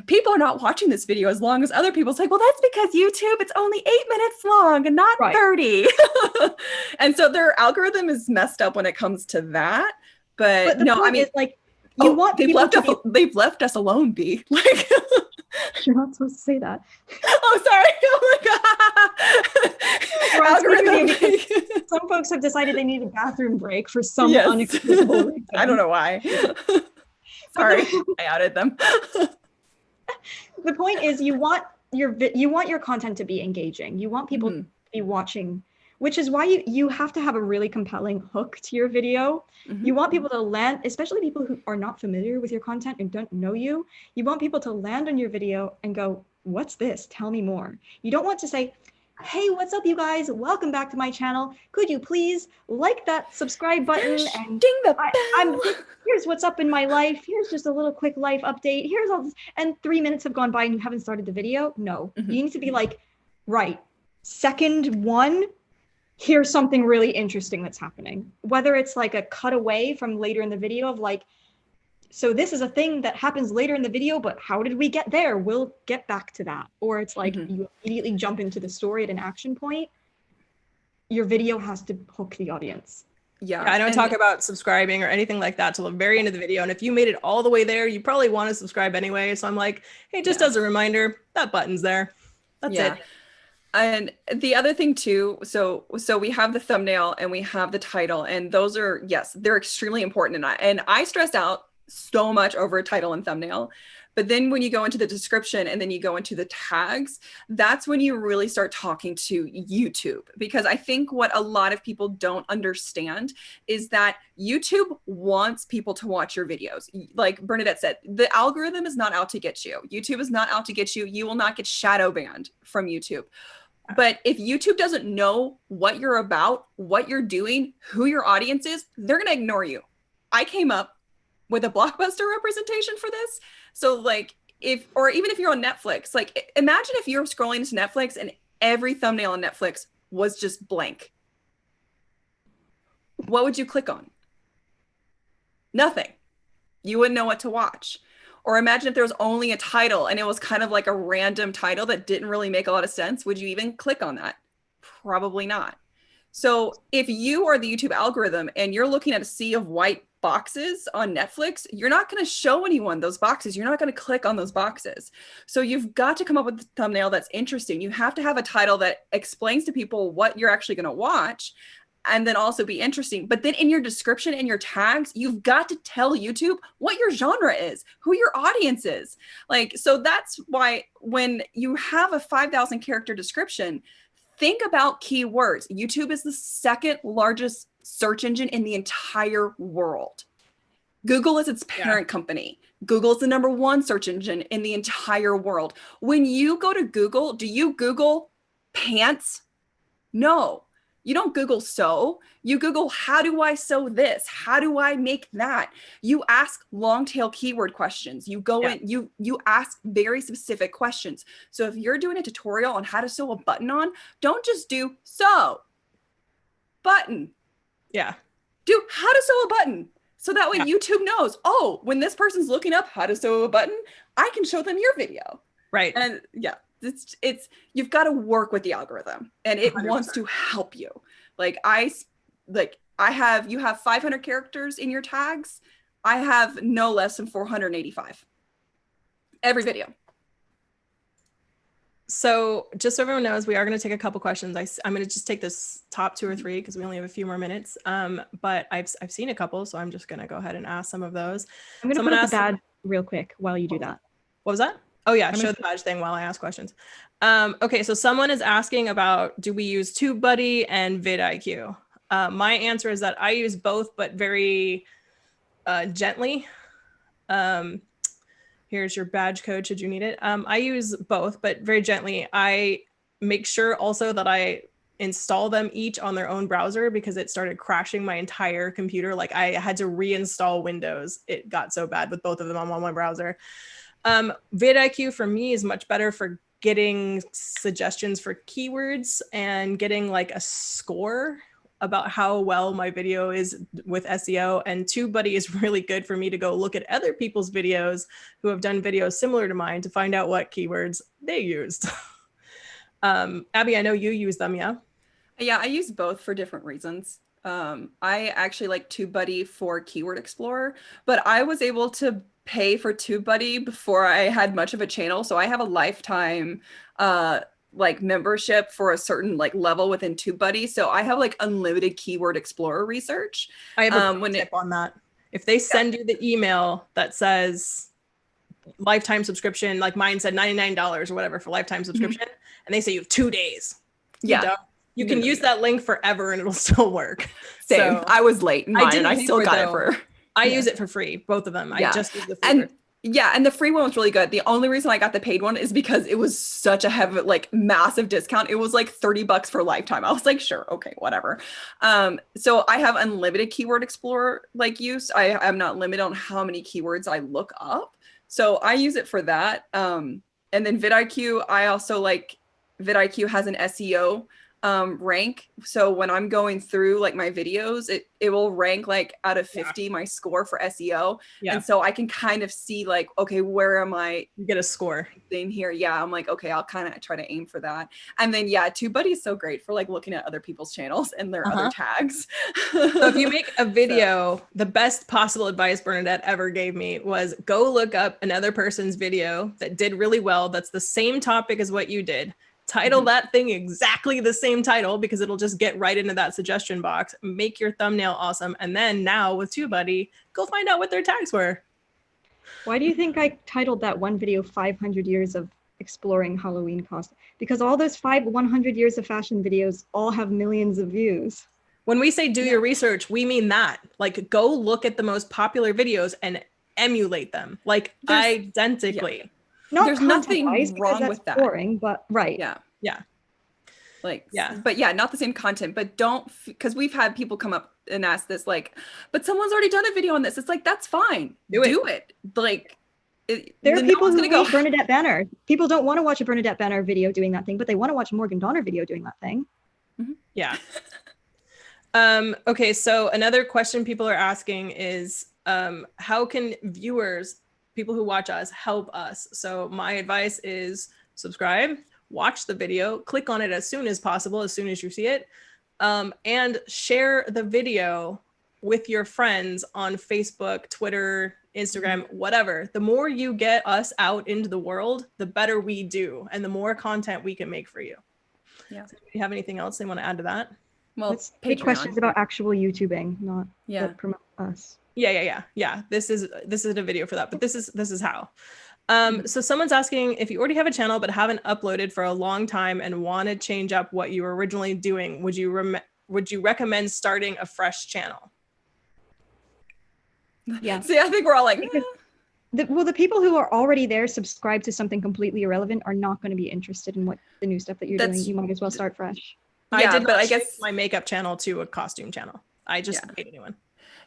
people are not watching this video as long as other people. It's like, well, that's because YouTube, it's only 8 minutes long and not 30. And so their algorithm is messed up when it comes to that. But the no, point I mean, is, like, you want they've left us alone, B. Like, you're not supposed to say that. Oh, sorry. Oh my God. Some folks have decided they need a bathroom break for some unexplicable reason. I don't know why. Sorry, I outed them. The point is, you want your content to be engaging. You want people to be watching, which is why you have to have a really compelling hook to your video. You want people to land, especially people who are not familiar with your content and don't know you. You want people to land on your video and go, what's this? Tell me more. You don't want to say, hey, what's up, you guys? Welcome back to my channel. Could you please like that subscribe button and ding the bell. Here's what's up in my life. Here's just a little quick life update. Here's all this. And 3 minutes have gone by and you haven't started the video. No, you need to be like, right, second one, here's something really interesting that's happening. Whether it's like a cutaway from later in the video of like, so this is a thing that happens later in the video, but how did we get there? We'll get back to that. Or it's like you immediately jump into the story at an action point. Your video has to hook the audience. Yeah, I don't talk about subscribing or anything like that till the very end of the video. And if you made it all the way there, you probably want to subscribe anyway. So I'm like, hey, just as a reminder, that button's there. That's it. And the other thing too, so we have the thumbnail and we have the title, and those are, yes, they're extremely important. And I stress out so much over title and thumbnail. But then when you go into the description and then you go into the tags, that's when you really start talking to YouTube. Because I think what a lot of people don't understand is that YouTube wants people to watch your videos. Like Bernadette said, the algorithm is not out to get you. YouTube is not out to get you. You will not get shadow banned from YouTube. But if YouTube doesn't know what you're about, what you're doing, who your audience is, they're going to ignore you. I came up with a Blockbuster representation for this. So like or even if you're on Netflix, like imagine if you're scrolling into Netflix and every thumbnail on Netflix was just blank. What would you click on? Nothing. You wouldn't know what to watch. Or imagine if there was only a title and it was kind of like a random title that didn't really make a lot of sense. Would you even click on that? Probably not. So if you are the YouTube algorithm and you're looking at a sea of white boxes on Netflix, you're not going to show anyone those boxes. You're not going to click on those boxes. So you've got to come up with a thumbnail that's interesting. You have to have a title that explains to people what you're actually going to watch, and then also be interesting. But then in your description and your tags, you've got to tell YouTube what your genre is, who your audience is. Like, so that's why when you have a 5,000 character description, think about keywords. YouTube is the second largest search engine in the entire world. Google is its parent company. Google is the #1 search engine in the entire world. When you go to Google, do you Google pants? No, you don't Google sew. You Google, how do I sew this? How do I make that? You ask long tail keyword questions. You go in, you ask very specific questions. So if you're doing a tutorial on how to sew a button on, don't just do sew button. Yeah. Do how to sew a button. So that way YouTube knows, oh, when this person's looking up how to sew a button, I can show them your video. Right. And it's you've got to work with the algorithm, and it 100%. wants to help you. You have 500 characters in your tags. I have no less than 485 every video. So just so everyone knows, we are going to take a couple questions. I'm going to just take this top 2 or 3 because we only have a few more minutes. But I've seen a couple, so I'm just going to go ahead and ask some of those. I'm going to put up the badge real quick while you do that. What was that? Oh yeah, show the badge thing while I ask questions. Okay, so someone is asking about, do we use TubeBuddy and vidIQ? My answer is that I use both, but very gently. Here's your badge code should you need it. I use both, but very gently. I make sure also that I install them each on their own browser because it started crashing my entire computer. Like I had to reinstall Windows. It got so bad with both of them on one browser. vidIQ for me is much better for getting suggestions for keywords and getting like a score about how well my video is with SEO. And TubeBuddy is really good for me to go look at other people's videos who have done videos similar to mine to find out what keywords they used. Abby, I know you use them, yeah? Yeah, I use both for different reasons. I actually like TubeBuddy for Keyword Explorer, but I was able to pay for TubeBuddy before I had much of a channel. So I have a lifetime like membership for a certain like level within TubeBuddy. So I have like unlimited Keyword Explorer research. I have a tip on that. If they send you the email that says lifetime subscription, like mine said $99 or whatever for lifetime subscription, and they say you have 2 days. You can use that link forever and it'll still work. Same. So, I was late in mine and I still got it for. I use it for free, both of them. I just use the free version. Yeah, and the free one was really good. The only reason I got the paid one is because it was such a heavy, like massive discount. It was like $30 for lifetime. I was like, sure, okay, whatever. So I have unlimited Keyword Explorer like use. I'm not limited on how many keywords I look up. So I use it for that. And then vidIQ, I also like vidIQ has an SEO rank. So when I'm going through like my videos, it will rank like out of 50 my score for SEO. And so I can kind of see like, okay, where am I? You get a score in here. Yeah. I'm like, okay, I'll kind of try to aim for that. And then TubeBuddy is so great for like looking at other people's channels and their other tags. So if you make a video, the best possible advice Bernadette ever gave me was go look up another person's video that did really well. That's the same topic as what you did. Title that thing exactly the same title because it'll just get right into that suggestion box. Make your thumbnail awesome. And then now with TubeBuddy, go find out what their tags were. Why do you think I titled that one video 500 years of exploring Halloween costumes? Because all those 100 years of fashion videos all have millions of views. When we say do your research, we mean that. Like go look at the most popular videos and emulate them like identically. There's nothing wrong with that. Boring, but right. Yeah. But not the same content, but don't, because we've had people come up and ask this, like, but someone's already done a video on this. It's like, that's fine. Do it. Like, there are people who hate Bernadette Banner. People don't want to watch a Bernadette Banner video doing that thing, but they want to watch a Morgan Donner video doing that thing. Yeah. Okay. So another question people are asking is, how can viewers, people who watch us, help us? So my advice is subscribe, watch the video, click on it as soon as possible, as soon as you see it, and share the video with your friends on Facebook, Twitter, Instagram, whatever. The more you get us out into the world, the better we do and the more content we can make for you. Yeah. So do you have anything else they want to add to that? Well, let's take questions about actual YouTubing, not promote us. Yeah. This is a video for that, but this is how. So someone's asking if you already have a channel but haven't uploaded for a long time and want to change up what you were originally doing, would you recommend starting a fresh channel? Yeah. See, I think we're all like, the people who are already there subscribed to something completely irrelevant are not going to be interested in what the new stuff that you're doing. You might as well start fresh. I guess my makeup channel to a costume channel. I just made a new one.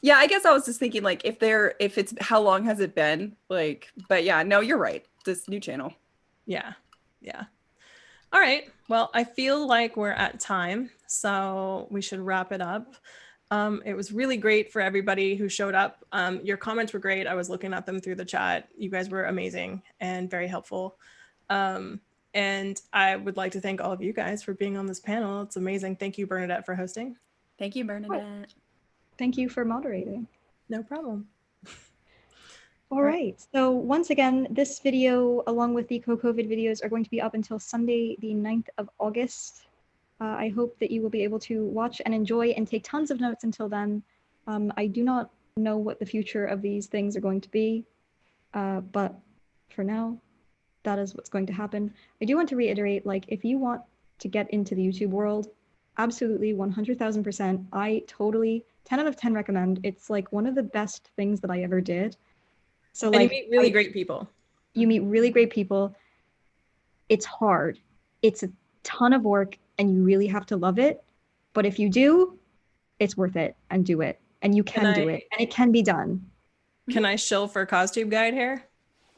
Yeah, I guess I was just thinking like if it's how long has it been? Like, but yeah, no, you're right. This new channel. Yeah. All right. Well, I feel like we're at time, so we should wrap it up. It was really great for everybody who showed up. Your comments were great. I was looking at them through the chat. You guys were amazing and very helpful. And I would like to thank all of you guys for being on this panel. It's amazing. Thank you, Bernadette, for hosting. Thank you, Bernadette. Thank you for moderating. No problem. All right. So once again, this video, along with the co-COVID videos, are going to be up until Sunday, the 9th of August. I hope that you will be able to watch and enjoy and take tons of notes until then. I do not know what the future of these things are going to be, but for now, that is what's going to happen. I do want to reiterate, like, if you want to get into the YouTube world, absolutely 100,000%. I totally 10 out of 10 recommend. It's like one of the best things that I ever did. So and like, you meet really great people. You meet really great people. It's hard. It's a ton of work. and you really have to love it. But if you do, it's worth it, and do it. And you can do it, and it can be done. Can I shill for CosTube Guide here?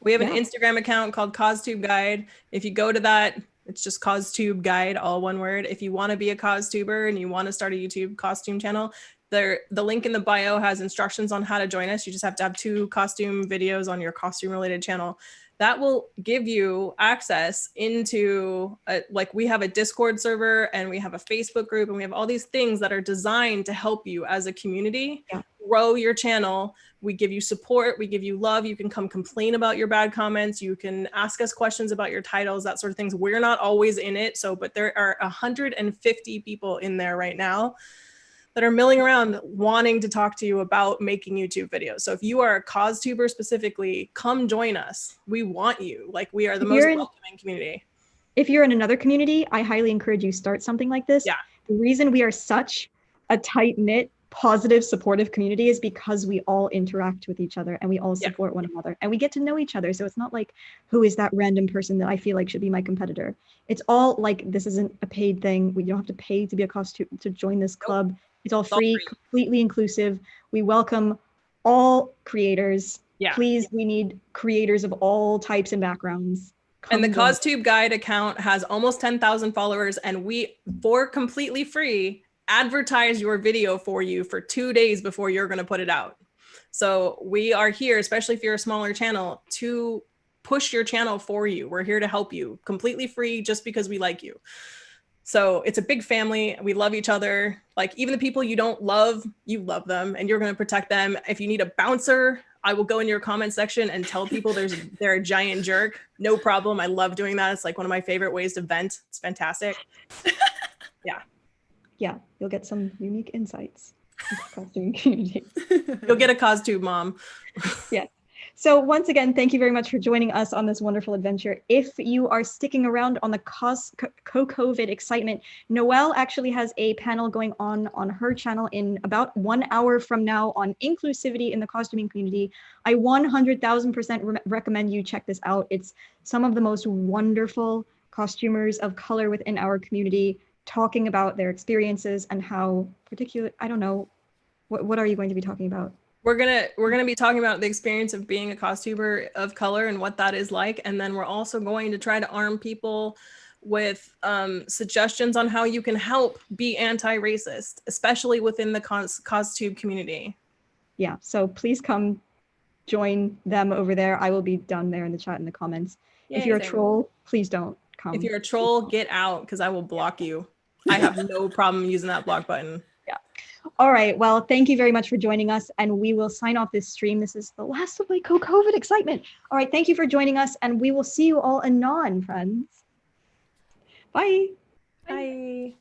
We have an Yeah. Instagram account called CosTube Guide. If you go to that, it's just CosTube Guide, all one word. If you want to be a CosTuber and you want to start a YouTube costume channel, the link in the bio has instructions on how to join us. You just have to have 2 costume videos on your costume related channel. That will give you access into like we have a Discord server and we have a Facebook group and we have all these things that are designed to help you as a community grow your channel. We give you support, we give you love. You can come complain about your bad comments. You can ask us questions about your titles, that sort of things. We're not always in it. But there are 150 people in there right now that are milling around wanting to talk to you about making YouTube videos. So if you are a CosTuber specifically, come join us. We want you. Like, we are the most welcoming community. If you're in another community, I highly encourage you start something like this. Yeah. The reason we are such a tight-knit, positive, supportive community is because we all interact with each other and we all support one another and we get to know each other. So it's not like, who is that random person that I feel like should be my competitor? It's all like, this isn't a paid thing. You don't have to pay to be a costume to join this club. It's all free, completely inclusive. We welcome all creators. Yeah. Please, we need creators of all types and backgrounds. And the CosTube Guide account has almost 10,000 followers, and we, for completely free, advertise your video for you for 2 days before you're going to put it out. So we are here, especially if you're a smaller channel, to push your channel for you. We're here to help you completely free just because we like you. So it's a big family. We love each other. Like, even the people you don't love, you love them and you're going to protect them. If you need a bouncer, I will go in your comment section and tell people they're a giant jerk. No problem. I love doing that. It's like one of my favorite ways to vent. It's fantastic. Yeah, you'll get some unique insights into the costume community. You'll get a CosTube mom. Yeah. So once again, thank you very much for joining us on this wonderful adventure. If you are sticking around on the COVID excitement, Noelle actually has a panel going on her channel in about 1 hour from now on inclusivity in the costuming community. I 100,000% recommend you check this out. It's some of the most wonderful costumers of color within our community talking about their experiences and how particular, I don't know, what are you going to be talking about? We're gonna be talking about the experience of being a costumer of color and what that is like, and then we're also going to try to arm people with suggestions on how you can help be anti-racist, especially within the CosTube community. Yeah, so please come join them over there. I will be down there in the chat in the comments. Yay, if you're a troll, please don't come. If you're a troll, get out, because I will block you. I have no problem using that block button. Yeah. All right. Well, thank you very much for joining us, and we will sign off this stream. This is the last of my COVID excitement. All right. Thank you for joining us, and we will see you all anon, friends. Bye. Bye.